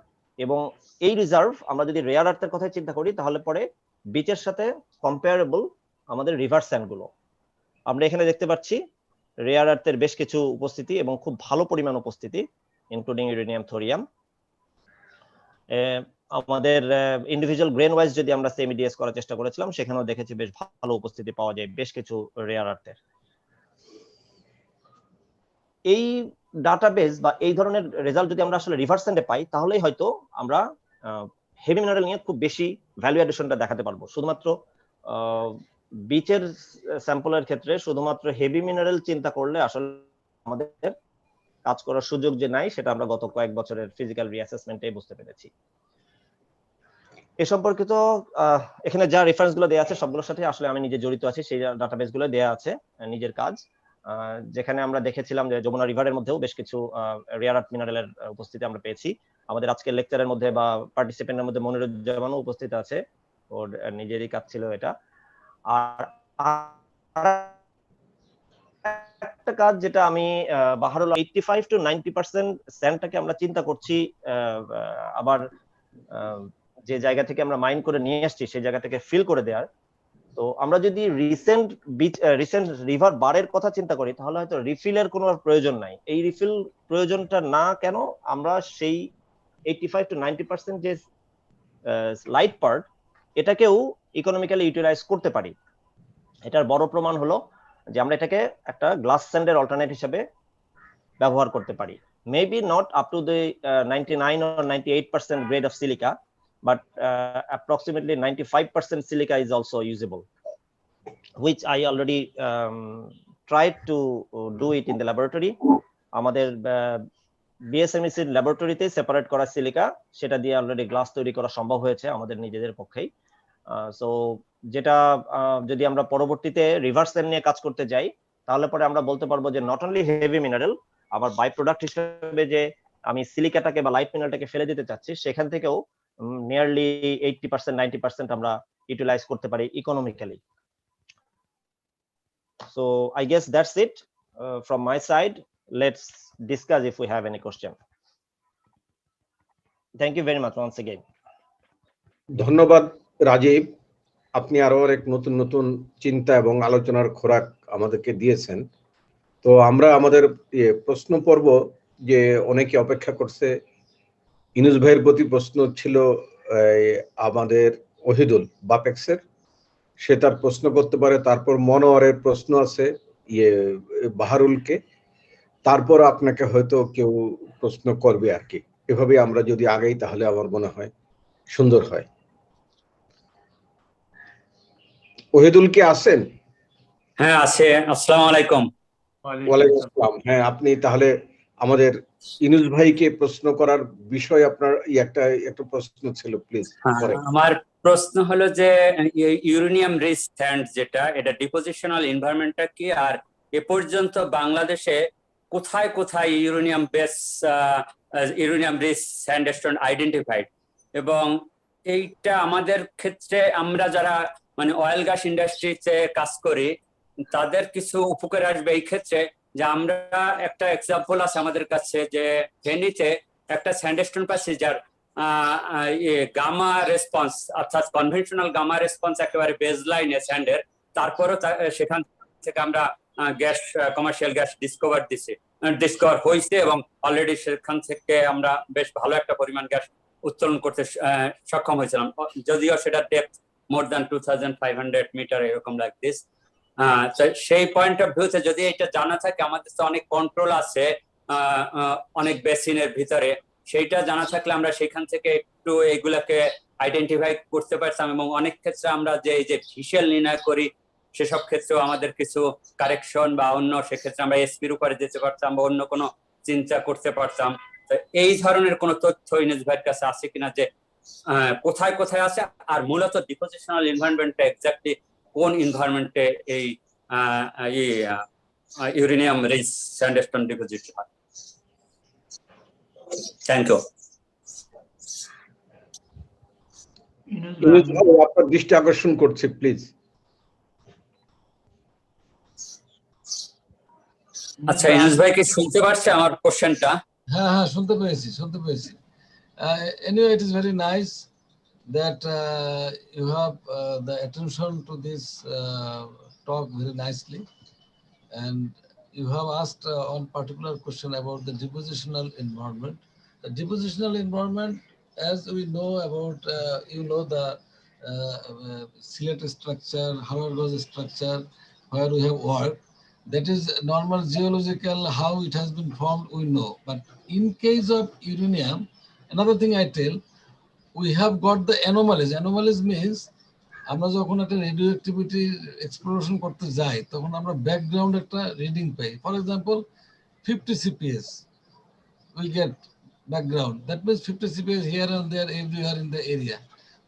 এবং এই রিজার্ভ আমরা যদি রেয়ার আর্থের কথা চিন্তা করি, তাহলে পরে বিচের সাথে কম্পেয়ারেবল আমাদের রিভার স্যান্ড গুলো। আমরা এখানে দেখতে পাচ্ছি রেয়ার আর্থের বেশ কিছু উপস্থিতি এবং খুব ভালো পরিমাণ উপস্থিতি, ইনক্লুডিং ইউরেনিয়াম, থোরিয়াম। আমাদের ইন্ডিভিজুয়াল গ্রেন ওয়াইজ যদি আমরা সেমিডিএস করার চেষ্টা করেছিলাম, সেখানেও দেখেছি বেশ ভালো উপস্থিতি পাওয়া যায় বেশ কিছু রেয়ার আর্থের। এই ডাটাবেস বা এই ধরনের রেজাল্ট যদি আমরা আসলে রিভার স্যান্ডে পাই, তাহলেই হয়তো আমরা হেভি মিনারেল নিয়ে খুব বেশি ভ্যালু অ্যাডিশনটা দেখাতে পারবো। শুধুমাত্র বিচের স্যাম্পলের ক্ষেত্রে শুধুমাত্র হেভি মিনারেল চিন্তা করলে আসলে আমাদের কাজ করার সুযোগ যে নাই, সেটা আমরা গত কয়েক বছরের ফিজিক্যাল রিঅ্যাসেসমেন্টে বুঝতে পেরেছি। এ সম্পর্কিত এখানে যা রেফারেন্স গুলো দেওয়া আছে সবগুলোর সাথে আসলে আমি নিজে জড়িত আছি, সেই ডাটাবেস গুলো দেওয়া আছে নিজের কাজ, যেখানে আমরা দেখেছিলাম যে যমুনা রিভারের মধ্যেও বেশ কিছু রেয়ার আর্থ মিনারেলের উপস্থিতি আমরা পেয়েছি। আমাদের আজকের লেকচারের মধ্যে বা পার্টিসিপেন্টের মধ্যে মনিরুজ্জামানও উপস্থিত আছে, ওর নিজেরই কাজ ছিল এটা। আর একটা কাজ যেটা আমি বাহারুল 85 to 90% স্যান্ডটাকে আমরা চিন্তা করছি আবার যে জায়গা থেকে আমরা মাইন করে নিয়ে আসছি সেই জায়গা থেকে ফিল করে দেওয়ার। তো আমরা যদি রিসেন্ট রিভার বারের কথা চিন্তা করি, তাহলে হয়তো রিফিলের কোনো প্রয়োজন নাই। এই রিফিল প্রয়োজনটা না কেন, আমরা সেই 85 to 90% যে লাইট পার্ট, এটাকেও ইকোনমিক্যালি ইউটিলাইজ করতে পারি। এটার বড় প্রমাণ হলো যে আমরা এটাকে একটা গ্লাস স্যান্ডের অল্টারনেট হিসেবে ব্যবহার করতে পারি। Maybe not up to the 99 or 98% grade of silica, but approximately 95% silica is also usable, which I already tried to do it in the laboratory. আমাদের BSMEC ল্যাবরেটরিতে সেপারেট করা সিলিকা, সেটা দিয়ে অলরেডি গ্লাস তৈরি করা সম্ভব হয়েছে আমাদের নিজেদের পক্ষেই। সো যেটা যদি আমরা পরবর্তীতে রিভার্স স্যান্ড নিয়ে কাজ করতে যাই, তাহলে পরে আমরা বলতে পারবো যে নট অনলি হেভি মিনারেল, আবার বাই প্রোডাক্ট হিসেবে যে আমি সিলিকাটাকে বা লাইট মিনারেলটাকে ফেলে দিতে চাচ্ছি, সেখান থেকেও নিয়ারলি 80% 90% আমরা ইউটিলাইজ করতে পারি economically. So I guess that's it from my side. Let's discuss if we have any question. Thank you very much once again. ধন্যবাদ রাজীব, আপনি আরো অনেক নতুন নতুন চিন্তা এবং আলোচনার খোরাক আমাদেরকে দিয়েছেন। তো আমরা আমাদের প্রশ্ন পর্ব, যে অনেকে অপেক্ষা করছে, ইনুস ভাইয়ের প্রতি প্রশ্ন ছিল আমাদের ওহিদুল বাপেক্সের, সে তার প্রশ্ন করতে পারে। তারপর মনোয়ারের প্রশ্ন আছে বাহারুলকে, তারপর আপনাকে হয়তো কেউ প্রশ্ন করবে আর কি। এভাবে আমরা যদি আগেই, তাহলে আমার মনে হয় সুন্দর হয়। ওহিদুল কি আছেন? হ্যাঁ আছে। আসসালামু আলাইকুম। ওয়ালাইকুম আসসালাম। হ্যাঁ, আপনি তাহলে আমাদের ইনুস ভাইকে প্রশ্ন করার বিষয় আপনার একটা প্রশ্ন ছিল, প্লিজ। আমার প্রশ্ন হলো যে ইউরেনিয়াম রিচ স্যান্ড যেটা, এটা ডিপোজিশনাল এনভায়রনমেন্টটা কি, আর এ পর্যন্ত বাংলাদেশে কোথায় কোথায় ইউরেনিয়াম রিচ স্যান্ডস্টোন আইডেন্টিফাইড, এবং এইটা আমাদের ক্ষেত্রে আমরা যারা মানে অয়েল গ্যাস ইন্ডাস্ট্রিতে কাজ করি তাদের কিছু উপকার আসবে এই ক্ষেত্রে। যে আমরা একটা এক্সাম্পল আছে আমাদের কাছে, যে ফেনীতে একটা স্যান্ডস্টোন পাচ্ছি যার গামা রেসপন্স, অর্থাৎ কনভেনশনাল গামা রেসপন্স একেবারে বেজ লাইনে স্যান্ডের, তারপরও সেখান থেকে আমরা গ্যাস, কমার্শিয়াল গ্যাস ডিসকভার হয়েছে, এবং অলরেডি সেখান থেকে আমরা বেশ ভালো একটা পরিমাণ গ্যাস উত্তোলন করতে সক্ষম হয়েছিলাম, যদিও সেটা ডেপথ মোর দ্যান 2500 মিটার এরকম লাইক দিস। সেই পয়েন্ট অফ ভিউতে যদি এটা জানা থাকে, আমাদের তো অনেক কন্ট্রোল আছে অনেক বেসিনের ভিতরে, সেইটা জানা থাকলে আমরা সেখান থেকে একটু এইগুলাকে আইডেন্টিফাই করতে পারতাম, এবং অনেক ক্ষেত্রে আমরা যে এই যে ভিসুয়াল নির্ণয় করি সেসব ক্ষেত্রেও আমাদের কিছু কারেকশন বা অন্য সেক্ষেত্রে আমরা এসপির উপরে যেতে পারতাম বা অন্য কোনো চিন্তা করতে পারতাম। তো এই ধরনের কোনো তথ্য ইনুস ভাইয়ের কাছে আছে কিনা, যে কোথায় কোথায় আছে, আর মূলত ডিপোজিশনাল এনভায়রনমেন্টে এক্স্যাক্টলি কোন এনভায়রনমেন্টে এই ইউরেনিয়াম রিচ স্যান্ডস্টোন ডিপোজিট হয়? Thank you. ইউনুস ভাই, আপনার দৃষ্টি আকর্ষণ করছে, প্লিজ। আচ্ছা, ইউনুস ভাই কি শুনতে পারছে আমার কোশ্চেনটা? হ্যাঁ হ্যাঁ, শুনতে পেয়েছি। Anyway, it is very nice that you have the attention to this talk very nicely, and you have asked one particular question about the depositional environment. The depositional environment, as we know about, the Silet structure, Harargaz structure, where we have worked. That is normal geological, how it has been formed, we know. But in case of uranium, another thing I tell, we have got the anomalies. Anomalies means আমরা যখন একটা radio activity exploration করতে যাই তখন আমরা background একটা reading pi. For example 50 CPS we get background. That means 50 CPS here and there, everywhere in the area.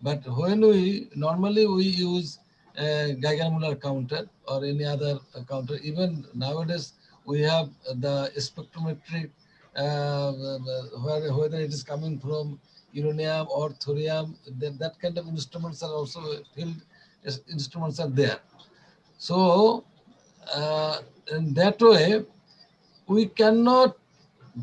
But when we normally use Geiger-Müller counter or any other counter. Even nowadays we have the spectrometric, whether it is coming from uranium or thorium, that kind of instruments are also field instruments are there. So in that way we cannot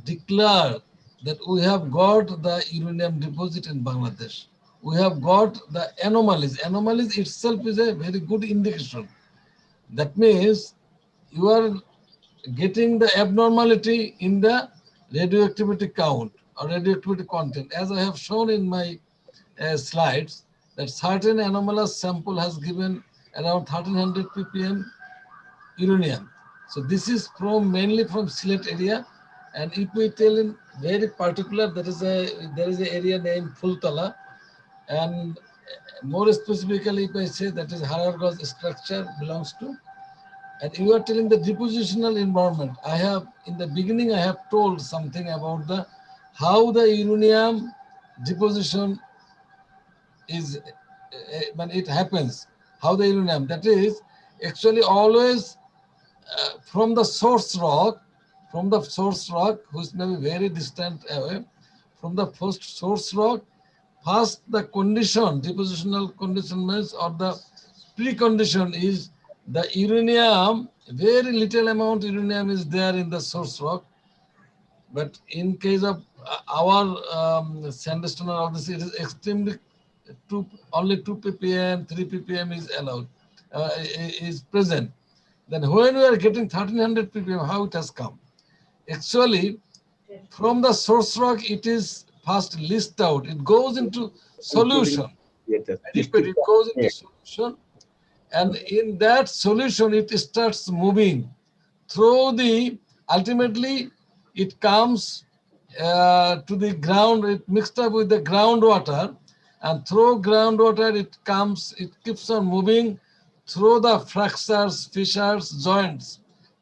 declare that we have got the uranium deposit in Bangladesh. We have got the anomalies. Anomalies itself is a very good indication. That means you are getting the abnormality in the radioactivity count or radioactivity content. As I have shown in my slides, that certain anomalous sample has given around 1300 ppm uranium. So this is mainly from Silet area. And if we tell in very particular, there is an area named Fultala, and more specifically, if I say that is Harargaz structure belongs to. And you are telling the depositional environment. I have in the beginning I have told something about the how the uranium deposition is when it happens. How the uranium, that is actually always from the source rock, which may be very distant away, from the first source rock, first the condition, depositional condition means, or the precondition is the uranium, very little amount uranium is there in the source rock. But in case of our sandstone or all this, it is extremely only 2 ppm, 3 ppm is allowed, is present. Then when we are getting 1300 ppm, how it has come? Actually, from the source rock, it is first leached out. It goes into solution. It goes into solution. And in that solution, it starts moving through ultimately, it comes to the ground, it mixed up with the groundwater. And through groundwater, it keeps on moving through the fractures, fissures, joints.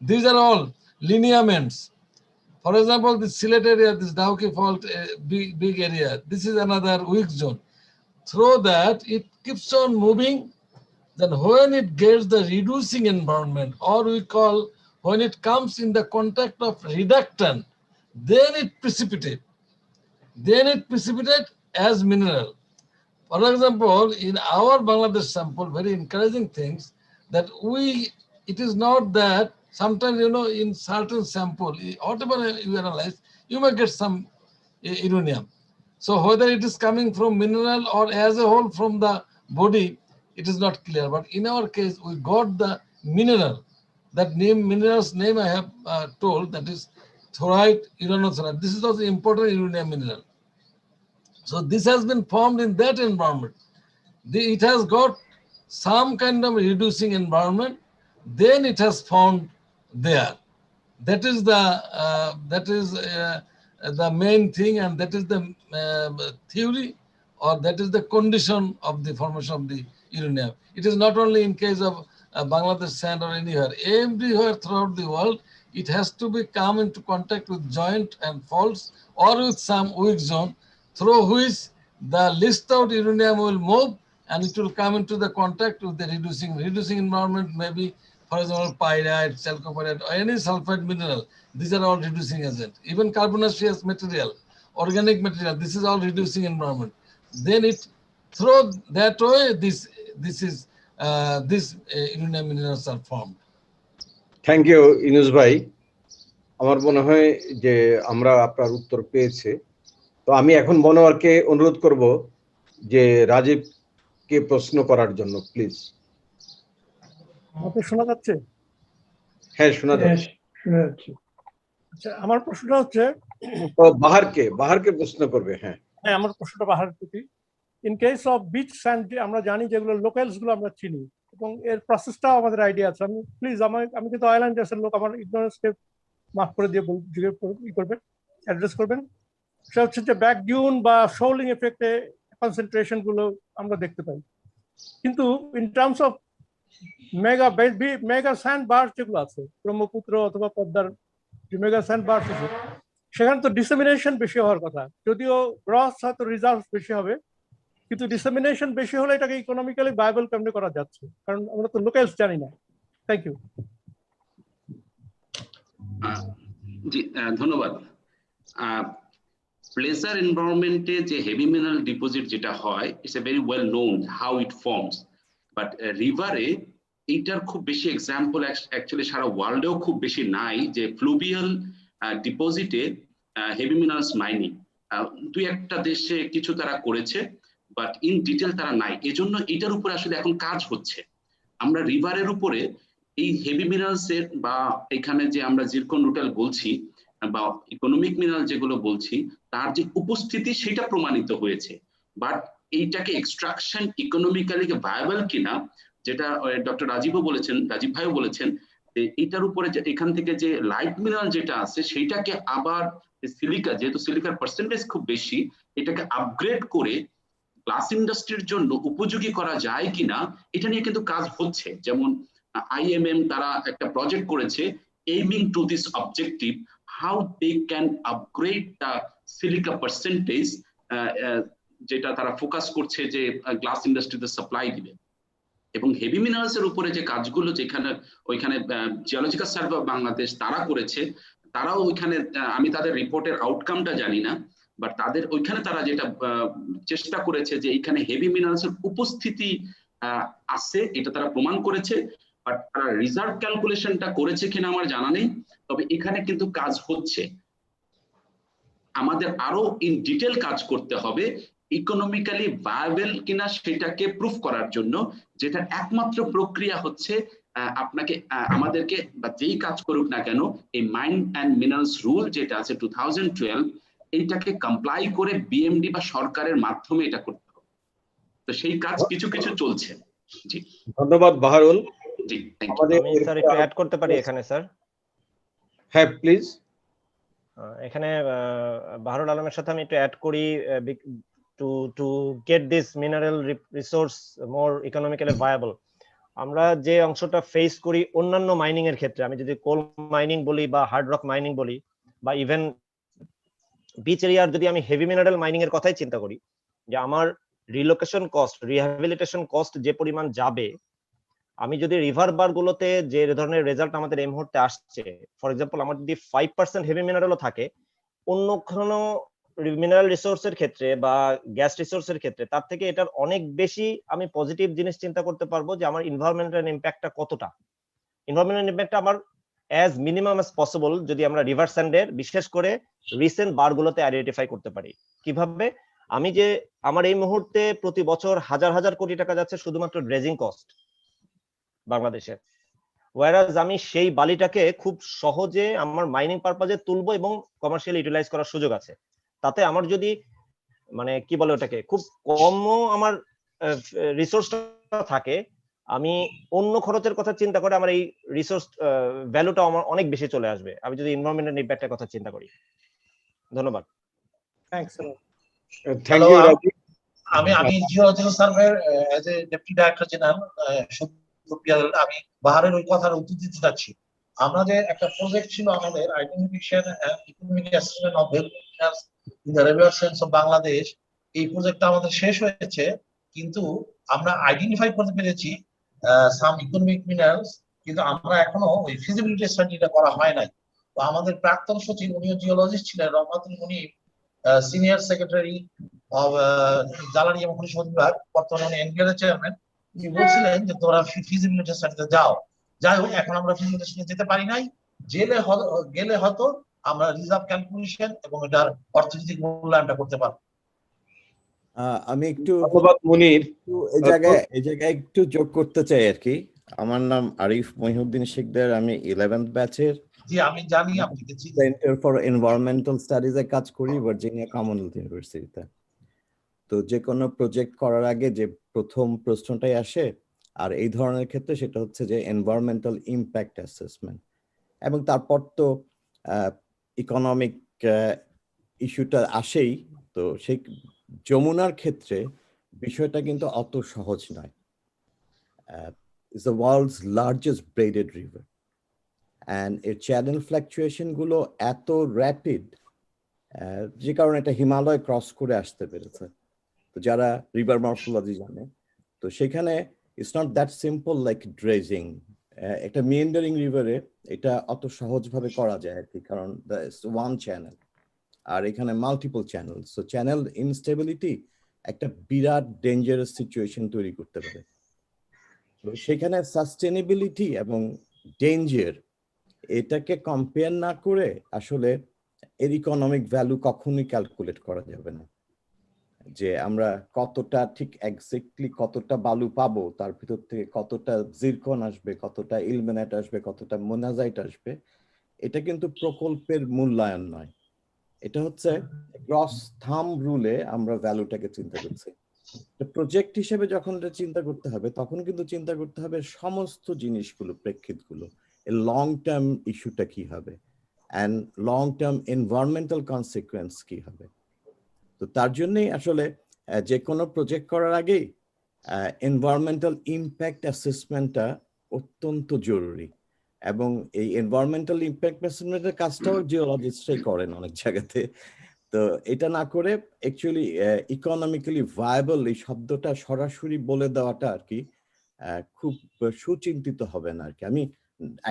These are all lineaments. For example, the Silet area, this Dauki fault, big area, this is another weak zone. Through that, it keeps on moving. Then when it gets the reducing environment, or we call when it comes in the contact of reductant, then it precipitates. As mineral. For example, in our Bangladesh sample, very encouraging things that it is not that sometimes, in certain sample, whatever you analyze, you may get some uranium. So whether it is coming from mineral or as a whole from the body, it is not clear. But in our case, we got the mineral. That mineral's name I have told, that is thorite, uranotherite. This is also important uranium mineral. So this has been formed in that environment. It has got some kind of reducing environment, then it has found there. That is the main thing, and that is the theory, or that is the condition of the formation of the uranium. It is not only in case of Bangladesh sand or anywhere. Everywhere throughout the world, it has to be come into contact with joint and faults or with some weak zone, through which the leached out uranium will move and it will come into the contact with the reducing environment, maybe, for example, pyrite, chalcopyrite, or any sulfide mineral. These are all reducing agent. Even carbonaceous material, organic material, this is all reducing environment. Then it through that way these uranium minerals are formed. Thank you Inus ভাই। আমার মনে হয় যে আমরা আপনার উত্তর পেয়েছি। তো আমি এখন মনোয়ারকে অনুরোধ করব যে রাজীবকে প্রশ্ন করার জন্য, প্লিজ। আমাকে শোনা যাচ্ছে? হ্যাঁ, শোনা যাচ্ছে। আচ্ছা, আমার প্রশ্নটা হচ্ছে বাহারকে প্রশ্ন করবে। হ্যাঁ, আমার প্রশ্নটা বাহারের প্রতি। In case of beach sand আমরা জানি যেগুলো লোকালস গুলো আমরা চিনি এবং এর প্রসেসটাও আমাদের আইডিয়া আছে। আমি প্লিজ আমি কিন্তু অয়েল অ্যান্ড গ্যাসের লোক, আমার ইগনোরেন্সকে মাফ করে দিয়ে করবেন, অ্যাড্রেস করবেন। সেটা হচ্ছে যে ব্যাক ডিউন বা শোলিং এফেক্টে কনসেন্ট্রেশন গুলো আমরা দেখতে পাই, কিন্তু in terms of mega sand bars যেগুলো আছে ব্রহ্মপুত্র অথবা পদ্মার যে মেগা স্যান্ড বার্স আছে, সেখানে তো ডিসেমিনেশন বেশি হওয়ার কথা। যদিও গ্রস হয়তো রিজার্ভ বেশি হবে, কিন্তু ডিসেমিনেশন বেশি হলে এটাকে ইকোনমিক্যালি ভায়াবল কেমনে করা যাচ্ছে, কারণ আমরা তো লোকালস জানি না। Thank you. জি ধন্যবাদ। প্লেজার এনভায়রনমেন্টে যে হেভি মিনারেল ডিপোজিট যেটা হয়, it's a very well known how it forms, but রিভারে এইটার খুব বেশি এক্সাম্পল অ্যাকচুয়ালি সারা ওয়ার্ল্ডেও খুব বেশি নাই যে ফ্লুভিয়াল ডিপোজিটে হেভি মিনারেলস মাইনিং। দুই একটা দেশে কিছু তারা করেছে, বাট ইন ডিটেল তারা নাই। এজন্য এটার উপরে আসলে এখন কাজ হচ্ছে। আমরা রিভারের উপরে এই হেভি মিনারেলস এর বা এখানে যে আমরা জিরকন রুটাইল বলছি বা ইকোনমিক মিনারেল যেগুলো বলছি, তার যে উপস্থিতি সেটা প্রমাণিত হয়েছে। বাট এইটাকে এক্সট্রাকশন ইকোনমিক্যালি ভায়াবল কিনা, যেটা ডক্টর রাজীব ভাইও বলেছেন, এইটার উপরে এখান থেকে যে লাইট মিনারেল যেটা আছে সেইটাকে আবার সিলিকা, যেহেতু সিলিকার পার্সেন্টেজ খুব বেশি, এটাকে আপগ্রেড করে গ্লাস ইন্ডাস্ট্রির জন্য উপযোগী করা যায় কিনা এটা নিয়ে কিন্তু কাজ হচ্ছে। যেমন IMM তারা একটা প্রজেক্ট করেছে aiming to this objective, how they can upgrade the silica percentage, যেটা তারা ফোকাস করছে যে গ্লাস ইন্ডাস্ট্রিতে সাপ্লাই দিবে। এবং হেভি মিনারেলস এর উপরে যে কাজগুলো যেখানে ওইখানে জিওলজিক্যাল সার্ভে অফ বাংলাদেশ তারা করেছে, তারাও ওইখানে, আমি তাদের রিপোর্টের আউটকামটা জানি না, বাট তাদের ওইখানে তারা যেটা চেষ্টা করেছে যে এইখানে হেভি মিনারেলস এর উপস্থিতি আছে, এটা তারা প্রমাণ করেছে। বাট তারা রিজার্ভ ক্যালকুলেশনটা করেছে কিনা আমার জানা নেই, তবে এখানে কিন্তু কাজ হচ্ছে। আমাদের আরো ইন ডিটেল কাজ করতে হবে ইকোনমিক্যালি ভায়াবল কিনা সেটাকে প্রুফ করার জন্য, যেটা একমাত্র প্রক্রিয়া হচ্ছে আপনাকে আমাদেরকে বা যেই কাজ করুক না কেন এই মাইন অ্যান্ড মিনারেলস রুল যেটা আছে 2012, এইটাকে কমপ্লাই করে বিএমডি বা সরকারের মাধ্যমে এটা করতে হবে। তো সেই কাজ কিছু কিছু চলছে। জি ধন্যবাদ বাহারুল। জি আমি স্যার একটু অ্যাড করতে পারি এখানে স্যার? হ্যাঁ প্লিজ। এখানে বাহারুল আলমের সাথে আমি একটু অ্যাড করি, to get this mineral resource more economically viable. আমরা যে অংশটা ফেস করি অন্যান্য মাইনিং এর ক্ষেত্রে, আমি যদি কোল মাইনিং বলি বা হার্ড রক মাইনিং বলি বা ইভেন বিচ এরিয়ার যদি আমি হেভি মিনারেল মাইনিং এর কথাই চিন্তা করি, যে আমার রিলোকেশন কস্ট, রিহ্যাবিলিটেশন কস্ট যে পরিমাণ যাবে, আমি যদি রিভার বার গুলোতে যে ধরনের রেজাল্ট আমাদের এই মুহূর্তে আসছে, ফর এক্সাম্পল আমার যদি 5% হেভি মিনারেলও থাকে, অন্য কোনো মিনারেল রিসোর্সের ক্ষেত্রে বা গ্যাস রিসোর্সের ক্ষেত্রে তার থেকে এটার অনেক বেশি আমি পজিটিভ জিনিস চিন্তা করতে পারবো যে আমার এনভায়রনমেন্টাল ইম্প্যাক্টটা কতটা। এনভায়রনমেন্টাল ইম্প্যাক্টটা আমার অ্যাজ মিনিমাম অ্যাজ পসিবল যদি আমরা রিভার স্যান্ডের বিশেষ করে রিসেন্ট বারগুলোতে আইডেন্টিফাই করতে পারি। কিভাবে? আমি যে আমার এই মুহূর্তে প্রতি বছর হাজার হাজার কোটি টাকা যাচ্ছে শুধুমাত্র ড্রেজিং কস্ট বাংলাদেশে, ওয়ারাজ আমি সেই বালিটাকে খুব সহজে আমার মাইনিং পারপাজে তুলবো এবং কমার্শিয়ালি ইউটিলাইজ করার সুযোগ আছে। তাতে আমার যদি মানে কি বলে ওটাকে খুব কমও আমার রিসোর্সটা থাকে, আমি অন্য খরচের কথা চিন্তা করে আমার এই রিসোর্স ভ্যালুটা আমার অনেক বেশি চলে আসবে আমি যদি এনভায়রনমেন্টাল ইম্প্যাক্টের কথা চিন্তা করি। ধন্যবাদ। থ্যাঙ্কস। Thank you Rajib. আমি geological survey as a deputy director general, আমি বাহারের ওই কথার উত্তর দিতে চাচ্ছি। আমরা যে একটা প্রজেক্ট ছিল আমাদের identification and economic assessment of minerals in the river sands of Bangladesh, এই প্রজেক্টটা আমাদের শেষ হয়েছে, কিন্তু আমরা আইডেন্টিফাই করতে পেরেছি সাম ইকোনমিক মিনারেলস, কিন্তু আমরা এখনো ওই ফিজিবিলিটি স্টাডিটা করা হয় নাই। তো আমাদের প্রাক্তন সচিব, উনিও জিওলজিস্ট ছিলেন, রহমাতুল মুনিম, সিনিয়র সেক্রেটারি জ্বালানি এবং খনিজ সম্পদ বিভাগ, বর্তমানে এনবিআর এর চেয়ারম্যান, তিনি বলছিলেন যে তোমরা ফিজিবিলিটি স্টাডিতে যাও। যাই হোক, এখন আমরা ফিজিবিলিটি স্টাডিতে যেতে পারি নাই। গেলে হয়তো আমরা রিজার্ভ ক্যালকুলেশন এবং এটার অর্থনৈতিক মূল্যায়নটা করতে পারবো। আমি একটু ধন্যবাদ মুনির। এই জায়গায় একটু যোগ করতে চাই আর কি। আমার নাম আরিফ মহিউদ্দিন শিকদার, আমি 11th ব্যাচের। জি, আমি জানি আপনাকে। সেন্টার ফর এনভায়রনমেন্টাল স্টাডিজে কাজ করি ভার্জিনিয়া কমনওয়েলথ ইউনিভার্সিটিতে। তো যে কোনো প্রজেক্ট করার আগে যে প্রথম প্রশ্নটাই আসে আর এই ধরনের ক্ষেত্রে সেটা হচ্ছে যে এনভায়রনমেন্টাল ইম্প্যাক্ট অ্যাসেসমেন্ট, এবং তারপর তো ইকোনমিক ইস্যুটা আসেই। তো সেই যমুনার ক্ষেত্রে বিষয়টা কিন্তু অত সহজ নয়। It's the world's largest braided river and এর চ্যানেল ফ্ল্যাকচুয়েশন গুলো এত র্যাপিড, যে কারণে এটা হিমালয় ক্রস করে আসতে পেরেছে। তো যারা রিভার মর্ফোলজি জানে, তো সেখানে it's not that simple like dredging. একটা মিয়েন্ডারিং রিভারে এটা অত সহজভাবে করা যায় আর কি, কারণ ওয়ান চ্যানেল আর এখানে multiple channel. So channel instability একটা বিরাট ডেঞ্জারাস সিচুয়েশন তৈরি করতে পারে। তো সেখানে সাস্টেনেবিলিটি এবং ডেঞ্জার এটাকে কম্পেয়ার না করে আসলে এর ইকোনমিক ভ্যালু কখনোই ক্যালকুলেট করা যাবে না, যে আমরা কতটা ঠিক এক্স্যাক্টলি কতটা বালু পাবো, তার ভিতর থেকে কতটা জিরকন আসবে, কতটা ইলমেনাইট আসবে, কতটা মোনাজাইট আসবে। এটা কিন্তু প্রকল্পের মূল্যায়ন নয়, এটা হচ্ছে গ্রস থাম রুলে আমরা ভ্যালুটাকে চিন্তা করছি। প্রজেক্ট হিসেবে যখন এটা চিন্তা করতে হবে তখন কিন্তু চিন্তা করতে হবে সমস্ত জিনিসগুলো, প্রেক্ষিতগুলো, লং টার্ম ইস্যুটা কি হবে and long term environmental consequence কি হবে। তো তার জন্যই আসলে যে কোনো প্রজেক্ট করার আগেই এনভায়রনমেন্টাল ইম্প্যাক্ট অ্যাসেসমেন্টটা অত্যন্ত জরুরি। এবং এই এনভায়রনমেন্টাল ইম্প্যাক্ট অ্যাসেসমেন্টের কাজটাও জিওলজিস্টরাই করেন অনেক জায়গাতে। তো এটা না করে অ্যাকচুয়ালি ইকোনমিক্যালি ভায়াবল এই শব্দটা সরাসরি বলে দেওয়াটা আর কি খুব সুচিন্তিত হবে না আর কি। আমি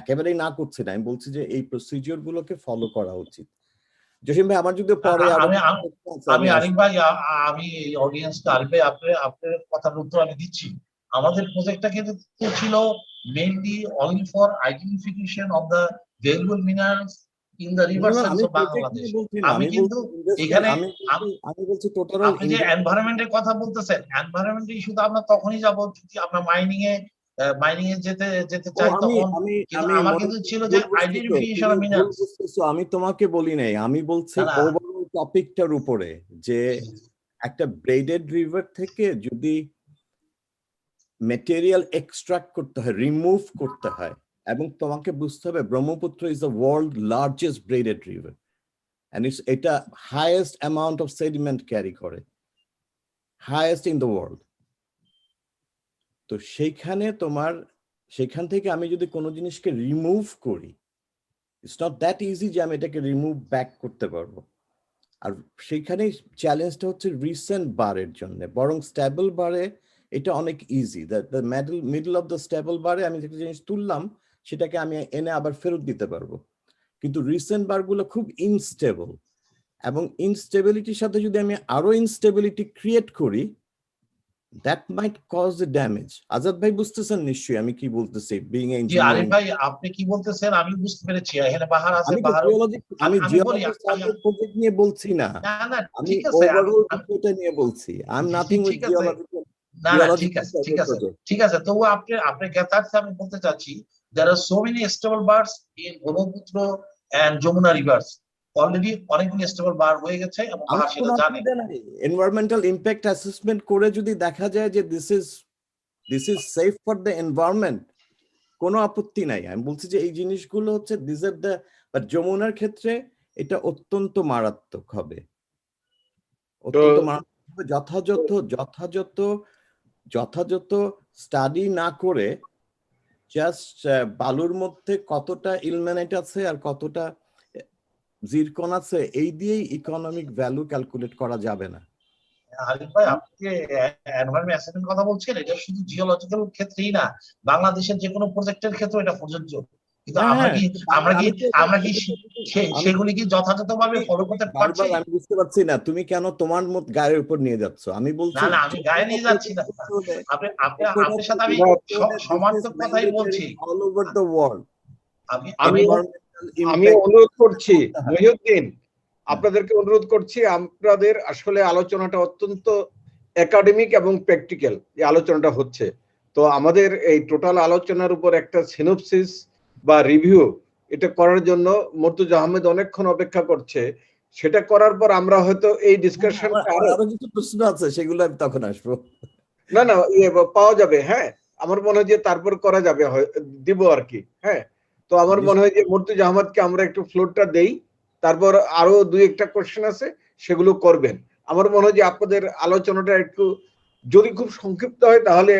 একেবারেই না করছি না, আমি বলছি যে এই প্রসিডিওর গুলোকে ফলো করা উচিত। জসিম ভাই, আমার যদি পরে আমি আরিফ ভাই, আমি এই অডিয়েন্সকে আরিফ ভাই আপনার কথার উত্তর আমি দিচ্ছি। আমাদের প্রজেক্টটা কিন্তু ছিল mainly only for identification of the valuable minerals in the river sides of Bangladesh. আমি কিন্তু এখানে আমি বলছি টোটাল আপনি যে এনভায়রনমেন্টের কথা বলতেছেন, এনভায়রনমেন্ট ইস্যুতে আমরা তখনই যাব যদি আমরা মাইনিং এ যেতে চাই। তখন আমার কিন্তু ছিল যে আইডেন্টিফিকেশন অফ মিনারেলস। আমি তোমাকে বলি নাই, আমি বলছি ওভারঅল টপিকটার উপরে, যে একটা ব্রেডেড রিভার থেকে যদি মেটেরিয়াল এক্সট্রাক্ট করতে হয়, রিমুভ করতে হয়, এবং তোমাকে বুঝতে হবে Brahmaputra is the world largest braided river and এটা highest amount of sediment carry করে, হাইয়েস্ট ইন দ্য ওয়ার্ল্ড। তো সেখান থেকে আমি যদি কোনো জিনিসকে রিমুভ করি, ইটস নট দ্যাট ইজি যে আমি এটাকে রিমুভ ব্যাক করতে পারবো। আর সেইখানেই চ্যালেঞ্জটা হচ্ছে রিসেন্ট বারের জন্য, বরং স্টেবল বারে এটা অনেক easy. The middle of the stable বারে আমি একটা জিনিস তুললাম, সেটাকে আমি এনে আবার ফেরত দিতে পারবো। কিন্তু রিসেন্ট বারগুলো খুব ইনস্টেবল, এবং ইনস্টেবিলিটির সাথে যদি আমি আরো ইনস্টেবিলিটি ক্রিয়েট করি, that might cause the damage. Azad ভাই বুঝতেছেন নিশ্চয়ই আমি কি বলতেছি? বিং এ জি আরিফ ভাই, আপনি কি বলতেছেন আমি বুঝতে পেরেছি। এখানে বাহার আছে, আমি জিওলজি প্রজেক্ট নিয়ে বলছি না, আমি ওভারঅল বিষয়টা নিয়ে বলছি। I am nothing with geology. ঠিক আছে। তবু আপনি জ্ঞাতার্থে আমি বলতে চাচ্ছি, there are so many stable bars in Brahmaputra and Jamuna rivers. Already অনেকগুলি স্টেবল বার হয়ে গেছে এবং বাহার সেটা জানে। এনভায়রনমেন্টাল ইমপ্যাক্ট অ্যাসেসমেন্ট করে যদি দেখা যায় যে this is safe for the environment, কোনো আপত্তি নাই। আমি বলছি যে এই জিনিসগুলো হচ্ছে দিস আর দ্য, বাট যমুনার ক্ষেত্রে এটা অত্যন্ত মারাত্মক হবে, অত্যন্ত মারাত্মক হবে। যথাযথ স্টাডি না করে জাস্ট বালুর মধ্যে কতটা ইলমেনাইট আছে আর কতটা জিরকন আছে এই দিয়েই ইকোনমিক ভ্যালু ক্যালকুলেট করা যাবে না। আরিফ ভাই, আপনি যে এনভায়রনমেন্ট অ্যাসেসমেন্ট কথা বলছেন, এটা শুধু জিওলজিক্যাল ক্ষেত্রেই না, বাংলাদেশের যে কোনো প্রজেক্টের ক্ষেত্রে এটা প্রযোজ্য। কিন্তু আমরা কি সেগুলি কি যথাযথভাবে ফলো করতে পারছি? বারবার আমি বুঝতে পারছি না তুমি কেন তোমার মত গায়ের উপর নিয়ে যাচ্ছ। আমি বলছি না আমি গায়ে নিয়ে যাচ্ছি না, আপনার সাথে আমি সমার্থক কথাই বলছি। অল ওভার দ্য ওয়ার্ল্ড আমি অনুরোধ করছি মহিউদ্দিন, আপনাদেরকে অনুরোধ করছি, আপনাদের আসলে আলোচনাটা অত্যন্ত একাডেমিক এবং প্র্যাকটিক্যাল এই আলোচনাটা হচ্ছে। তো আমাদের এই টোটাল আলোচনার উপর একটা সিনোপসিস বা রিভিউ এটা করার জন্য মুর্তজা আহমেদ অনেকক্ষণ অপেক্ষা করছে। সেটা করার পর আমরা হয়তো এই ডিসকাশন আরো কিছু প্রশ্ন আছে সেগুলো আমি তখন আসবো। না পাওয়া যাবে। হ্যাঁ, আমার মনে হয় যে তারপর করা যাবে, দিব আর কি। হ্যাঁ, তো আমার মনে হয় যে মুর্তজা আহমেদকে আমরা একটু ফ্লোরটা দেই, তারপর আরো দুই একটা কোশ্চেন আছে সেগুলো করবেন। আমার মনে হয় যে আপনাদের আলোচনাটা একটু যদি খুব সংক্ষিপ্ত হয় তাহলে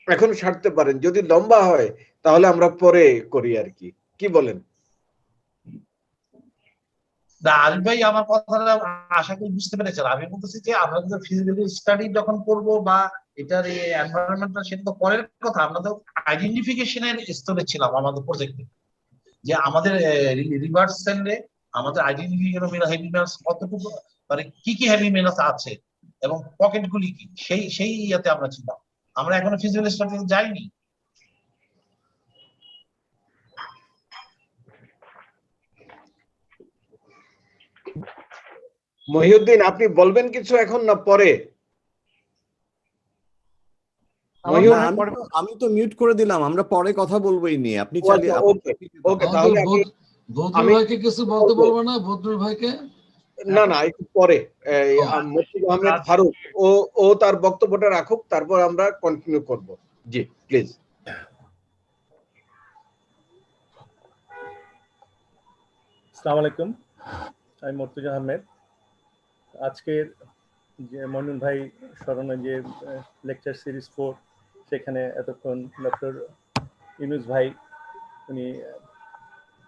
এখন সারতে পারেন, যদি লম্বা হয় তাহলে আমরা পরে করি আর কি। কি বলেন? না আরিফ ভাই আমার কথাটা আশা করি বুঝতে পেরেছেন। আমি বলতেছি যে আমরা যদি ফিজিবিলিটি স্টাডি যখন করব বা এটার এনভায়রনমেন্টটা, সেটা তো পরের কথা। আমরা তো আইডেন্টিফিকেশনের স্তরে ছিলাম আমাদের প্রজেক্টে, যে আমাদের রিভার সেন্ডে আমাদের আইডেন্টিফিকেশন হেভি মেনাস কতটুকু, মানে কি কি হেভি মেনাস আছে এবং পকেটগুলি কি, সেই ইয়াতে আমরা ছিলাম। আমরা এখনো ফিজিবিলিটি স্টাডিতে যাইনি। মহিউদ্দিন, আপনি বলবেন কিছু এখন না পরে? আমি তো মিউট করে দিলাম, আমরা পরে কথা বলবো এই নিয়ে। আপনি চালিয়ে ওকে তাহলে বদরুল ভাইকে কিছু বলতে বলবো না? বদরুল ভাইকে না একটু পরে মুর্তজা আহমেদ ফারুক ও তার বক্তব্যটা রাখুক, তারপর আমরা কন্টিনিউ করব। জি প্লিজ। আসসালামু আলাইকুম, আমি মুর্তজা আহমেদ। আজকের যে মইনুল ভাই স্মরণে যে লেকচার সিরিজ 4, সেখানে এতক্ষণ ডক্টর ইউনুস ভাই উনি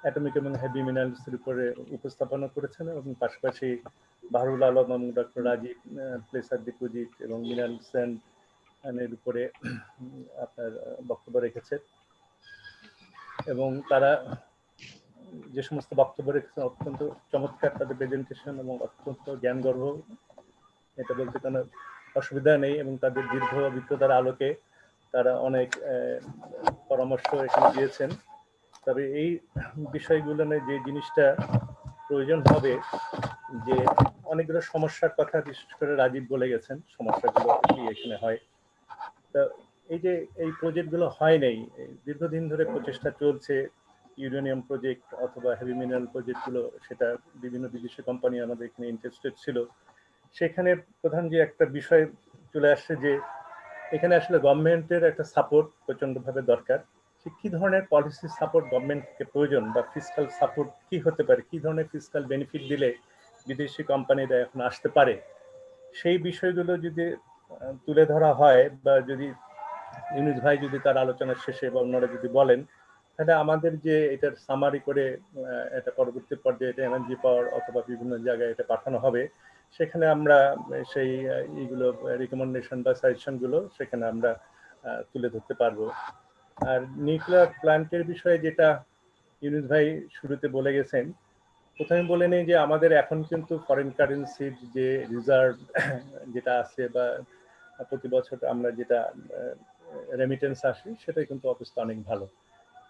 অ্যাটমিক এবং হেভি মিনারেলসের উপরে উপস্থাপনা করেছেন, এবং পাশাপাশি বাহরুল আলম এবং ডক্টর রাজীব প্লেসার ডিপোজিট এবং মিনারেল স্যান্ডের উপরে আপনার বক্তব্য রেখেছেন। এবং তারা যে সমস্ত বক্তব্য রেখেছেন অত্যন্ত চমৎকার, তাদের প্রেজেন্টেশন এবং অত্যন্ত জ্ঞানগর্ভ, এটা বলতে কোনো অসুবিধা নেই। এবং তাদের দীর্ঘ অভিজ্ঞতার আলোকে তারা অনেক পরামর্শ এখানে দিয়েছেন। তবে এই বিষয়গুলো নিয়ে যে জিনিসটা প্রয়োজন হবে, যে অনেকগুলো সমস্যার কথা বিশেষ করে রাজীব বলে গেছেন, সমস্যাগুলো কি এখানে হয়। তো এই যে এই প্রজেক্টগুলো হয় নাই, দীর্ঘদিন ধরে প্রচেষ্টা চলছে, ইউরেনিয়াম প্রজেক্ট অথবা হেভি মিনারেল প্রজেক্টগুলো, সেটা বিভিন্ন বিদেশি কোম্পানি আমাদের এখানে ইন্টারেস্টেড ছিল। সেখানে প্রধান যে একটা বিষয় চলে আসছে যে এখানে আসলে গভর্নমেন্টের একটা সাপোর্ট প্রচণ্ডভাবে দরকার। কি ধরনের পলিসি সাপোর্ট গভর্নমেন্টকে প্রয়োজন, বা ফিসকাল সাপোর্ট কি হতে পারে, কি ধরনের ফিসকাল বেনিফিট দিলে বিদেশি কোম্পানিরা এখন আসতে পারে, সেই বিষয়গুলো যদি তুলে ধরা হয়, বা যদি ইউনুস ভাই যদি তার আলোচনার শেষে বা অন্যরা যদি বলেন, তাহলে আমাদের যে এটার সামারি করে এটা পরবর্তী পর্যায়ে এটা এনার্জি পাওয়ার অথবা বিভিন্ন জায়গায় এটা পাঠানো হবে, সেখানে আমরা সেই এইগুলো রিকমেন্ডেশন বা সাজেশনগুলো সেখানে আমরা তুলে ধরতে পারবো। আর নিউক্লিয়ার প্ল্যান্টের বিষয়ে যেটা ইউনুস ভাই শুরুতে বলে গেছেন, প্রথমে বলে নেই যে আমাদের এখন কিন্তু ফরেন কারেন্সির যে রিজার্ভ যেটা আছে, বা প্রতি বছর আমরা যেটা রেমিটেন্স আসে, সেটা কিন্তু অবস্থা অনেক ভালো।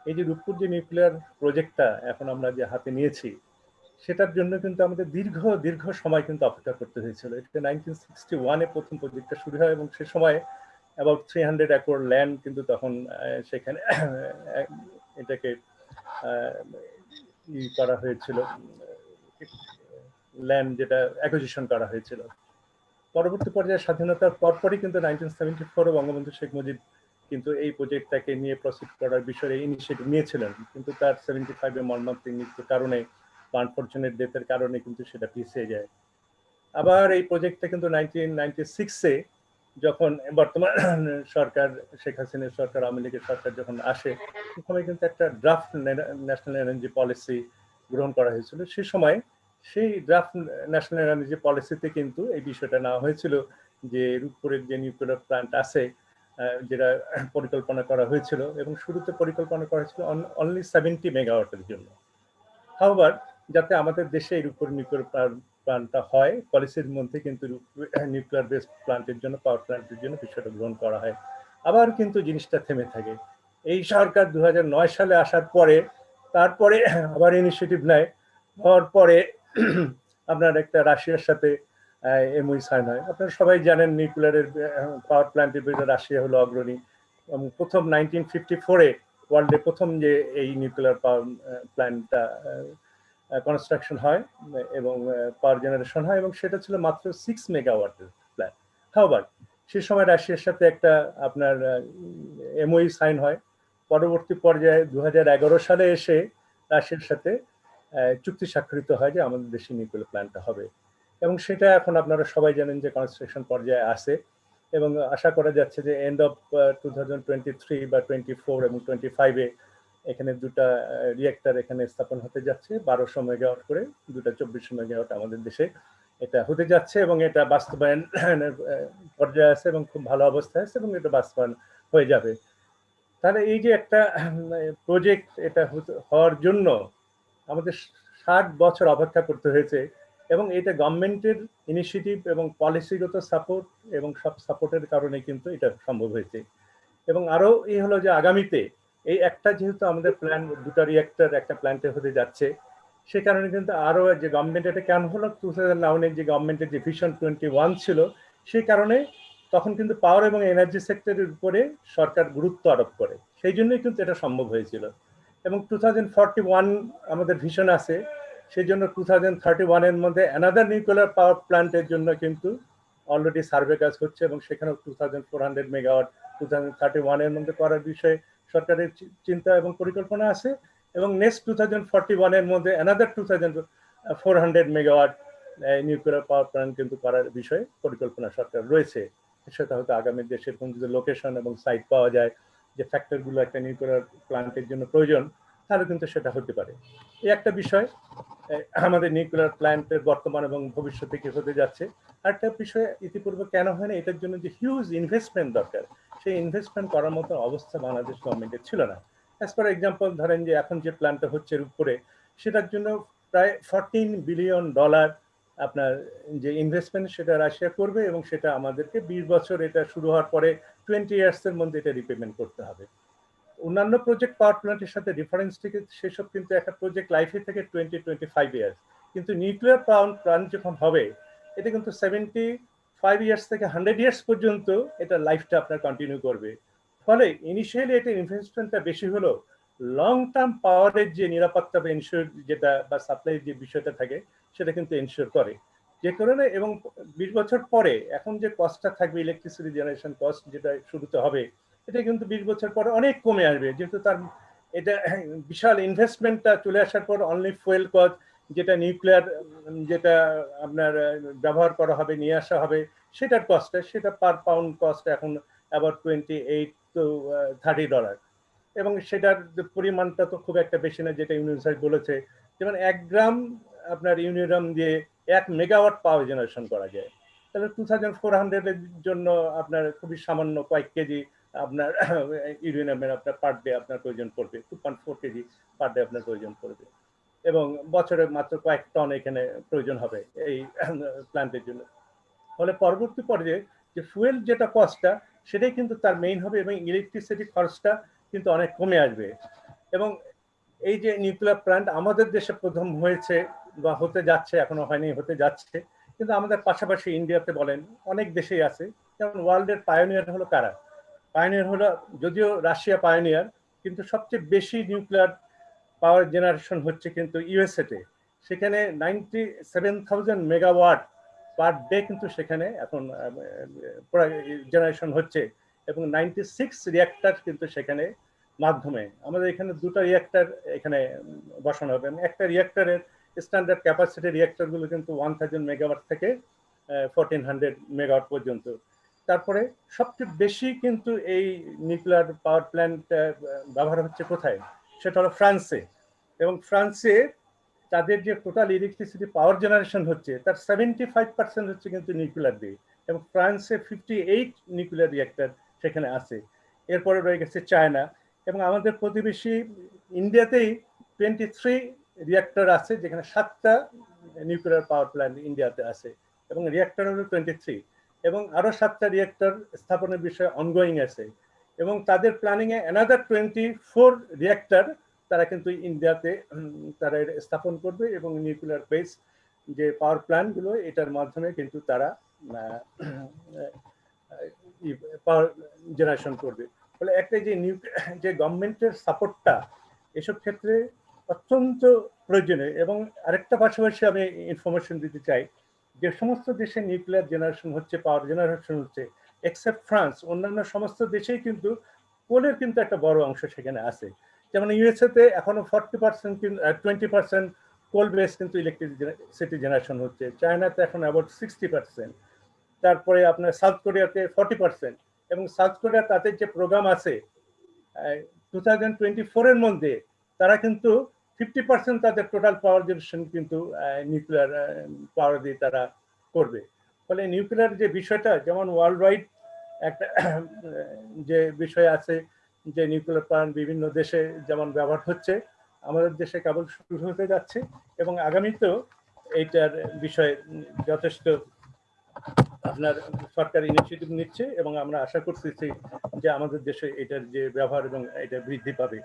এই যে রূপপুর যে নিউক্লিয়ার প্রজেক্টটা এখন আমরা যে হাতে নিয়েছি, সেটার জন্য কিন্তু আমাদের দীর্ঘ সময় কিন্তু অপেক্ষা করতে হয়েছিল। এটা 1961-এ প্রথম প্রজেক্টটা শুরু হয়, এবং সে সময় অ্যাবাউট 300 একর ল্যান্ড কিন্তু তখন সেখানে এটাকে করা হয়েছিল, ল্যান্ড যেটা অ্যাকুইজিশন করা হয়েছিল। পরবর্তী পর্যায়ে স্বাধীনতার পরপরই কিন্তু 1974-এ বঙ্গবন্ধু শেখ মুজিব কিন্তু এই প্রজেক্টটাকে নিয়ে প্রসিড করার বিষয়ে ইনিশিয়েটিভ নিয়েছিলেন, কিন্তু তার 75-এ মর্মান্তিক মৃত্যুর কারণে, আনফরচুনেট ডেথের কারণে কিন্তু সেটা পিছিয়ে যায়। আবার এই প্রজেক্টটা কিন্তু 1996-এ যখন বর্তমান সরকার, শেখ হাসিনার সরকার, আওয়ামী লীগের সরকার যখন আসে, তখন কিন্তু একটা ড্রাফট ন্যাশনাল এনার্জি পলিসি গ্রহণ করা হয়েছিল। সে সময় সেই ড্রাফট ন্যাশনাল এনার্জি পলিসিতে কিন্তু এই বিষয়টা নেওয়া হয়েছিল যে রূপপুরের যে নিউক্লিয়ার প্ল্যান্ট আছে, যেটা পরিকল্পনা করা হয়েছিল, এবং শুরুতে পরিকল্পনা করা হয়েছিল অনলি 70 মেগাওয়াটের জন্য। হাওয়ার যাতে আমাদের দেশে এর উপর নিউক্লিয়ার প্ল্যান্টটা হয়, পলিসির মধ্যে কিন্তু নিউক্লিয়ার বেসড প্ল্যান্টের জন্য, পাওয়ার প্ল্যান্টের জন্য বিষয়টা গ্রহণ করা হয়। আবার কিন্তু জিনিসটা থেমে থাকে। এই সরকার 2009 সালে আসার পরে তারপরে আবার ইনিশিয়েটিভ নেয়, হওয়ার পরে আপনার একটা রাশিয়ার সাথে এমওইউ সাইন হয়। আপনারা সবাই জানেন নিউক্লিয়ারের পাওয়ার প্ল্যান্টের ভিতরে রাশিয়া হলো অগ্রণী। প্রথম 1954-এ ওয়ার্ল্ডে প্রথম যে এই নিউক্লিয়ার পাওয়ার প্ল্যান্টটা কনস্ট্রাকশন হয় এবং পাওয়ার জেনারেশন হয়, এবং সেটা ছিল মাত্র 6 মেগাওয়াটের প্ল্যান্ট। হাওয়ার সে সময় রাশিয়ার সাথে একটা আপনার এমওইউ সাইন হয়। পরবর্তী পর্যায়ে 2011 সালে এসে রাশিয়ার সাথে চুক্তি স্বাক্ষরিত হয় যে আমাদের দেশে নিউক্লিয়ার প্ল্যান্টটা হবে, এবং সেটা এখন আপনারা সবাই জানেন যে কনস্ট্রাকশন পর্যায়ে আছে, এবং আশা করা যাচ্ছে যে এন্ড অফ 2023 বা 24 এবং 25-এ এখানে দুটা রিয়েক্টর এখানে স্থাপন হতে যাচ্ছে, 1200 মেগাওয়াট করে, দুটা 2400 মেগাওয়াট আমাদের দেশে এটা হতে যাচ্ছে, এবং এটা বাস্তবায়নের পর্যায়ে আছে এবং খুব ভালো অবস্থায় আছে, এবং এটা বাস্তবায়ন হয়ে যাবে। তাহলে এই যে একটা প্রজেক্ট, এটা হওয়ার জন্য আমাদের 60 বছর অপেক্ষা করতে হয়েছে, এবং এটা গভর্নমেন্টের ইনিশিয়েটিভ এবং পলিসিগত সাপোর্ট এবং সব সাপোর্টের কারণে কিন্তু এটা সম্ভব হয়েছে। এবং আরো এই হলো যে আগামীতে এই একটা যেহেতু আমাদের প্ল্যান, দুটা রিয়েক্টর একটা প্ল্যান্টে হতে যাচ্ছে, সে কারণে কিন্তু আরো যে গভর্নমেন্ট এটা কেন হলো, 2009-এর যে গভর্নমেন্টের যে ভিশন 21 ছিল, সেই কারণে তখন কিন্তু পাওয়ার এবং এনার্জি সেক্টরের উপরে সরকার গুরুত্ব আরোপ করে, সেই জন্যই কিন্তু এটা সম্ভব হয়েছিল। এবং 2041 আমাদের ভিশন আছে, সেই জন্য 2031-এর মধ্যে অ্যানাদার নিউক্লিয়ার পাওয়ার প্ল্যান্টের জন্য কিন্তু অলরেডি সার্ভে কাজ হচ্ছে, এবং সেখানেও 2400 মেগাওয়াট 2031-এর মধ্যে করার বিষয়ে সরকারের চিন্তা এবং পরিকল্পনা আছে, এবং নেক্সট 2041-এর মধ্যে another 2400 megawatt nuclear power plant কিন্তু করার বিষয়ে পরিকল্পনা সরকার রয়েছে। সেটা হয়তো আগামী দেশের কোন যদি লোকেশন এবং সাইট পাওয়া যায়, যে ফ্যাক্টরগুলো একটা নিউক্লিয়ার প্ল্যান্টের জন্য প্রয়োজন, তাহলে কিন্তু সেটা হতে পারে। এই একটা বিষয় আমাদের নিউক্লিয়ার প্ল্যান্টের বর্তমান এবং ভবিষ্যতে কি হতে যাচ্ছে। আরেকটা বিষয় ইতিপূর্বে কেন হয় না, এটার জন্য যে হিউজ ইনভেস্টমেন্ট দরকার, সেই ইনভেস্টমেন্ট করার মতো অবস্থা বাংলাদেশ গভর্নমেন্টের ছিল না। অ্যাজ ফর এক্সাম্পল ধরেন যে এখন যে প্ল্যান্টটা হচ্ছে উপরে, সেটার জন্য প্রায় $14 বিলিয়ন আপনার যে ইনভেস্টমেন্ট সেটা রাশিয়া করবে, এবং সেটা আমাদেরকে 20 বছর এটা শুরু হওয়ার পরে 20 ইয়ার্সের মধ্যে এটা রিপেমেন্ট করতে হবে। অন্যান্য প্রজেক্ট পাওয়ার প্ল্যান্টের সাথে ডিফারেন্স থেকে সেসব কিন্তু একটা প্রজেক্ট লাইফে থেকে 20-25 ইয়ার্স, কিন্তু নিউক্লিয়ার পাওয়ার প্ল্যান্ট যখন হবে, এটা কিন্তু 75 ইয়ার্স থেকে 100 ইয়ার্স পর্যন্ত এটা লাইফটা আপনার কন্টিনিউ করবে। ফলে ইনিশিয়ালি এটা ইনভেস্টমেন্টটা বেশি হলো, লং টার্ম পাওয়ারের যে নিরাপত্তা বা এনশিওর যেটা বা সাপ্লাই যে বিষয়টা থাকে, সেটা কিন্তু এনশিওর করে যে কারণে। এবং 20 বছর পরে এখন যে কস্টটা থাকবে, ইলেকট্রিসিটি জেনারেশন কস্ট যেটা শুরুতে হবে, এটা কিন্তু 20 বছর পরে অনেক কমে আসবে, যেহেতু তার এটা বিশাল ইনভেস্টমেন্টটা চলে আসার পর অনলি ফুয়েল কস্ট যেটা নিউক্লিয়ার যেটা আপনার ব্যবহার করা হবে, নিয়ে আসা হবে, সেটার কস্টটা, সেটা পার পাউন্ড কস্ট এখন অ্যাবাউট $28-30, এবং সেটার পরিমাণটা তো খুব একটা বেশি না, যেটা ইউনিভার্সাইট বলেছে, যেমন 1 গ্রাম আপনার ইউরেনিয়াম দিয়ে 1 মেগাওয়াট পাওয়ার জেনারেশন করা যায়। তাহলে 2400-এর জন্য আপনার খুবই সামান্য কয়েক কেজি আপনার ইউরেনিয়ামের আপনার পার ডে আপনার প্রয়োজন পড়বে, 2.4 কেজি পার ডে আপনার প্রয়োজন পড়বে, এবং বছরে মাত্র কয়েক টন এখানে প্রয়োজন হবে এই প্ল্যান্টের জন্য। ফলে পরবর্তী পর্যায়ে যে ফুয়েল যেটা কস্টটা, সেটাই কিন্তু তার মেইন হবে, এবং ইলেকট্রিসিটি খরচটা কিন্তু অনেক কমে আসবে। এবং এই যে নিউক্লিয়ার প্ল্যান্ট আমাদের দেশে প্রথম হয়েছে বা হতে যাচ্ছে, এখনো হয়নি, হতে যাচ্ছে, কিন্তু আমাদের পাশাপাশি ইন্ডিয়াতে বলেন অনেক দেশেই আছে। যেমন ওয়ার্ল্ডের পায়োনিয়ার হলো কারা? পায়োনিয়ার হলো, যদিও রাশিয়া পায়োনিয়ার, কিন্তু সবচেয়ে বেশি নিউক্লিয়ার পাওয়ার জেনারেশন হচ্ছে কিন্তু ইউএসএতে। সেখানে 97,000 মেগাওয়াট পার ডে কিন্তু সেখানে এখন জেনারেশন হচ্ছে, এবং 96 রিয়াক্টর কিন্তু সেখানে মাধ্যমে। আমাদের এখানে দুটো রিয়াক্টর এখানে বসানো হবে, একটা রিয়াক্টরের স্ট্যান্ডার্ড ক্যাপাসিটি রিয়াক্টরগুলো কিন্তু 1000 মেগাওয়াট থেকে 1400 মেগাওয়াট পর্যন্ত। তারপরে সবচেয়ে বেশি কিন্তু এই নিউক্লিয়ার পাওয়ার প্ল্যান্ট ব্যবহার হচ্ছে কোথায়? সেটা হলো ফ্রান্সে, এবং ফ্রান্সে তাদের যে টোটাল ইলেকট্রিসিটি পাওয়ার জেনারেশন হচ্ছে, তার 75% হচ্ছে কিন্তু নিউক্লিয়ার দিয়ে, এবং ফ্রান্সে 58 নিউক্লিয়ার রিয়াক্টর সেখানে আছে। এরপরে রয়ে গেছে চায়না এবং আমাদের প্রতিবেশী ইন্ডিয়াতেই 23 রিঅ্যাক্টর আছে, যেখানে 7টা নিউক্লিয়ার পাওয়ার প্ল্যান্ট ইন্ডিয়াতে আছে এবং রিঅ্যাক্টর হলো 23 এবং আরো 7টা রিঅ্যাক্টর স্থাপনের বিষয়ে অনগোয়িং আছে এবং তাদের প্ল্যানিং এ অ্যানাদার 24 রিঅ্যাক্টর তারা কিন্তু ইন্ডিয়াতে তারা স্থাপন করবে এবং নিউক্লিয়ার বেস যে পাওয়ার প্ল্যান্ট গুলো এটার মাধ্যমে কিন্তু তারা পাওয়ার জেনারেশন করবে। ফলে একটা যে গভর্নমেন্টের সাপোর্টটা এসব ক্ষেত্রে অত্যন্ত প্রয়োজনীয়। এবং আরেকটা পাশাপাশি আমি ইনফরমেশন দিতে চাই, যে সমস্ত দেশে নিউক্লিয়ার জেনারেশন হচ্ছে, পাওয়ার জেনারেশন হচ্ছে, এক্সেপ্ট ফ্রান্স, অন্যান্য সমস্ত দেশেই কিন্তু কোলের কিন্তু একটা বড় অংশ সেখানে আছে। যেমন ইউএসএ তে এখনো 40% 20% কোল বেস কিন্তু ইলেকট্রিসিটি জেনারেশন হচ্ছে। চায়নাতে এখন অ্যাবাউট 60%। তারপরে আপনার সাউথ কোরিয়াতে 40%। এবং সাউথ কোরিয়া তাদের যে প্রোগ্রাম আছে 2024 এর মধ্যে তারা কিন্তু 50% তাদের টোটাল পাওয়ার জেনারেশন কিন্তু নিউক্লিয়ার পাওয়ার দিয়ে তারা করবে। ফলে নিউক্লিয়ার যে বিষয়টা, যেমন ওয়ার্ল্ড ওয়াইড একটা যে বিষয় আছে যে নিউক্লিয়ার প্ল্যান্ট বিভিন্ন দেশে যেমন ব্যবহার হচ্ছে, আমাদের দেশে কেবল শুরু হতে যাচ্ছে এবং আগামীতেও এইটার বিষয়ে যথেষ্ট আপনার সরকার ইনিশিয়েটিভ নিচ্ছে এবং আমরা আশা করতেছি যে আমাদের দেশে এটার যে ব্যবহার এবং এটা বৃদ্ধি পাবে।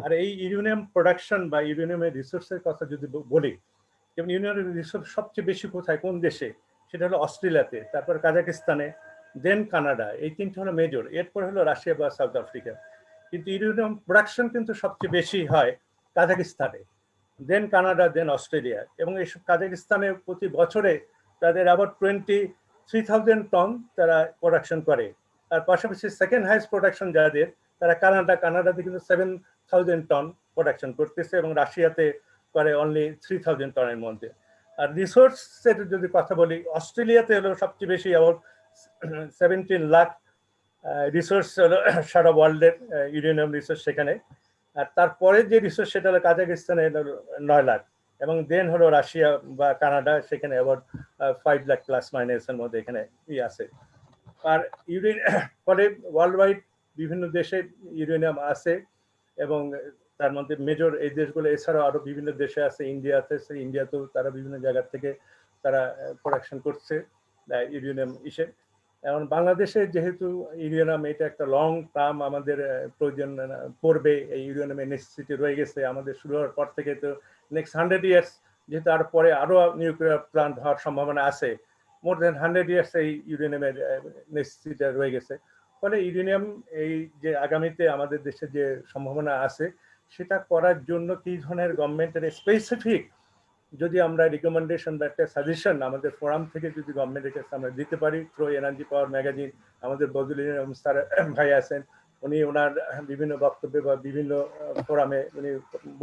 আর এই ইউরেনিয়াম প্রোডাকশন বা ইউরেনিয়ামের রিসোর্সের কথা যদি বলি, যেমন ইউরেনিয়ামের রিসোর্স সবচেয়ে বেশি কোথায়, কোন দেশে, সেটা হলো অস্ট্রেলিয়াতে, তারপর কাজাকিস্তানে, দেন কানাডা, এই তিনটা হলো মেজর। এরপর হলো রাশিয়া বা সাউথ আফ্রিকা। কিন্তু ইউরেনিয়াম প্রোডাকশন কিন্তু সবচেয়ে বেশি হয় কাজাকিস্তানে, দেন কানাডা, দেন অস্ট্রেলিয়া। এবং এইসব কাজাকিস্তানে প্রতি বছরে তাদের অ্যাবাউট 23,000 টন তারা প্রোডাকশন করে। আর পাশাপাশি সেকেন্ড হাইস্ট প্রোডাকশন যাদের, তারা কানাডাতে কিন্তু 7,000 টন প্রোডাকশন করতেছে এবং রাশিয়াতে করে অনলি 3,000 টনের মধ্যে। আর রিসোর্সের যদি কথা বলি, অস্ট্রেলিয়াতে হলো সবচেয়ে বেশি, অ্যাবাউট 17 লাখ রিসোর্স হলো সারা ওয়ার্ল্ডের ইউরেনিয়াম রিসোর্স সেখানে। আর তারপরে যে রিসোর্স সেটা হলো কাজাকিস্তানে 9 লাখ এবং দেন হলো রাশিয়া বা কানাডা, সেখানে অ্যাবাউট 5 লাখ প্লাস মাইনাসের মধ্যে এখানে আছে। আর ফলে ওয়ার্ল্ড ওয়াইড বিভিন্ন দেশে ইউরেনিয়াম আছে এবং তার মধ্যে মেজর এই দেশগুলো, এছাড়াও আরো বিভিন্ন দেশে আছে, ইন্ডিয়াতে, ইন্ডিয়াতেও তারা বিভিন্ন জায়গা থেকে তারা প্রোডাকশন করছে ইউরেনিয়াম ইসে। এখন বাংলাদেশে যেহেতু ইউরেনিয়াম এটা একটা লং টার্ম আমাদের প্রয়োজন পড়বে, এই ইউরেনিয়ামের নেসেসিটি রয়ে গেছে আমাদের শুরু হওয়ার পর থেকে। তো নেক্সট 100 ইয়ার্স যেহেতু আর পরে আরো নিউক্লিয়ার প্ল্যান্ট হওয়ার সম্ভাবনা আছে, মোর দেন 100 ইয়ার্স এই ইউরেনিয়ামের নেসেসিটি রয়ে গেছে। ফলে ইউরেনিয়াম এই যে আগামীতে আমাদের দেশে যে সম্ভাবনা আছে সেটা করার জন্য কি ধরনের গভর্নমেন্টের স্পেসিফিক যদি আমরা রিকমেন্ডেশন বা একটা সাজেশন আমাদের ফোরাম থেকে যদি গভর্নমেন্টের কাছে আমরা দিতে পারি, থ্রু এনার্জি পাওয়ার ম্যাগাজিন, আমাদের বদরুল স্যার ভাই আছেন, উনি ওনার বিভিন্ন বক্তব্যে বা বিভিন্ন ফোরামে উনি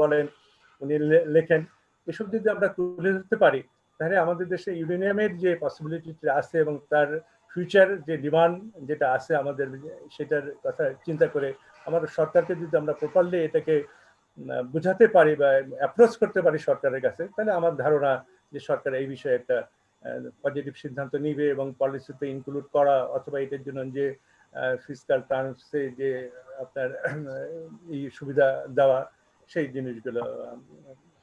বলেন, উনি লেখেন, এসব যদি আমরা তুলে ধরতে পারি, তাহলে আমাদের দেশে ইউরেনিয়ামের যে পসিবিলিটি আছে এবং তার ফিউচার যে ডিমান্ড যেটা আছে আমাদের, সেটার কথা চিন্তা করে আমাদের সরকারকে যদি আমরা প্রপারলি এটাকে বুঝাতে পারি বা অ্যাপ্রোচ করতে পারি সরকারের কাছে, তাহলে আমার ধারণা যে সরকার এই বিষয়ে একটা পজিটিভ সিদ্ধান্ত নিবে এবং পলিসিতে ইনক্লুড করা অথবা এটার জন্য যে ফিসকাল টার্মসে যে আপনার এই সুবিধা দেওয়া, সেই জিনিসগুলো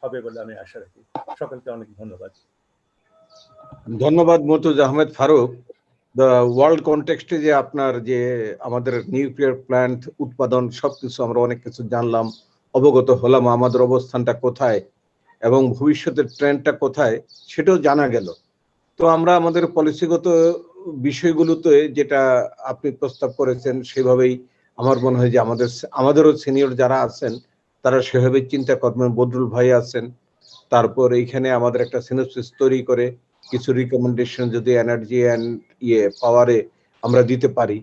হবে বলে আমি আশা রাখি। সকলকে অনেক ধন্যবাদ। ধন্যবাদ মর্তুজা আহমেদ ফারুক। দ্য ওয়ার্ল্ড কনটেক্সটে যে আপনার যে আমাদের নিউক্লিয়ার প্ল্যান্ট উৎপাদন সবকিছু আমরা অনেক কিছু জানলাম, অবগত হলাম, আমাদের অবস্থানটা কোথায় এবং ভবিষ্যতের ট্রেন্ডটা কোথায় সেটাও জানা গেল। তো আমরা আমাদের পলিসিগত বিষয়গুলোতে যেটা আপনি প্রস্তাব করেছেন সেভাবেই আমার মনে হয় যে আমাদেরও সিনিয়র যারা আছেন তারা সেভাবে চিন্তা করবেন। বদরুল ভাই আছেন, তারপর এইখানে আমাদের একটা সিনোপসিস তৈরি করে কিছু রিকমেন্ডেশন যদি এনার্জি অ্যান্ড পাওয়ারে আমরা দিতে পারি।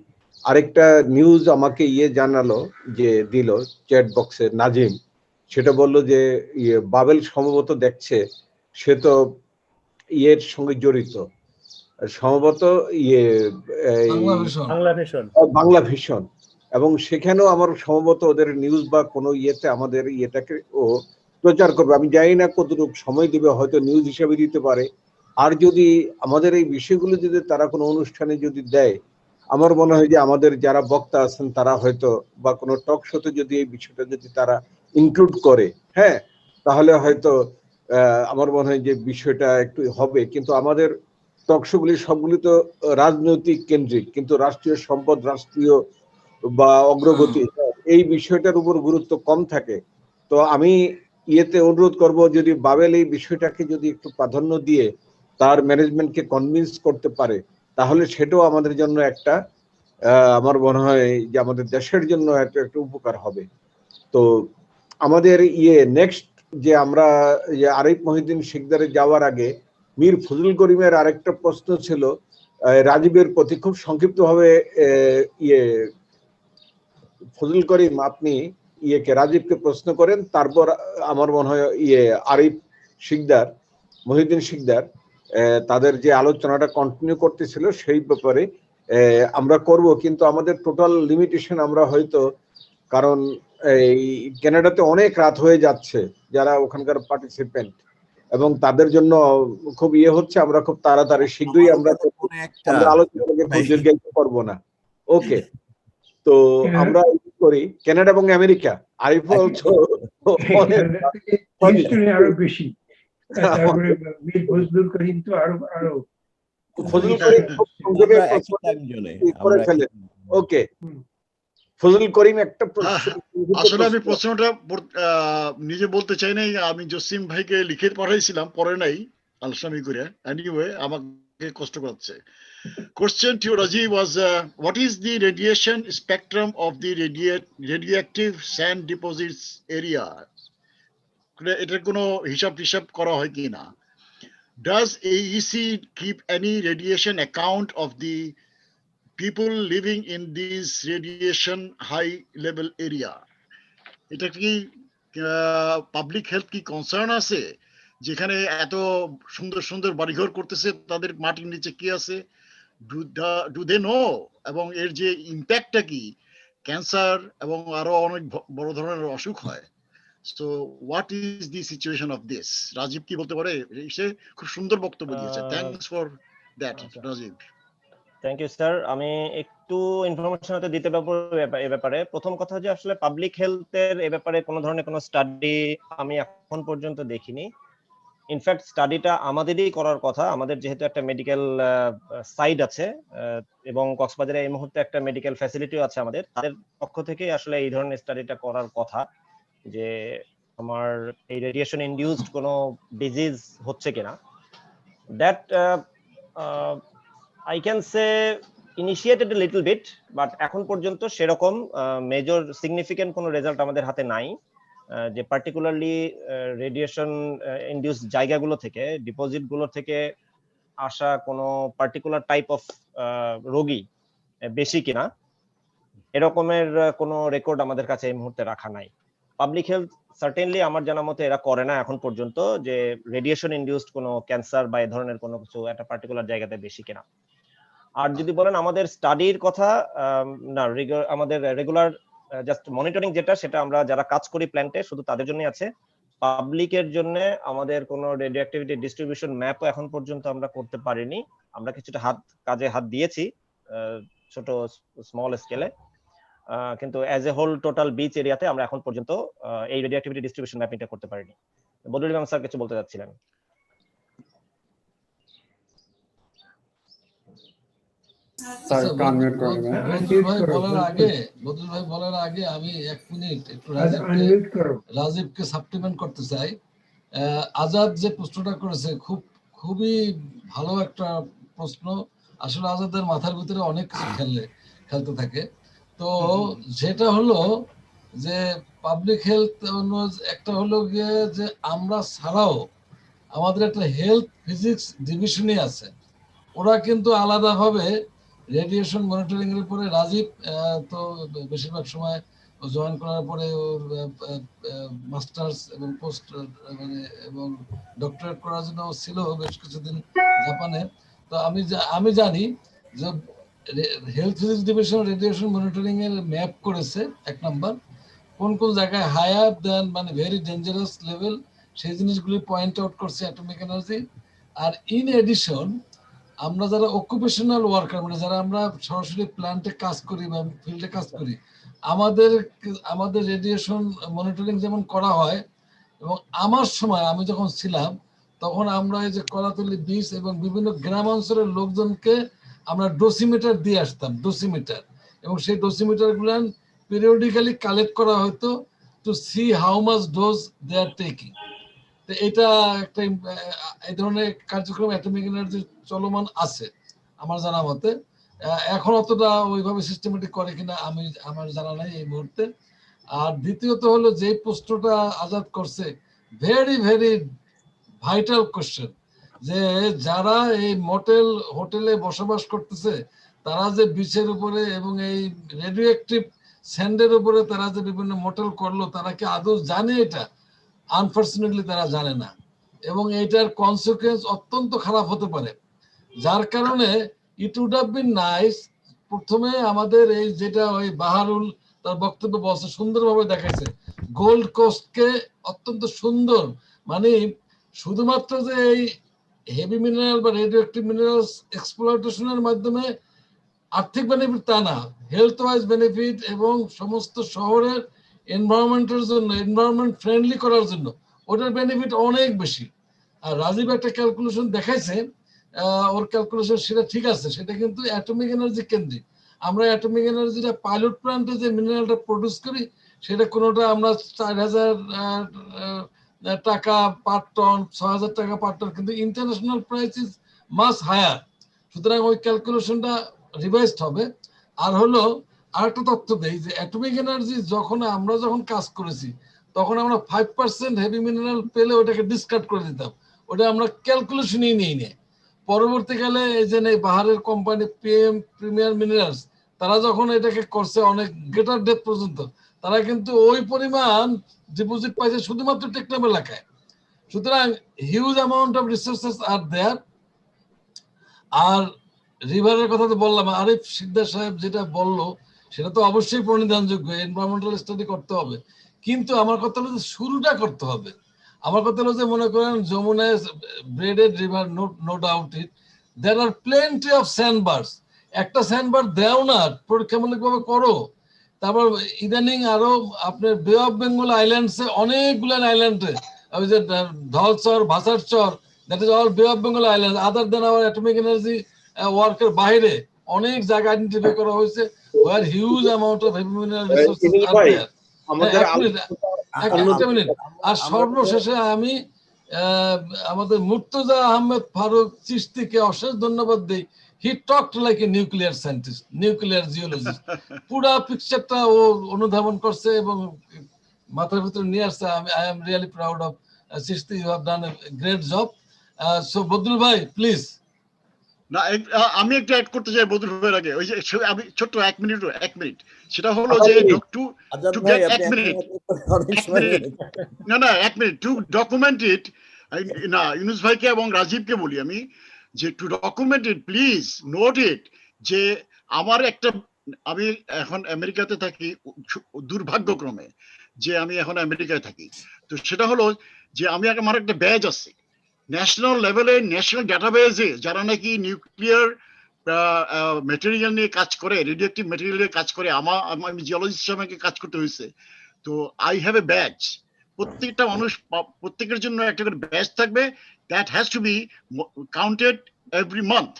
আরেকটা নিউজ আমাকে জানালো যে দিল চ্যাট বক্সে নাজিম, সেটা বললো যে বাবেল সম্ভবত দেখছে, সে তো ইয়ের সঙ্গে জড়িত সম্ভবত বাংলা ভিশন, এবং সেখানেও আমার সম্ভবত ওদের নিউজ বা কোনো ইয়েতে আমাদের ইয়েটাকে ও প্রচার করবে। আমি জানি না কতটুকু সময় দিবে, হয়তো নিউজ হিসেবে দিতে পারে। আর যদি আমাদের এই বিষয়গুলো যদি তারা কোনো অনুষ্ঠানে যদি দেয়, আমার মনে হয় যে আমাদের যারা বক্তা আছেন তারা হয়তো বা কোনো টক শোতে যদি এই বিষয়টা যদি তারা ইনক্লুড করে, হ্যাঁ, তাহলে হয়তো আমার মনে হয় যে বিষয়টা একটু হবে। কিন্তু আমাদের টক শোগুলি সবগুলি তো রাজনৈতিক কেন্দ্রিক, কিন্তু রাষ্ট্রীয় সম্পদ, রাষ্ট্রীয় বা অগ্রগতি এই বিষয়টার উপর গুরুত্ব কম থাকে। তো আমি ইয়েতে অনুরোধ করব, যদি বাবেল এই বিষয়টাকে যদি একটু প্রাধান্য দিয়ে তার ম্যানেজমেন্টকে কনভিন্স করতে পারে, তাহলে সেটাও আমাদের জন্য একটা আমার মনে হয় যে আমাদের দেশের জন্য একটা উপকার হবে। তো আমাদের নেক্সট যে আমরা আরিফ মহিউদ্দিন শিকদারে যাওয়ার আগে মীর ফজলুল করিমের আরেকটা প্রশ্ন ছিল রাজীবের প্রতি, খুব সংক্ষিপ্তভাবে ফজলুল করিম আপনি রাজীবকে প্রশ্ন করেন, তারপর আমার মনে হয় আরিফ শিকদার, মহিউদ্দিন শিকদার তাদের যে আলোচনাটা কন্টিনিউ করতেছিল সেই ব্যাপারে আমরা করব। কিন্তু আমাদের টোটাল লিমিটেশন আমরা হয়তো, কারণ এই কানাডাতে অনেক রাত হয়ে যাচ্ছে যারা ওখানকার পার্টিসিপেন্ট, এবং তাদের জন্য খুব হচ্ছে, আমরা খুব তাড়াতাড়ি শীঘ্রই আমরা আলোচনাকে খুব দীর্ঘায়িত করবো না। ওকে, তো আমরা করি কানাডা এবং আমেরিকা। আরিফ আরো বেশি, তারপরে মীর ফজলুল করিম তো আরো ফজলুল করিম করে ফেলেন। ওকে, ফজলুল করিম একটা আসলে আমি প্রশ্নটা নিজে বলতে চাই নাই, আমি জসিম ভাইকে লিখে পাঠাইছিলাম, পরে নাই আলোচনা করে। এনিওয়ে আমাকে কষ্ট করছে। Question to Rajiv was, what is the radiation spectrum of the radioactive sand deposits area? এটার কোনো হিসাব করা হয় কি না? Does AEC keep any radiation account of the people living in these radiation high level area? এটা কি public health কি কনসার্ন আছে? যেখানে এত সুন্দর সুন্দর বাড়িঘর করতেছে, তাদের মাটির নিচে কি আছে, ডু দে নো, এবং এর যে ইম্প্যাক্টটা কি, ক্যান্সার এবং আরো অনেক বড় ধরনের অসুখ হয়। So what is the situation of this? Rajib কি বলতে পারে? সে খুব সুন্দর বক্তব্য দিয়েছে। Thanks for that Rajib. Thank you sir. আমি একটু ইনফরমেশন হতে দিতে পারবো এ ব্যাপারে। প্রথম কথা যে আসলে পাবলিক হেলথের এ ব্যাপারে কোনো ধরনের কোনো স্টাডি আমি এখন পর্যন্ত দেখিনি। ইনফ্যাক্ট স্টাডিটা আমাদেরই করার কথা। আমাদের যেহেতু একটা মেডিকেল সাইড আছে এবং কক্সবাজারে এই মুহূর্তে একটা মেডিকেল ফ্যাসিলিটিও আছে আমাদের, তাদের পক্ষ থেকে আসলে এই ধরনের স্টাডিটা করার কথা, যে আমার এই রেডিয়েশন ইনডিউসড কোনো ডিজিজ হচ্ছে কিনা। That I can say initiated a little bit, but এখন পর্যন্ত সেরকম মেজর সিগনিফিকেন্ট কোনো রেজাল্ট আমাদের হাতে নাই, যে পার্টিকুলারলি রেডিয়েশন ইনডিউস জায়গাগুলো থেকে, ডিপোজিট গুলো থেকে আসা কোনো পার্টিকুলার টাইপ অফ রোগী বেশি কিনা এরকমের কোনো রেকর্ড আমাদের কাছে এই মুহূর্তে রাখা নাই। পাবলিক হেলথ সার্টেনলি আমার জানা মতে এরা করে না এখন পর্যন্ত যে রেডিয়েশন ইনডিউসড কোনো ক্যান্সার বা এই ধরনের কোনো কিছু একটা পার্টিকুলার জায়গাতে বেশি কিনা। আর যদি বলেন আমাদের স্টাডির কথা, না, আমাদের রেগুলার জাস্ট মনিটরিং যেটা, সেটা আমরা যারা কাজ করি প্ল্যান্টে শুধু তাদের জন্যই আছে। পাবলিকের জন্য আমাদের কোনো রেডিও অ্যাক্টিভিটি ডিস্ট্রিবিউশন ম্যাপও এখন পর্যন্ত আমরা করতে পারিনি। আমরা কিছুটা কাজে হাত দিয়েছি ছোট স্মল স্কেলে, কিন্তু as a whole total beach এরিয়াতে আমরা এখন পর্যন্ত এই রেডিও অ্যাক্টিভিটি ডিস্ট্রিবিউশন ম্যাপিংটা করতে পারিনি। বদরুল ইমাম স্যার কিছু বলতে যাচ্ছিলেন। বদরুল ভাই বলার আগে আমি 1 মিনিট একটু রাজীবকে সাপ্লিমেন্ট করতে চাই। আজাদ যে প্রশ্নটা করেছে খুবই ভালো একটা প্রশ্ন। আসলে আজাদের মাথার ভিতরে অনেক কিছু খেলতে থাকে। তো যেটা হলো যে পাবলিক হেলথ একটা হলো গিয়ে যে আমরা ছাড়াও আমাদের একটা হেলথ ফিজিক্স ডিভিশনই আছে, ওরা কিন্তু আলাদাভাবে রেডিয়েশন মনিটরিং এর উপরে, রাজীব তো বেশিরভাগ সময় জয়েন করার পরে ওর মাস্টার্স এবং পোস্ট এবং ডক্টরেট করার জন্য ছিল বেশ কিছুদিন জাপানে। তো আমি জানি যে health physics division radiation monitoring এর ম্যাপ করেছে 1 নাম্বার, কোন কোন জায়গায় হায়ার দেন মানে ভেরি ডেঞ্জারাস লেভেল সেই জিনিসগুলি পয়েন্ট আউট করছে অ্যাটমিক এনার্জি। আর ইন এডিশন আমরা যারা অকুপেশনাল ওয়ার্কার মানে যারা আমরা সরাসরি প্ল্যান্টে কাজ করি বা ফিল্ডে কাজ করি, আমাদের আমাদের রেডিয়েশন মনিটরিং যেমন করা হয়, এবং আমার সময় আমি যখন ছিলাম তখন আমরা এই যে কলাতলি বিচ এবং বিভিন্ন গ্রাম অঞ্চলের লোকজনকে আমরা ডোসিমিটার দিয়ে আসতাম, ডোসিমিটার, এবং সেই ডোসিমিটার গুলান পিরিয়ডিক্যালি কালেক্ট করা হতো to see how much dose they are taking. তো এটা একটা এই ধরনের কার্যক্রম অ্যাটমিক এনার্জি চলমান আছে আমার জানা মতে। এখন অতটা ওইভাবে সিস্টেমেটিক করে কিনা আমার জানা নাই এই মুহূর্তে। আর দ্বিতীয়ত হলো যে প্রশ্নটা আজাদ করছে, ভেরি ভেরি ভাইটাল কোশ্চেন, যে যারা এই মোটেল হোটেলে বসবাস করতেছে তারা যে বিচের উপরে এবং এই রেডিও অ্যাক্টিভ স্যান্ডের উপরে তারা যে বিভিন্ন মোটেল করলো, তারা কি আদৌ জানে এটা? আনফর্চুনেটলি তারা জানে না, এবং এটার কনসিকুয়েন্স অত্যন্ত খারাপ হতে পারে। যার কারণে it would have been nice, প্রথমে আমাদের এই যেটা ওই বাহারুল তার বক্তব্য বলছে সুন্দরভাবে দেখাইছে, গোল্ড কোস্টকে অত্যন্ত সুন্দর, মানে শুধুমাত্র যে এই হেভি মিনারেল বা রেডিও অ্যাক্টিভ মিনারেলস এক্সপ্লয়টেশনের মাধ্যমে আর্থিক বেনিফিট তা না, হেলথ ওয়াইজ বেনিফিট এবং সমস্ত শহরের এনভায়রনমেন্টের জন্য, এনভায়রনমেন্ট ফ্রেন্ডলি করার জন্য ওটার বেনিফিট অনেক বেশি। আর রাজীব একটা ক্যালকুলেশন দেখাইছে, ওর ক্যালকুলেশন সেটা ঠিক আছে, সেটা কিন্তু অ্যাটমিক এনার্জি কেন্দ্রিক। আমরা অ্যাটমিক এনার্জিটা পাইলট প্ল্যান্টে যে মিনারেলটা প্রডিউস করি সেটা কোনোটা আমরা 4000 টাকা পার টন, 6000 টাকা পার টন, কিন্তু international price is much higher. সুতরাং ওই ক্যালকুলেশনটা রিভাইজড হবে। আর হলো আরেকটা তথ্য দেই যে অ্যাটমিক এনার্জি আমরা যখন কাজ করেছি তখন আমরা 5% হেভি মিনারেল পেলে ওটাকে ডিসকার্ড করে দিতাম, ওটা আমরা ক্যালকুলেশনই নিই না। পরবর্তীকালে এই যে বাহারের কোম্পানি প্রিমিয়ার মিনারেলস, তারা যখন এটাকে করছে অনেক গ্রেটার ডেপথ পর্যন্ত, তারা কিন্তু ওই পরিমাণ ডিপোজিট পাইছে শুধুমাত্র টেকনাফ এলাকায়। সুতরাং huge amount of resources are দেয়ার। আর রিভারের কথা তো বললাম, আরিফ সিকদার সাহেব যেটা বললো সেটা তো অবশ্যই প্রণিধানযোগ্য, এনভায়রনমেন্টাল স্টাডি করতে হবে, কিন্তু আমার কথা হলো যে শুরুটা করতে হবে। আমার কথা হলো যে মনে করেন Jamuna braided river, no doubt it, there are plenty of sandbars. একটা স্যান্ডবার দেও না, পরীক্ষামূলকভাবে করো। তারপর ইদানিং আরো আপনার বে অফ বেঙ্গল আইল্যান্ডসে অনেকগুলো আইল্যান্ডে, ওই যে ধলচর, ভাষার চর, that is all Bay of Bengal island, other than our atomic energy ওয়ার্কের বাইরে অনেক জায়গা আইডেন্টিফাই করা হয়েছে were huge amount of heavy mineral resources are there. একটা মিনিট। আর সর্বশেষে আমি আমাদের মুর্তজা আহমেদ ফারুক চিশতিকে অশেষ ধন্যবাদ দিই। হি talked like a nuclear scientist, nuclear geologist. পুরা পিকচারটা ও অনুধাবন করছে এবং মাথার ভিতরে নিয়ে আসছে। I am really proud of Chishti, you have done a great job. So Badrul ভাই প্লিজ। না, আমি একটু অ্যাড করতে চাই বদরুল ভাইয়ের আগে। ওই যে আমি ছোট্ট এক মিনিট, সেটা হলো যে এক মিনিট টু ডকুমেন্ট ইট। না, ইউনুস ভাইকে এবং রাজীবকে বলি আমি যে to document it please note it, যে আমি এখন আমেরিকাতে থাকি, দুর্ভাগ্যক্রমে যে আমি এখন আমেরিকায় থাকি। তো সেটা হলো যে আমার একটা ব্যাজ আছে ন্যাশনাল লেভেলে, ন্যাশনাল ডাটাবেজে, যারা নাকি নিউক্লিয়ার মেটেরিয়াল নিয়ে কাজ করে, রেডিও অ্যাক্টিভ মেটেরিয়াল নিয়ে কাজ করে। আমি জিওলজিস্ট হিসেবে কাজ করতে হয়েছে। তো আই হ্যাভ এ ব্যাচ, প্রত্যেকটা মানুষ প্রত্যেকের জন্য একটা করে ব্যাচ থাকবে, that has to be counted every month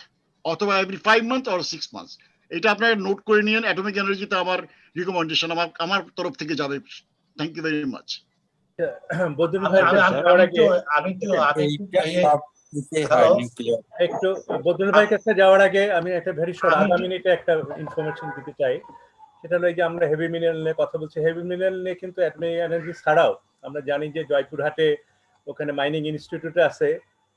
অথবা এভরি 5 months or 6 months। এটা আপনারা নোট করে নিন। অ্যাটমিক এনার্জিতে আমার রিকমেন্ডেশন আমার তরফ থেকে যাবে। Thank you very much. Badrul ভাই একটু বদরুল ভাইয়ের কাছে যাওয়ার আগে আমি একটা ভেরি শর্ট আধা মিনিটে একটা ইনফরমেশন দিতে চাই। সেটা হলো যে আমরা হেভি মিনারেল নিয়ে কথা বলছি। হেভি মিনারেল নিয়ে কিন্তু অ্যাটমিক এনার্জি ছাড়াও আমরা জানি যে জয়পুরহাটে ওখানে মাইনিং ইনস্টিটিউট আছে,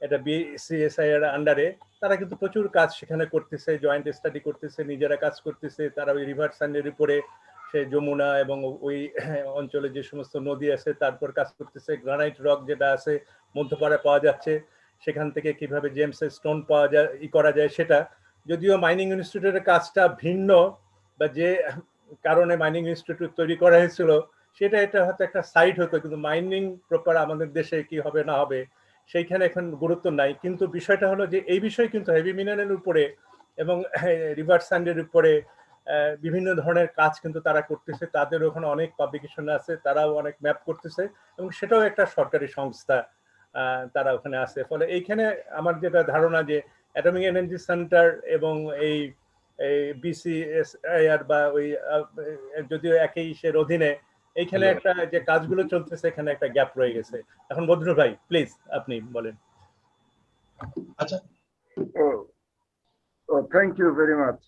এটা বিসিএসআই এর আন্ডারে। তারা কিন্তু প্রচুর কাজ সেখানে করতেছে, জয়েন্ট স্টাডি করতেছে, নিজেরা কাজ করতেছে। তারা ওই রিভার সান্ডের উপরে সে যমুনা এবং ওই অঞ্চলে যে সমস্ত নদী আছে তারপর কাজ করতেছে। গ্রানাইট রক যেটা আছে মধ্যপাড়ায় পাওয়া যাচ্ছে, সেখান থেকে কিভাবে জেমসের স্টোন পাওয়া যায় করা যায় সেটা। যদিও মাইনিং ইনস্টিটিউটের কাজটা ভিন্ন, বা যে কারণে মাইনিং ইনস্টিটিউট তৈরি করা হয়েছিল এটা হয়তো একটা সাইট হতো, কিন্তু মাইনিং প্রপার আমাদের দেশে কি হবে না হবে সেইখানে এখন গুরুত্ব নাই। কিন্তু বিষয়টা হলো যে এই বিষয়ে কিন্তু হেভি মিনারেলের উপরে এবং রিভার স্যান্ডের উপরে বিভিন্ন ধরনের কাজ কিন্তু তারা করতেছে। তাদের ওখানে অনেক পাবলিকেশন আছে, তারাও অনেক ম্যাপ করতেছে এবং সেটাও একটা সরকারি সংস্থা, তারা ওখানে আছে। ফলে এইখানে আমার যেটা ধারণা যে অ্যাটমিক এনার্জি সেন্টার এবং এই বিসিএসআইআর বা ওই যদিও একই ইসের অধীনে এইখানে একটা যে কাজগুলো চলতেছে এখানে একটা গ্যাপ রয়ে গেছে। এখন বদরুল ভাই প্লিজ আপনি বলেন। আচ্ছা, thank you very much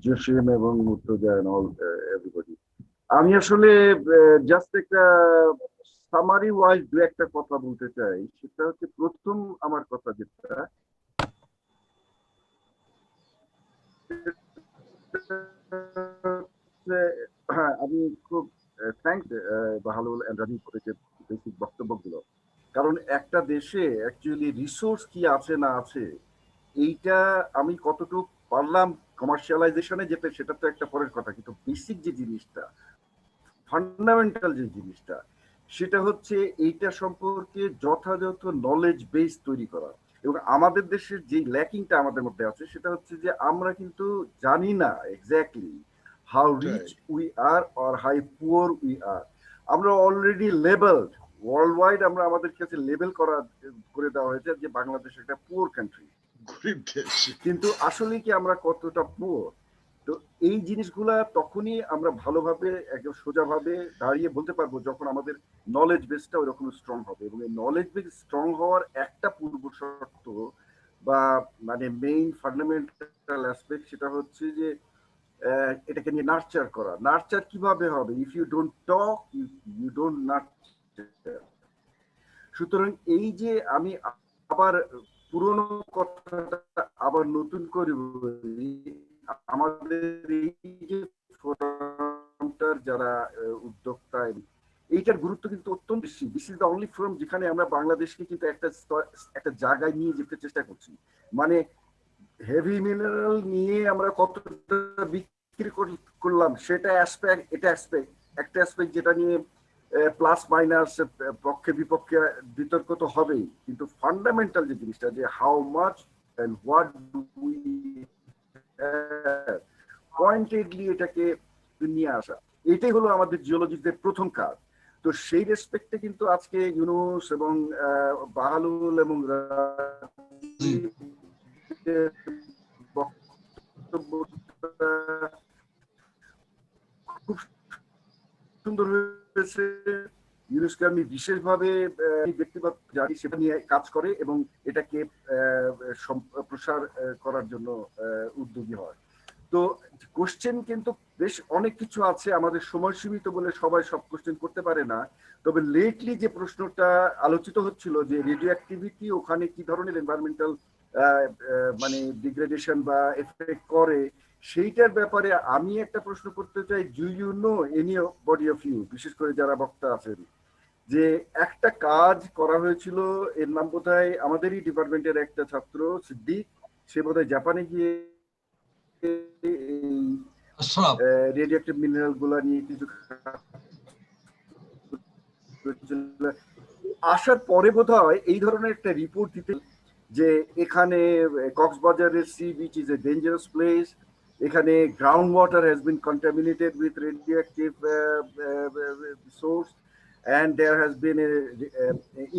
Jasim এবং মুর্তজা এন্ড অল এভরিবডি। আমি আসলে জাস্ট একটা সামারি ওয়াইজ দু একটা কথা বলতে চাই। সেটা হচ্ছে প্রথম আমার কথা যেটা আমি খুব থ্যাংকস বাহালুল এন্ড রানি করে যে বেসিক বক্তব্যগুলো। কারণ একটা দেশে অ্যাকচুয়ালি রিসোর্স কি আছে না আছে এইটা আমি কতটুকু পারলাম কমার্শিয়ালাইজেশনে যেতে সেটা তো একটা পরের কথা, কিন্তু বেসিক যে জিনিসটা, ফান্ডামেন্টাল যে জিনিসটা, সেটা হচ্ছে এইটা সম্পর্কে যথাযথ নলেজ বেস তৈরি করা। এবং আমাদের দেশের যে ল্যাকিংটা আমাদের মধ্যে আছে সেটা হচ্ছে যে আমরা কিন্তু জানি না exactly how rich we are or how poor we are. আমরা অলরেডি লেবেলড ওয়ার্ল্ড ওয়াইড, আমরা আমাদের কাছে লেবেল করে দেওয়া হয়েছে যে বাংলাদেশ একটা পুয়ার কান্ট্রি, কিন্তু আসলে কি আমরা কতটা পুয়ার? তো এই জিনিসগুলা তখনই আমরা ভালোভাবে একদম সোজাভাবে দাঁড়িয়ে বলতে পারবো যখন আমাদের নলেজ বেসটা ওই রকম স্ট্রং হবে। এবং এই নলেজ বেস স্ট্রং হওয়ার একটা পূর্ব শর্ত বা মানে মেইন ফান্ডামেন্টাল অ্যাসপেক্ট সেটা হচ্ছে যে এটাকে নিয়ে নার্চার করা। নার্চার কিভাবে হবে? If you don't talk you don't nurture. সুতরাং এই যে আমি আবার পুরনো কথাটা আবার নতুন করে বলি, আমাদের এই যে ফোরামটার যারা উদ্যোক্তা, এইটার গুরুত্ব কিন্তু অত্যন্ত বেশি। This is the only forum যেখানে আমরা বাংলাদেশকে কিন্তু একটা জায়গায় নিয়ে যেতে চেষ্টা করছি। মানে হেভি মিনারেল নিয়ে আমরা কতটা বিক্রি করলাম সেটা অ্যাসপেক্ট, এটা অ্যাসপেক্ট একটা অ্যাসপেক্ট যেটা নিয়ে প্লাস মাইনাস পক্ষে বিপক্ষে বিতর্ক তো হবেই, কিন্তু ফান্ডামেন্টাল যে জিনিসটা যে how much and what do we pointedly এটাকে নিয়ে আসা, এটাই হলো আমাদের জিওলজিস্টদের প্রথম কাজ। তো সেই রেসপেক্টে কিন্তু আজকে ইউনুস এবং বাহালুল এবং খুব সুন্দর হয়েছে। ইউনুসকে আমি বিশেষভাবে ব্যক্তিগত জানি সেটা নিয়ে কাজ করে এবং এটাকে প্রসার করার জন্য উদ্যোগী হয়। তো কোশ্চেন কিন্তু বেশ অনেক কিছু আছে, আমাদের সময় সীমিত বলে সবাই সব কোশ্চেন করতে পারে না। তবে লেটলি যে প্রশ্নটা আলোচিত হচ্ছিল যে রেডিও অ্যাক্টিভিটি ওখানে কি ধরনের এনভায়রনমেন্টাল মানে ডিগ্রেডেশন বা এফেক্ট করে, সেইটার ব্যাপারে আমি একটা প্রশ্ন করতে চাই। Do you know anybody of you, বিশেষ করে যারা বক্তা আছেন, যে একটা কাজ করা হয়েছিল, এর নাম বোধহয় আমাদেরই ডিপার্টমেন্টের একটা ছাত্র সিদ্দিক, সে বোধহয় জাপানে গিয়ে রেডিও অ্যাক্টিভ মিনারেল গুলা নিয়ে কিছু আসার পরে বোধহয় এই ধরনের একটা রিপোর্ট দিতে যে এখানে কক্সবাজারের sea beach is a dangerous place, এখানে ground water has been contaminated with radioactive source and there has been a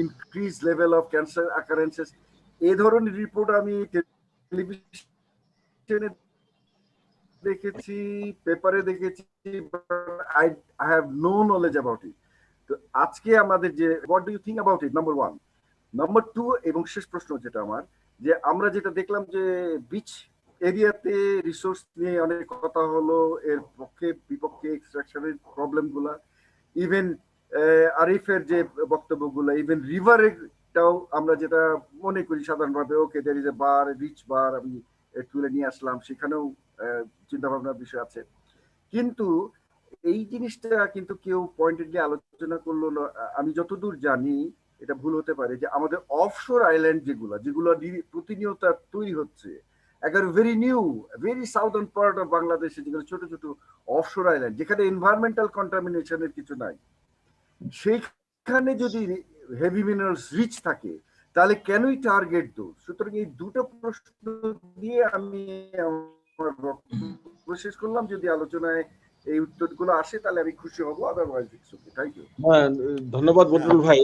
increased level of cancer occurrences. এই ধরনের রিপোর্ট আমি টেলিভিশনে দেখেছি, পেপারে দেখেছি, I have no knowledge about it. তো আজকে আমাদের যে what do you think about it, number one. Number two এবং শেষ প্রশ্ন যেটা আমার, যে আমরা যেটা দেখলাম যে বিচ এরিয়াতে রিসোর্স নিয়ে অনেক কথা হলো, এর পক্ষে বিপক্ষে এক্সট্রাকশনের প্রবলেম গুলা, ইভেন আরিফের যে বক্তব্যগুলো, ইভেন রিভারেটাও আমরা যেটা মনে করি সাধারণভাবে ওকে there is a bar, rich বার, আমি তুলে নিয়ে আসলাম, সেখানেও চিন্তা ভাবনার বিষয় আছে। কিন্তু এই জিনিসটা কিন্তু কেউ পয়েন্টেডলি আলোচনা করলো না। আমি যতদূর জানি, এটা ভুল হতে পারে, যে আমাদের অফশোর আইল্যান্ড যেগুলো প্রতিনিয়ত তৈরি হচ্ছে, একেবারে very new, very southern part of বাংলাদেশে যেগুলো ছোট ছোট অফশোর আইল্যান্ড, যেখানে এনভায়রনমেন্টাল কন্টামিনেশনের কিছু নাই, সেখানে যদি হেভি মিনারেলস রিচ থাকে তাহলে কেনই টার্গেট দোজ? সুতরাং এই দুটো প্রশ্ন দিয়ে আমি আমার বক্তব্য শেষ করলাম। যদি আলোচনায় এই উত্তরগুলো আসে তাহলে আমি খুশি হব, otherwise it's okay. Thank you. ধন্যবাদ বদরুল ভাই।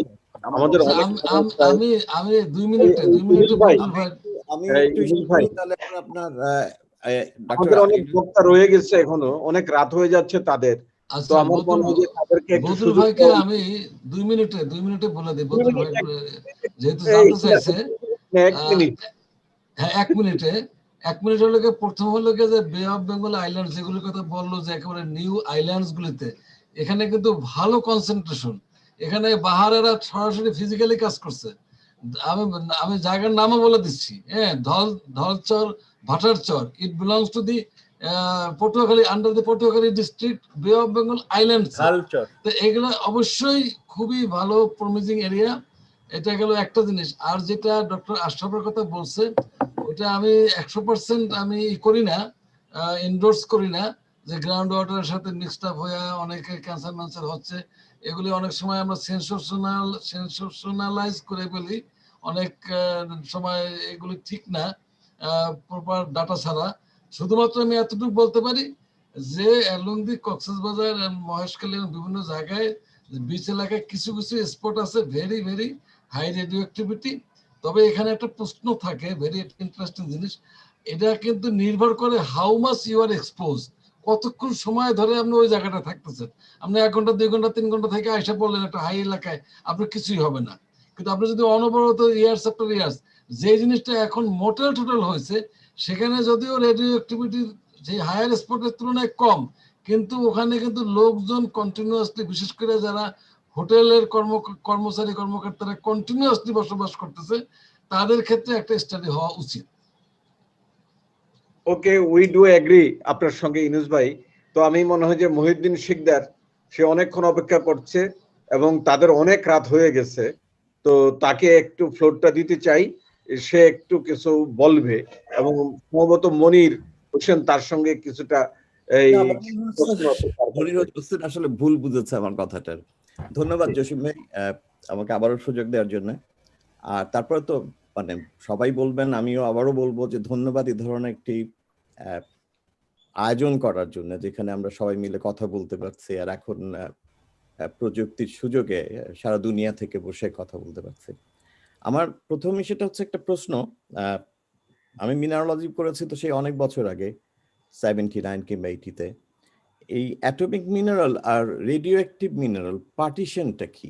আমাদের অনেক আমি 2 মিনিটে ভাই, বদরুল ভাই আমি একটু ভাই তাহলে আপনার আমাদের অনেক বক্তা রয়ে গেছে, এখনো অনেক রাত হয়ে যাচ্ছে তাদের। তো আচ্ছা, আমার মনে হয় যে তাদেরকে একটু বদরুল সুযোগ ভাইকে আমি 2 মিনিটে বলে দিই। বদরুল ভাই যেহেতু জানতে চাইছে, 1 মিনিট। হ্যাঁ 1 মিনিট হলো গিয়ে, প্রথম হলো গিয়ে যে বে অফ বেঙ্গল আইল্যান্ড যেগুলোর কথা বললো যে একেবারে নিউ আইল্যান্ডস গুলিতে, এখানে কিন্তু ভালো কনসেন্ট্রেশন। এখানে বাহারেরা সরাসরি ফিজিক্যালি কাজ করছে। আমি জায়গার নামও বলে দিচ্ছি, হ্যাঁ, Dhalchar, Bhatarchar, it belongs to the Patuakhali, under the Patuakhali district, Bay of Bengal island. তো এগুলো অবশ্যই খুবই ভালো প্রমিজিং এরিয়া। এটা গেল একটা জিনিস। আর যেটা ডক্টর আশরাফের কথা বলছে, ওটা আমি 100% আমি করি না, এন্ডোর্স করি না, যে গ্রাউন্ড ওয়াটারের সাথে মিক্সড আপ হয়ে অনেকের ক্যান্সার ম্যান্সার হচ্ছে। এগুলি অনেক সময় আমরা সেন্সেশনালাইজ করে ফেলি, অনেক সময় এগুলি ঠিক না, প্রপার ডাটা ছাড়া। শুধুমাত্র আমি এতটুকু বলতে পারি যে অ্যালং দি কক্সবাজার মহেশখালী বিভিন্ন জায়গায় বিচ এলাকায় কিছু কিছু স্পট আছে very very high radioactivity. তবে এখানে একটা প্রশ্ন থাকে, ভেরি ইন্টারেস্টিং জিনিস, এটা কিন্তু নির্ভর করে how much you are expose, কতক্ষণ সময় ধরে আপনি ওই জায়গাটা থাকতেছেন। আপনি 1 ঘন্টা 2 ঘন্টা 3 ঘন্টা থেকে আইসা পড়লেন একটা হাই এলাকায়, আপনার কিছুই হবে না। কিন্তু আপনি যদি অনবরত ইয়ার্স আফটার ইয়ার্স, যে জিনিসটা এখন মোটেল টোটাল হয়েছে, সেখানে যদিও রেডিও অ্যাক্টিভিটি যে হায়ার স্পটের তুলনায় কম, কিন্তু ওখানে কিন্তু লোকজন কন্টিনিউয়াসলি, বিশেষ করে যারা হোটেলের কর্মচারী কর্মকর্তারা কন্টিনিউয়াসলি বসবাস করতেছে, তাদের ক্ষেত্রে একটা স্টাডি হওয়া উচিত। ওকে, উই ডু এগ্রি আপনার সঙ্গে ইনুস ভাই। তো আমি মনে হয় যে মহিউদ্দিন শিকদার, সে অনেকক্ষণ অপেক্ষা করছে এবং তাদের অনেক রাত হয়ে গেছে, তো তাকে একটু ফ্লোরটা দিতে চাই, সে একটু কিছু বলবে। এবং সম্ভবত মনির হোসেন তার সঙ্গে কিছুটা আসলে ভুল বুঝেছে আমার কথাটার। ধন্যবাদ জসিম ভাই আমাকে আবারও সুযোগ দেওয়ার জন্য। আর তারপরে তো মানে সবাই বলবেন, আমিও আবারও বলবো যে ধন্যবাদ এই ধরনের একটি আয়োজন করার জন্য, যেখানে আমরা সবাই মিলে কথা বলতে পারছি। আর এখন প্রযুক্তির সুযোগে সারা দুনিয়া থেকে বসে কথা বলতে পারছি। আমার প্রথম সেটা হচ্ছে একটা প্রশ্ন। আমি মিনারোলজি করেছি তো সেই অনেক বছর আগে, 79 কিংবা 80-তে। এই অ্যাটমিক মিনারেল আর রেডিও অ্যাক্টিভ মিনারেল পার্টিশনটা কি?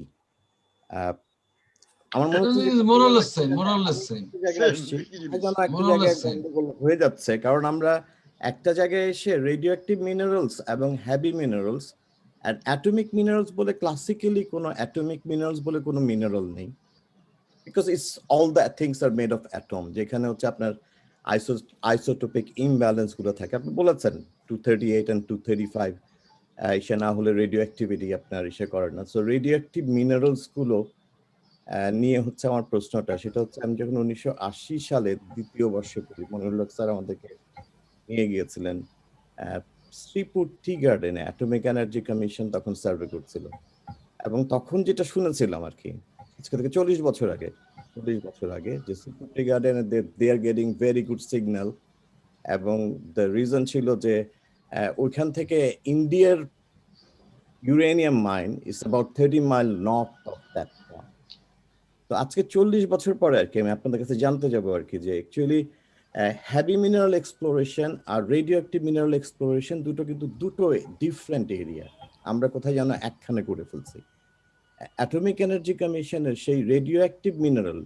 আমার মনে হচ্ছে হয়ে যাচ্ছে, কারণ আমরা একটা জায়গায় এসে রেডিও অ্যাক্টিভ মিনারেলস এবং হ্যাভি মিনারেলস আর অ্যাটমিক মিনারেলস বলে ক্লাসিক্যালি কোনো অ্যাটমিক মিনারেলস বলে কোনো মিনারেল নেই, because it's all the things are made of atom, যেখানে হচ্ছে আপনার আইসোটোপিক ইমব্যালেন্স গুলো থাকে। আপনি বলেছেন 238 and 235 এসে না হলে রেডিও অ্যাক্টিভিটি আপনার এসে করে না। সো রেডিও অ্যাক্টিভ মিনারেলস গুলো নিয়ে হচ্ছে আমার প্রশ্নটা। সেটা হচ্ছে আমি যখন 1980 সালে দ্বিতীয় বর্ষে পড়ি, মনিরুল হক স্যার আমাদেরকে নিয়ে গিয়েছিলেন শ্রীপুর টি গার্ডেনে, অ্যাটমিক এনার্জি কমিশন তখন সার্ভে করছিল। এবং তখন যেটা শুনেছিলাম আর কি, আজকে থেকে 40 বছর আগে, যে শ্রীপুর টি গার্ডেনে they are getting very good signal. এবং দ্য রিজন ছিল যে ওইখান থেকে ইন্ডিয়ার uranium mine is about 30 mile north of that point. তো আজকে 40 বছর পরে আর কি আমি আপনাদের কাছে জানতে যাবো আর কি, যে অ্যাকচুয়ালি হ্যাভি মিনারেল এক্সপ্লোরেশন আর রেডিও অ্যাক্টিভ মিনারেল এক্সপ্লোরেশন কিন্তু দুটো ডিফারেন্ট এরিয়া। আমরা কোথায় যেন একখানে করে ফেলছি। অ্যাটমিক এনার্জি কমিশনের সেই রেডিও অ্যাক্টিভ মিনারেল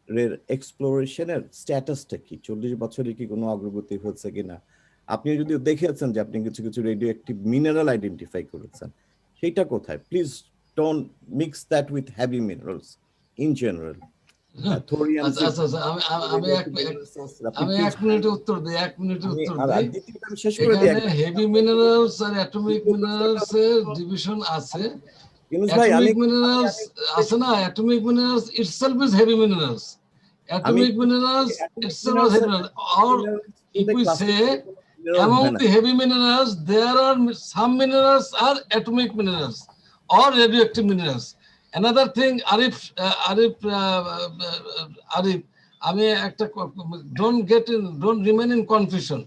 এর এক্সপ্লোরেশনের স্ট্যাটাসটা কি? 40 বছরে কি কোনো অগ্রগতি হচ্ছে কিনা? আপনি যদি দেখেছেন যে আপনি কিছু কিছু রেডিও অ্যাক্টিভ মিনারেল আইডেন্টিফাই করেছেন, সেইটা কোথায়? Please don't mix that with heavy minerals in general. আমি 1 মিনিটে উত্তর দিই। এখানে হেভি মিনারেলস আর অ্যাটমিক মিনারেলস এর ডিভিশন আছে। Atomic minerals আছে না, atomic minerals itself is heavy minerals. Atomic minerals itself is heavy minerals. Or if we say among the heavy minerals, there are some minerals are atomic minerals or radioactive minerals. Another thing, Arif, আমি একটা don't remain in confusion.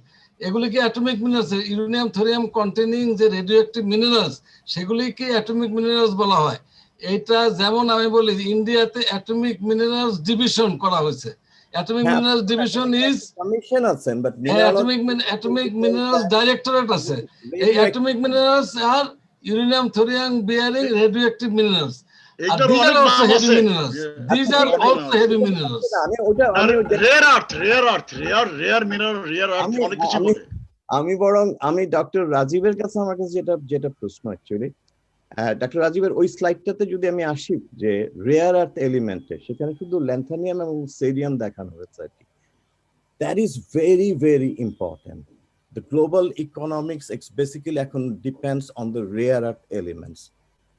এগুলি কি atomic minerals, uranium thorium containing যে radioactive minerals, সেগুলিকে atomic minerals বলা হয়। এটা যেমন আমি বলি ইন্ডিয়াতে অ্যাটমিক মিনারেলস ডিভিশন করা হয়েছে। Atomic minerals division is commission আছেন, বাট অ্যাটমিক মিনারেলস ডাইরেক্টরেট আছে। এই অ্যাটমিক মিনারেলস আর uranium thorium bearing radioactive minerals. And these are also heavy minerals. These are also heavy minerals. Rare mineral, অনেক কিছু বলে। আমি ডক্টর রাজীবের কাছে আমার কাছে যেটা প্রশ্ন অ্যাকচুয়ালি, ডক্টর রাজীবের ওই স্লাইডটাতে যদি আমি আসি যে রেয়ার আর্থ এলিমেন্টে, সেখানে শুধু ল্যান্থানিয়াম এবং সেরিয়াম দেখানো হয়েছে আর কি। That is very very important. The global economics basically এখন depends on the rare earth elements.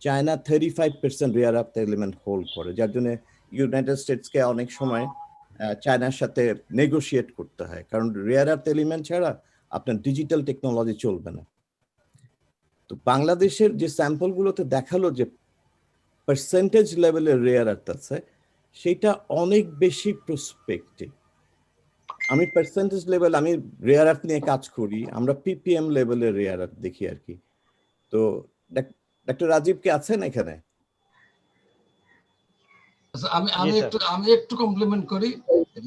China 35% rare earth element hold করে, যার জন্য ইউনাইটেড স্টেটসকে অনেক সময় চায়নার সাথে নেগোশিয়েট করতে হয়, কারণ রেয়ার আর্থ এলিমেন্ট ছাড়া আপনার ডিজিটাল টেকনোলজি চলবে না। তো বাংলাদেশের যে স্যাম্পলগুলোতে দেখালো যে পার্সেন্টেজ লেভেলের রেয়ার আর্থ আছে, সেটা অনেক বেশি প্রসপেক্টিভ। আমি পার্সেন্টেজ লেভেল, আমি রেয়ার আর্থ নিয়ে কাজ করি, আমরা পিপিএম লেভেলের রেয়ার আর্থ দেখি আর কি। তো ডক্টর রাজীব কি আছেন এখানে? আমি একটু কমপ্লিমেন্ট করি।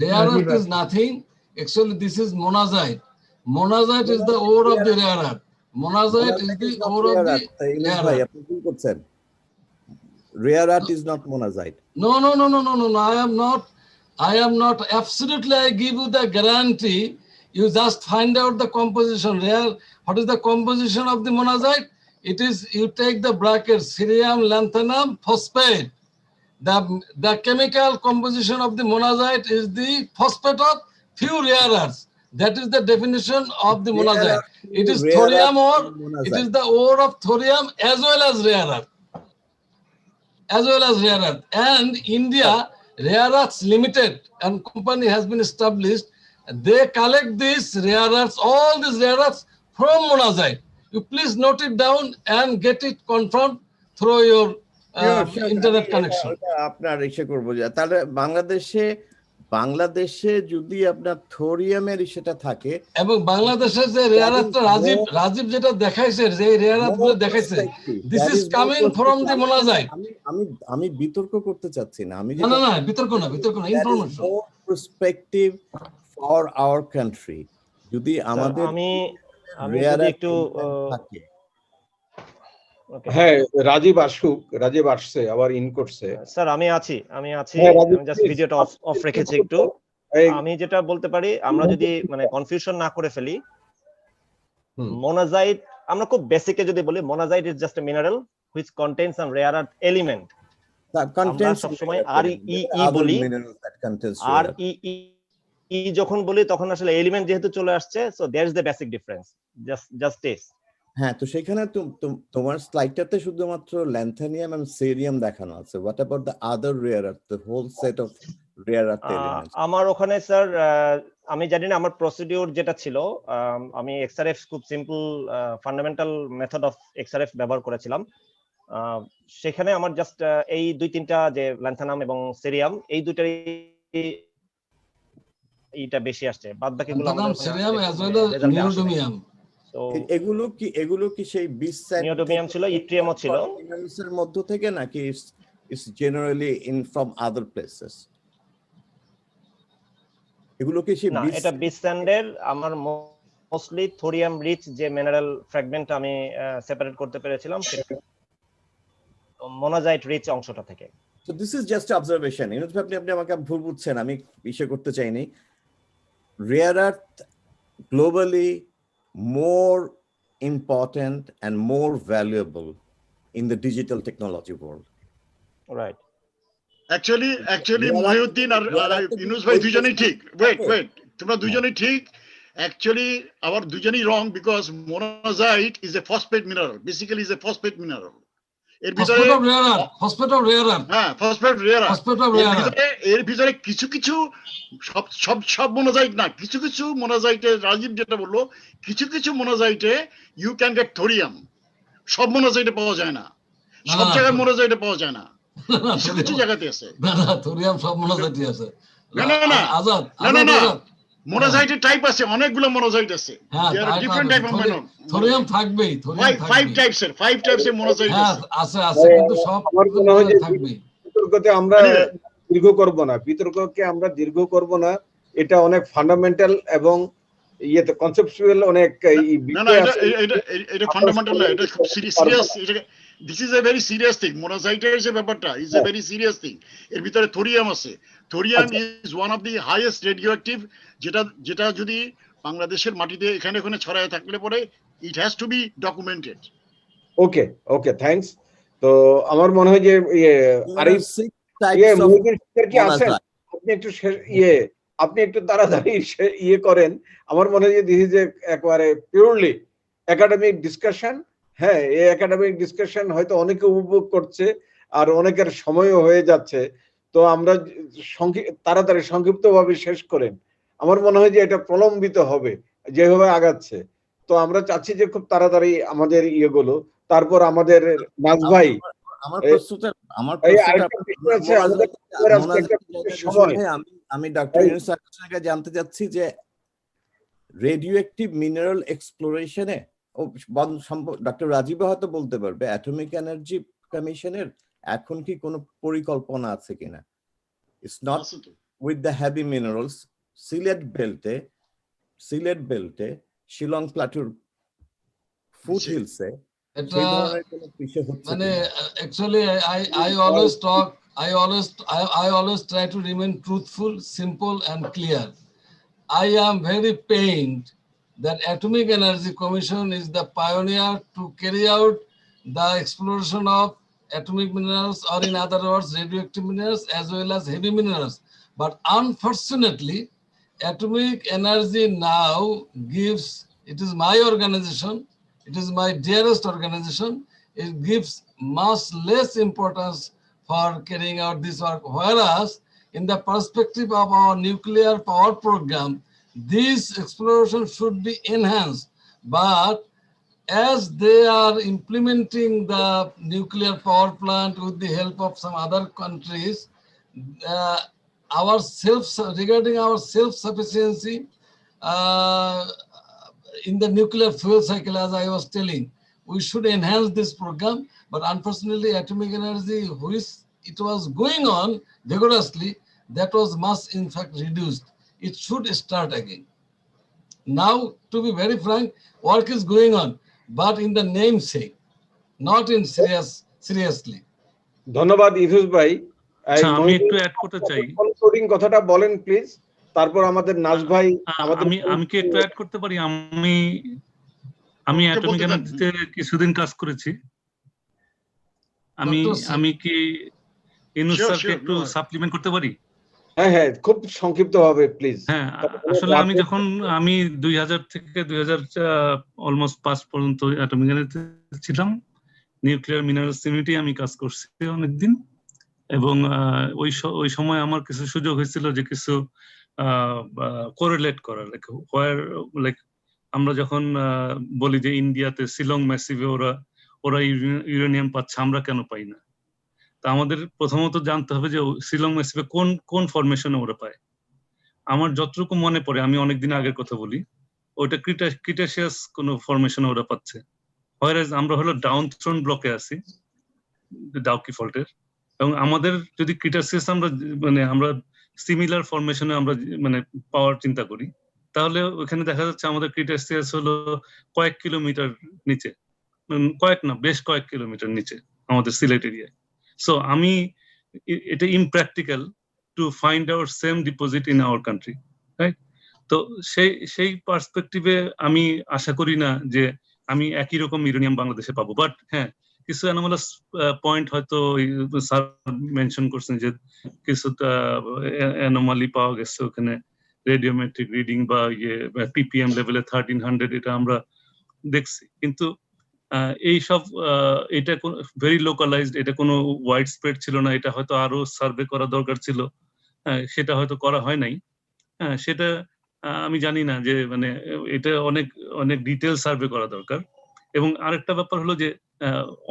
Rare earth is nothing, actually this is monazite. Monazite is the ore of the rare earth. Monazite is the ore of the rare earth. আপনি কি করছেন? Rare earth is not monazite. No. I am not. Absolutely, I give you the guarantee. You just find out the composition. What is the composition of the monazite? It is, you take the brackets, cerium, lanthanum, phosphate. The chemical composition of the monazite is the phosphate of few rare earths. That is the definition of the monazite. It is thorium ore. It is the ore of thorium as well as rare earth. And India Rare Earths Limited and company has been established. They collect these rare earths, all these rare earths from monazite. You please note it down and get it confirmed through your internet connection. আপনার ইচ্ছে করবো যে তাহলে বাংলাদেশে যদি আপনার থোরিয়ামের সেটা থাকে, এবং বাংলাদেশের যে রেয়ার আর্থটা রাজীব যেটা দেখাইছে, যে রেয়ার আর্থগুলো দেখাইছে, this is coming from the monazite. আমি বিতর্ক করতে চাচ্ছি না, আমি না বিতর্ক না information perspective for our country. যদি আমাদের আমি একটু থাকে, হ্যাঁ, রাজীব আসছে, আবার ইন করছে। স্যার আমি আছি জাস্ট ভিডিওটা অফ রেখেছি একটু। আমি যেটা বলতে পারি, আমরা যদি মানে কনফিউশন না করে ফেলি, মোনাজাইট আমরা খুব বেসিকে যদি বলি, monazite is just a mineral which contains some rare earth element. আমরা সব সময় REE বলি, REE যখন বলি তখন আসলে এলিমেন্ট যেহেতু চলে আসছে, so there is the basic difference, just this. হ্যাঁ, তো সেখানে তোমার স্লাইডটাতে শুধুমাত্র ল্যান্থানিয়াম এবং সেরিয়াম দেখানো আছে। What about the other rare earth, the whole set of rare earth elements? আমার ওখানে স্যার আমি জানি না, আমার প্রসিডিউর যেটা ছিল, আমি এক্সআরএফ খুব সিম্পল ফান্ডামেন্টাল মেথড অফ এক্সআরএফ ব্যবহার করেছিলাম। সেখানে আমার জাস্ট এই 2-3টা যে ল্যান্থানাম এবং সেরিয়াম, এই দুটারই এইটা বেশি আসছে, বাদ বাকিগুলো সেরিয়াম অ্যাজ ওয়েল অ্যাজ নিওডোমিয়াম। এগুলো কি সেই 20 নিওডোমিয়াম ছিল, ইট্রিয়ামও ছিল, মিনারেলসের মধ্য থেকে, নাকি it's generally in from other places? এগুলো কি সেই না, এটা বিচ স্যান্ডের আমার মোস্টলি থোরিয়াম রিচ যে মিনারেল ফ্র্যাগমেন্ট আমি সেপারেট করতে পেরেছিলাম, সেটা মোনাজাইট রিচ অংশটা থেকে। So this is just observation. আপনি আমাকে ভুল বুঝছেন, আমি ইসে করতে চাইনি। Rare earth globally more important and more valuable in the digital technology world. Right. Actually Mohiuddin আর ইউনুস ভাই দুজনেই ঠিক। Wait, তোমরা দুজনেই ঠিক। Actually our দুজনেই wrong, because monazite is a phosphate mineral. Basically is a phosphate mineral. এর ভিতরে phosphate of rare earth। হ্যাঁ, phosphate rare earth। এর ভিতরে কিছু সব মোনাজাইট না, কিছু মোনাজাইটে, রাজীব যেটা বললো, কিছু মোনাজাইটে ইউ ক্যান গেট থোরিয়াম। সব মোনাজাইটে পাওয়া যায় না, সব জায়গায় মোনাজাইটে পাওয়া যায় না। কিছু কিছু জায়গাতে আছে। না থোরিয়াম সব মনোজাইটই আছে। না না না আজাদ না না না আজাদ মোনোজাইটের টাইপ আছে, অনেকগুলো মোনোজাইট আছে। হ্যাঁ দেয়ার আর ডিফারেন্ট টাইপ অফ থোরিয়াম থাকবেই, থোরিয়াম থাকবে। 5 টাইপসের মোনোজাইট হ্যাঁ আছে। আছে কিন্তু সব আমার মনে হয় যে থাকবেই। বিতর্কতে আমরা দীর্ঘ করব না, বিতর্ককে আমরা দীর্ঘ করব না, এটা অনেক ফান্ডামেন্টাল এবং ইয়েতে কনসেপচুয়াল অনেক না না এটা ফান্ডামেন্টাল না, এটা খুব serious. This is a very serious thing. মোনোজাইটের যে ব্যাপারটা is a very serious thing. এর ভিতরে থোরিয়াম আছে। Thorium is one of the highest radioactive, যেটা যদি বাংলাদেশের মাটিতে এখানে ওখানে ছড়ায় থাকলে পরে it has to be documented. Okay okay thanks. তো আমার মনে হয় যে কি আছেন আপনি একটু আপনি একটু তাড়াতাড়ি করেন। আমার মনে হয় যে দিস ইজ একবারে পিওরলি একাডেমিক ডিসকাশন। হ্যাঁ, এই একাডেমিক ডিসকাশন হয়তো অনেকে উপভোগ করছে আর অনেকের সময়ও হয়ে যাচ্ছে। তো আমরা তাড়াতাড়ি সংক্ষিপ্তভাবে শেষ করেন। আমার মনে হয় যে এটা প্রলম্বিত হবে যেভাবে আগাচ্ছে। তো আমরা চাচ্ছি যে খুব তাড়াতাড়ি আমাদের ইয়েগুলো, তারপর আমাদের নাজ ভাই আমি ডক্টর ইউনুস থেকে জানতে চাচ্ছি যে রেডিও অ্যাক্টিভ মিনারেল এক্সপ্লোরেশনে ডক্টর রাজীব হয়তো বলতে পারবে অ্যাটমিক এনার্জি কমিশনের এখন কি কোনো পরিকল্পনা আছে কিনা? It's not with the heavy minerals. Sylhet বেল্টে শিলং প্লাটুর ফুট হিলসে মানে actually I always try to remain truthful, simple and clear. I am very pained that Atomic Energy Commission is the pioneer to carry out the exploration of atomic minerals, or in other words radioactive minerals as well as heavy minerals. But unfortunately Atomic Energy now gives, it is my organization, it is my dearest organization, it gives much less importance for carrying out this work, whereas in the perspective of our nuclear power program, this exploration should be enhanced. But as they are implementing the nuclear power plant with the help of some other countries, regarding our self-sufficiency in the nuclear fuel cycle, as I was telling, we should enhance this program. But unfortunately, atomic energy, which it was going on vigorously, that was much in fact reduced. It should start again. Now, to be very frank, work is going on, but in the namesake, not in seriously. ধন্যবাদ ইফুজ ভাই। আমি একটু add করতে চাই, কথাটা বলেন please, তারপর আমাদের নাজ ভাই। আমি কি একটু অ্যাড করতে পারি? আমি অ্যাটমিক এনার্জিতে কিছুদিন কাজ করেছি। আমি কি ইউনুস স্যারকে একটু সাপ্লিমেন্ট করতে পারি? হ্যাঁ হ্যাঁ, খুব সংক্ষিপ্ত হবে প্লিজ। হ্যাঁ, আসলে আমি 2000 থেকে 2000 অলমোস্ট 5 পর্যন্ত অ্যাটমিক এনার্জিতে ছিলাম। নিউক্লিয়ার মিনারেলস ইউনিটি আমি কাজ করছি অনেকদিন, এবং ওই সময় আমার কিছু সুযোগ হয়েছিল যে কিছু কোরিলেট করার, লাইক আমরা যখন বলি যে ইন্ডিয়াতে শিলং ম্যাসিভে ওরা ইউরেনিয়াম পাচ্ছে, আমরা কেন পাই না? তা আমাদের প্রথমত জানতে হবে যে শিলং ম্যাসিভে কোন ফরমেশনে ওরা পায়। আমার যতটুকু মনে পড়ে, আমি অনেকদিন আগের কথা বলি, ওটা ক্রিটাসিয়াস কোন ফরমেশনে ওরা পাচ্ছে। হোয়ারাজ আমরা হলো ডাউনথ্রোন ব্লকে আছি ডাউকি ফল্টের, এবং আমাদের যদি ক্রিটাসিয়াস আমরা সিমিলার ফরমেশনে আমরা পাওয়ার চিন্তা করি, তাহলে ওখানে দেখা যাচ্ছে আমাদের ক্রিটাসিয়াস হলো কয়েক কিলোমিটার নিচে, বেশ কয়েক কিলোমিটার নিচে আমাদের সিলেট এরিয়ায়। সো এটা impractical to find hour same deposit in our country, right? তো সেই পার্সপেক্টিভে আমি আশা করি না যে আমি একই রকম ইউরেনিয়াম বাংলাদেশে পাবো। বাট হ্যাঁ, কিছু অ্যানোমালাস পয়েন্ট হয়তো স্যার মেনশন করছেন যে কিছু অ্যানোমালি পাওয়া গেছে ওখানে, রেডিওমেট্রিক রিডিং বা পিপিএম লেভেলে 1300, এটা আমরা দেখছি। কিন্তু এটা ভেরি লোকালাইজড, এটা কোনো ওয়াইড স্প্রেড ছিল না। এটা হয়তো আরো সার্ভে করা দরকার ছিল, সেটা হয়তো করা হয় নাই। সেটা আমি জানি না যে এটা অনেক ডিটেল সার্ভে করা দরকার। এবং আরেকটা ব্যাপার হলো যে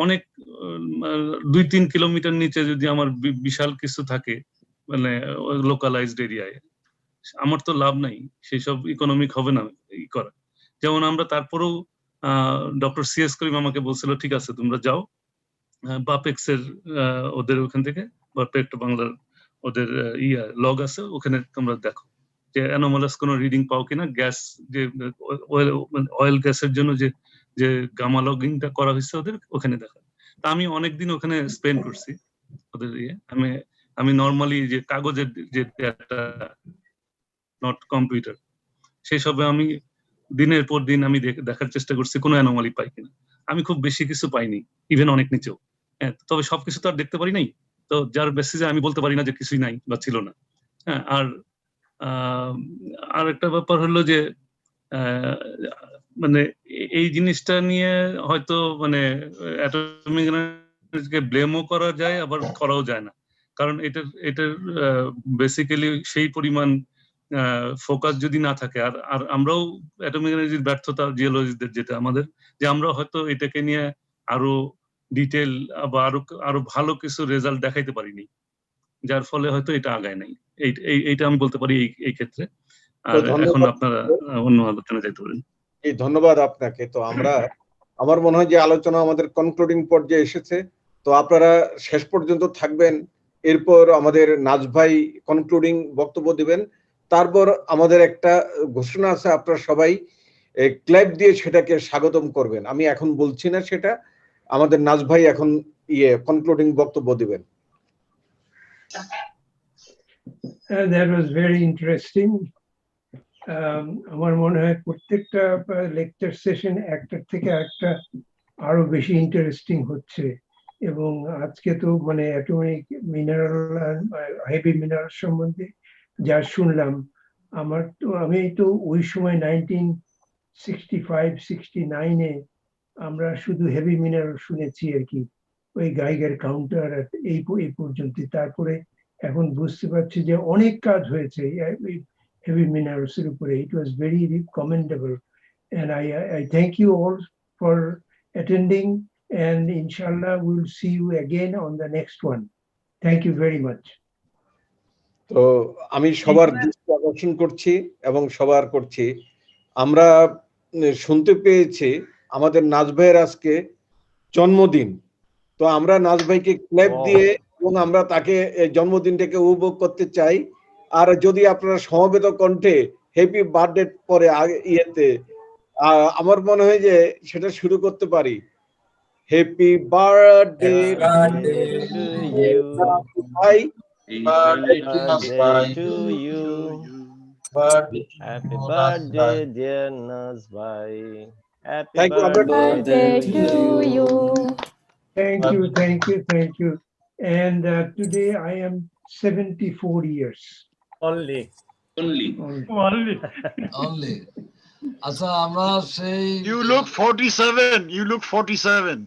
অনেক 2-3 কিলোমিটার নিচে যদি আমার বিশাল কিছু থাকে মানে লোকালাইজড এরিয়ায়, আমার তো লাভ নাই, সেসব ইকোনমিক হবে না ই করা। যেমন আমরা তারপরেও ডক্টর সিএস করিম আমাকে বলছিল ঠিক আছে তোমরা যাও বাপেক্স এর ওদের ওখান থেকে, বাপেক্ট বাংলার ওদের লগ আছে, ওখানে তোমরা দেখো যে অ্যানোমালাস কোনো রিডিং পাও কিনা, গ্যাস যে অয়েল গ্যাসের জন্য যে যে গামা লগিংটা করা হয়েছে ওদের ওখানে দেখা। তা আমি অনেকদিন ওখানে স্পেন্ড করছি ওদের আমি নর্মালি যে কাগজের যে ডেটা নট কম্পিউটার সেসবে আমি দিনের পর দিন আমি দেখার চেষ্টা করছি কোনো অ্যানোমালি পাই কিনা। আমি খুব বেশি কিছু পাইনি, ইভেন অনেক নিচেও। হ্যাঁ, তবে সবকিছু তো আর দেখতে পারি নাই, তো যার বেসিসে আমি বলতে পারি না যে কিছুই নাই বা ছিল না। হ্যাঁ, আর একটা ব্যাপার হলো যে মানে এই জিনিসটা নিয়ে হয়তো মানে অ্যাটমিক এনার্জিকে ব্লেমও করা যায় আবার করাও যায় না, কারণ এটার বেসিক্যালি সেই পরিমাণ ফোকাস যদি না থাকে, আর আমরাও অ্যাটমিক এনার্জির ব্যর্থতা জিওলজিস্টদের যেটা আমাদের, যে আমরা হয়তো এটাকে নিয়ে আরো ডিটেল বা আরো ভালো কিছু রেজাল্ট দেখাইতে পারিনি, যার ফলে হয়তো এটা আগায় নাই। এইটা আমি বলতে পারি এই ক্ষেত্রে। আর এখন আপনারা অন্য আলোচনা যেতে পারেন। ধন্যবাদ আপনাকে। তো আমরা আমার মনে হয় যে আলোচনা আমাদের কনক্লুডিং পর্যায়ে এসেছে, তো আপনারা শেষ পর্যন্ত থাকবেন, এরপর আমাদের নাজ ভাই কনক্লুডিং বক্তব্য দিবেন, তারপর আমাদের একটা ঘোষণা আছে, আপনারা সবাই ক্ল্যাপ দিয়ে সেটাকে স্বাগতম করবেন। আমি এখন বলছি না সেটা, আমাদের নাজ ভাই এখন কনক্লুডিং বক্তব্য দিবেন। That was very interesting. আমার মনে হয় প্রত্যেকটা লেকচার সেশন একটার থেকে একটা আরো বেশি ইন্টারেস্টিং হচ্ছে, এবং আজকে তো মানে অ্যাটমিক মিনারেল হেভি মিনারেল সম্বন্ধে যা শুনলাম, আমি তো ওই সময় 1965-69 আমরা শুধু হেভি মিনারেল শুনেছি আর কি, ওই গাইগার কাউন্টার এই পর্যন্ত। তারপরে এখন বুঝতে পারছি যে অনেক কাজ হয়েছে heavy minerals এর উপরে. It was very commendable, and I thank you all for attending, and inshallah we'll see you again on the next one. Thank you very much. তো আমি সবার দৃষ্টি আকর্ষণ করছি এবং সবার করছি, আমরা শুনতে পেয়েছি আমাদের নাজ ভাইয়ের আজকে জন্মদিন, তো আমরা নাজ ভাইকে ক্ল্যাপ দিয়ে এবং আমরা তাকে জন্মদিনটাকে উপভোগ করতে চাই। আর যদি আপনারা সমবেত কণ্ঠে হ্যাপি বার্থডে পরে ইয়েতে আমার মনে হয় যে সেটা শুরু করতে পারি। হ্যাপি বার্থডে ভাই, Happy birthday dear Naz bhai, happy birthday to you. Thank you. And today I am 74 years. Only. আচ্ছা, আমরা সেই You look 47.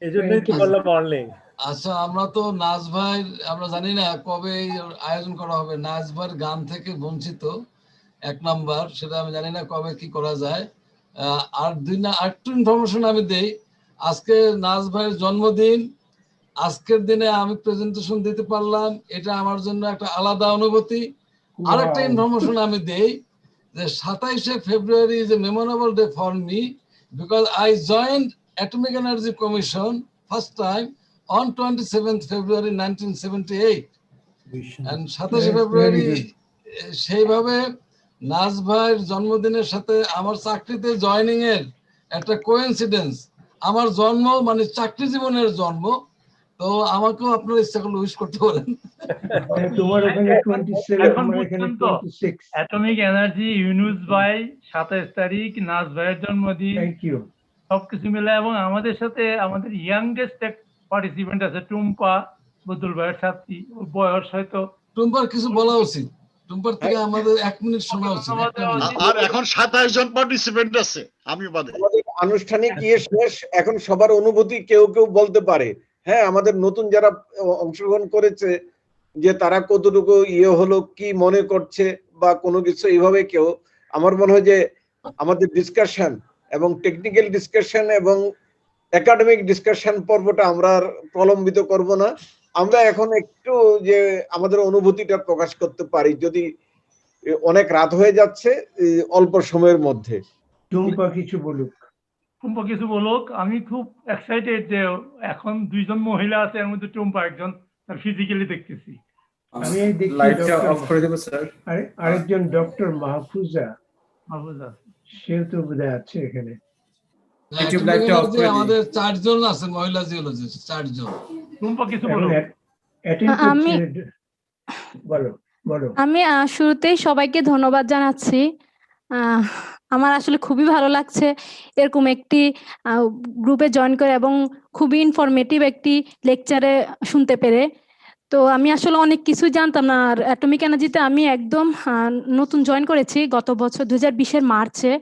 এজন্যই তো বললাম অনলি। আচ্ছা, আমরা তো নাজ ভাই, আমরা জানি না কবে আয়োজন করা হবে। নাজ ভাইয়ের গান থেকে বঞ্চিত 1 নাম্বার, সেটা আমি জানি না কবে কি করা যায়। আর আরেকটু ইনফরমেশন আমি দেই, আজকে নাজ ভাইয়ের জন্মদিন, আজকের দিনে আমি প্রেজেন্টেশন দিতে পারলাম, এটা আমার জন্য একটা আলাদা অনুভূতি। আর একটা ইনফরমেশন আমি দেই যে 27শে February is a memorable day for me, because I joined atomic energy commission first time on 27th February 1978, and 27শে ফেব্রুয়ারি সেইভাবে নাজ ভাইয়ের জন্মদিনের সাথে আমার চাকরিতে জয়েনিং এর একটা কোইন্সিডেন্স, আমার জন্ম মানে চাকরি জীবনের জন্ম, তো আমাকেও আপনারা ইচ্ছা করলে উইশ করতে পারেন। তোমার ওখানে 27, আমার এখানে 26। অ্যাটমিক এনার্জি ইউনুস ভাই 27 তারিখ, নাজ ভাইয়ের জন্মদিন, থ্যাংক ইউ, সবকিছু মিলে। এবং আমাদের সাথে আমাদের ইয়াংগেস্ট পার্টিসিপেন্ট আছে টুম্পা, বদুল ভাইয়ের ছাত্রী, বয়স হয়তো। টুম্পার কিছু বলা উচিত, টুম্পার থেকে আমাদের 1 মিনিট শোনা উচিত। আর এখন 27 জন পার্টিসিপেন্ট আছে, আমি বাদে। আমাদের আনুষ্ঠানিক শেষ, এখন সবার অনুভূতি কেউ বলতে পারে। হ্যাঁ, আমাদের নতুন যারা অংশগ্রহণ করেছে যে তারা কতটুকু হলো, কি মনে করছে বা কোনো কিছু এইভাবে কেউ, আমার মনে হয় যে আমাদের ডিসকাশন এবং টেকনিক্যাল ডিসকাশন এবং একাডেমিক ডিসকাশন পর্বটা আমরা আর প্রলম্বিত করব না। আমরা এখন একটু যে আমাদের অনুভূতিটা প্রকাশ করতে পারি, যদি অনেক রাত হয়ে যাচ্ছে অল্প সময়ের মধ্যে। টুম্পা কিছু বলুক। টুম্পা কিছু বলুক। আমি খুব এক্সাইটেড যে এখন দুইজন মহিলা আছে, এর মধ্যে টুম্পা একজন, তার ফিজিক্যালি দেখতেছি। আমি দেখছি লাইটটা অফ করে দেব স্যার। আরেকজন ডক্টর মাহফুজা, সেও তো বোধহয় আছে এখানে। ইউটিউব লাইভটা অফ করে দিই। আমাদের 4 জন আছেন মহিলা জিওলজিস্ট, 4 জন। টুম্পা কিছু বলো। আমি বলো। আমি শুরুতেই সবাইকে ধন্যবাদ জানাচ্ছি। আমার আসলে খুবই ভালো লাগছে এরকম একটি গ্রুপে জয়েন করে এবং খুবই ইনফরমেটিভ একটি লেকচারে শুনতে পেরে। তো আমি আসলে অনেক কিছু জানতাম না। আর অ্যাটমিক এনার্জিতে আমি একদম নতুন জয়েন করেছি গত বছর 2020-এর মার্চে।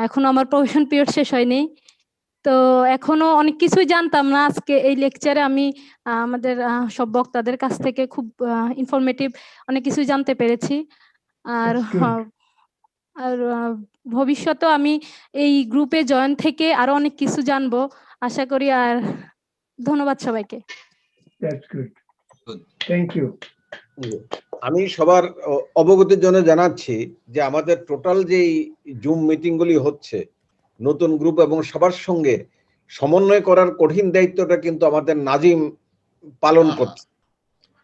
এখনো আমার প্রফেশন পিরিয়ড শেষ হয়নি, তো এখনো অনেক কিছুই জানতাম না। আজকে এই লেকচারে আমি আমাদের সব বক্তাদের কাছ থেকে খুব ইনফরমেটিভ অনেক কিছুই জানতে পেরেছি। আর আর ভবিষ্যতেও আমি এই গ্রুপে জয়েন থেকে আরো অনেক কিছু জানবো আশা করি। আর ধন্যবাদ সবাইকে। That's good. Thank you. আমি সবার অবগতির জন্য জানাচ্ছি যে আমাদের টোটাল যেই জুম মিটিং গুলি হচ্ছে নতুন গ্রুপ এবং সবার সঙ্গে সমন্বয় করার কঠিন দায়িত্বটা কিন্তু আমাদের নাজিম পালন করছে।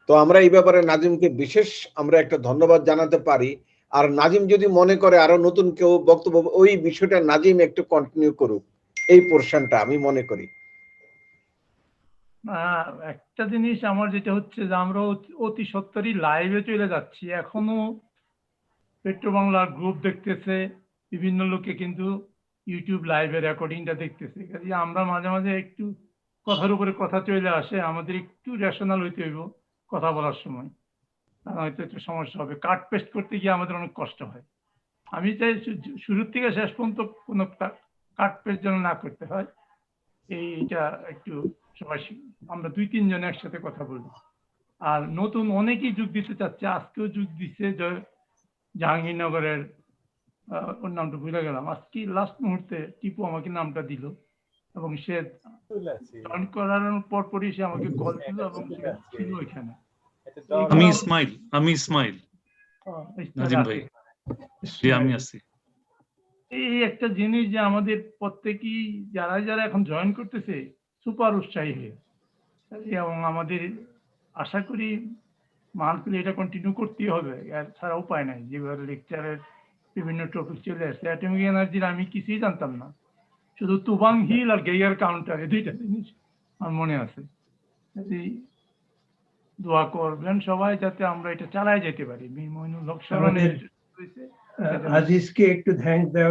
তো আমরা এই ব্যাপারে নাজিমকে বিশেষ আমরা একটা ধন্যবাদ জানাতে পারি। আর নাজিম যদি মনে করে আরো নতুন কেউ বক্তব্য, ওই বিষয়টা নাজিম একটু কন্টিনিউ করুক এই পোরশনটা, আমি মনে করি। একটা জিনিস আমার যেটা হচ্ছে যে আমরা অতি সত্তরই লাইভে চলে যাচ্ছি। এখনো পেট্রো বাংলার গ্রুপ দেখতেছে, বিভিন্ন লোকে কিন্তু ইউটিউব লাইভে রেকর্ডিংটা দেখতেছে। কাজে আমরা মাঝে মাঝে একটু কথার উপরে কথা চলে আসে, আমাদের একটু রেশনাল হইতে হইব কথা বলার সময়, হয়তো একটু সমস্যা হবে। কাট পেস্ট করতে গিয়ে আমাদের অনেক কষ্ট হয়। আমি চাই শুরুর থেকে শেষ পর্যন্ত কোনো কাট পেস্ট যেন না করতে হয়। এইটা একটু সবাই আমরা 2-3 জন একসাথে কথা বলবো। আর নতুন অনেকেই যোগ দিতে চাচ্ছে, আজকেও যোগ দিচ্ছে জাহাঙ্গীরনগরের, ওর নামটা ভুলে গেলাম, আজকে লাস্ট মুহূর্তে টিপু আমাকে নামটা দিল এবং সে জয়েন করার পরপরই সে আমাকে কল দিল এবং সে ছিল ওইখানে। আমি ইসমাইল নাজিম ভাই, জি আমি আছি। এই একটা জিনিস যে আমাদের প্রত্যেকেই যারা যারা এখন জয়েন করতেছে সুপার উৎসাহী হয়ে, এবং আমাদের আশা করি মান্থলি এটা কন্টিনিউ করতেই হবে, আর ছাড়া উপায় নাই। যেভাবে লেকচারের বিভিন্ন টপিক চলে আসছে, অ্যাটমিক এনার্জির আমি কিছুই জানতাম না, শুধু তুবাং হিল আর গেইয়ার কাউন্টার, এই দুইটা জিনিস আমার মনে আছে। দোয়া করবেন সবাই যাতে আমরা এটা চালায় যেতে পারি। মীর মইনুল হক স্মরণে আজিজকে একটু থ্যাঙ্ক দেওয়া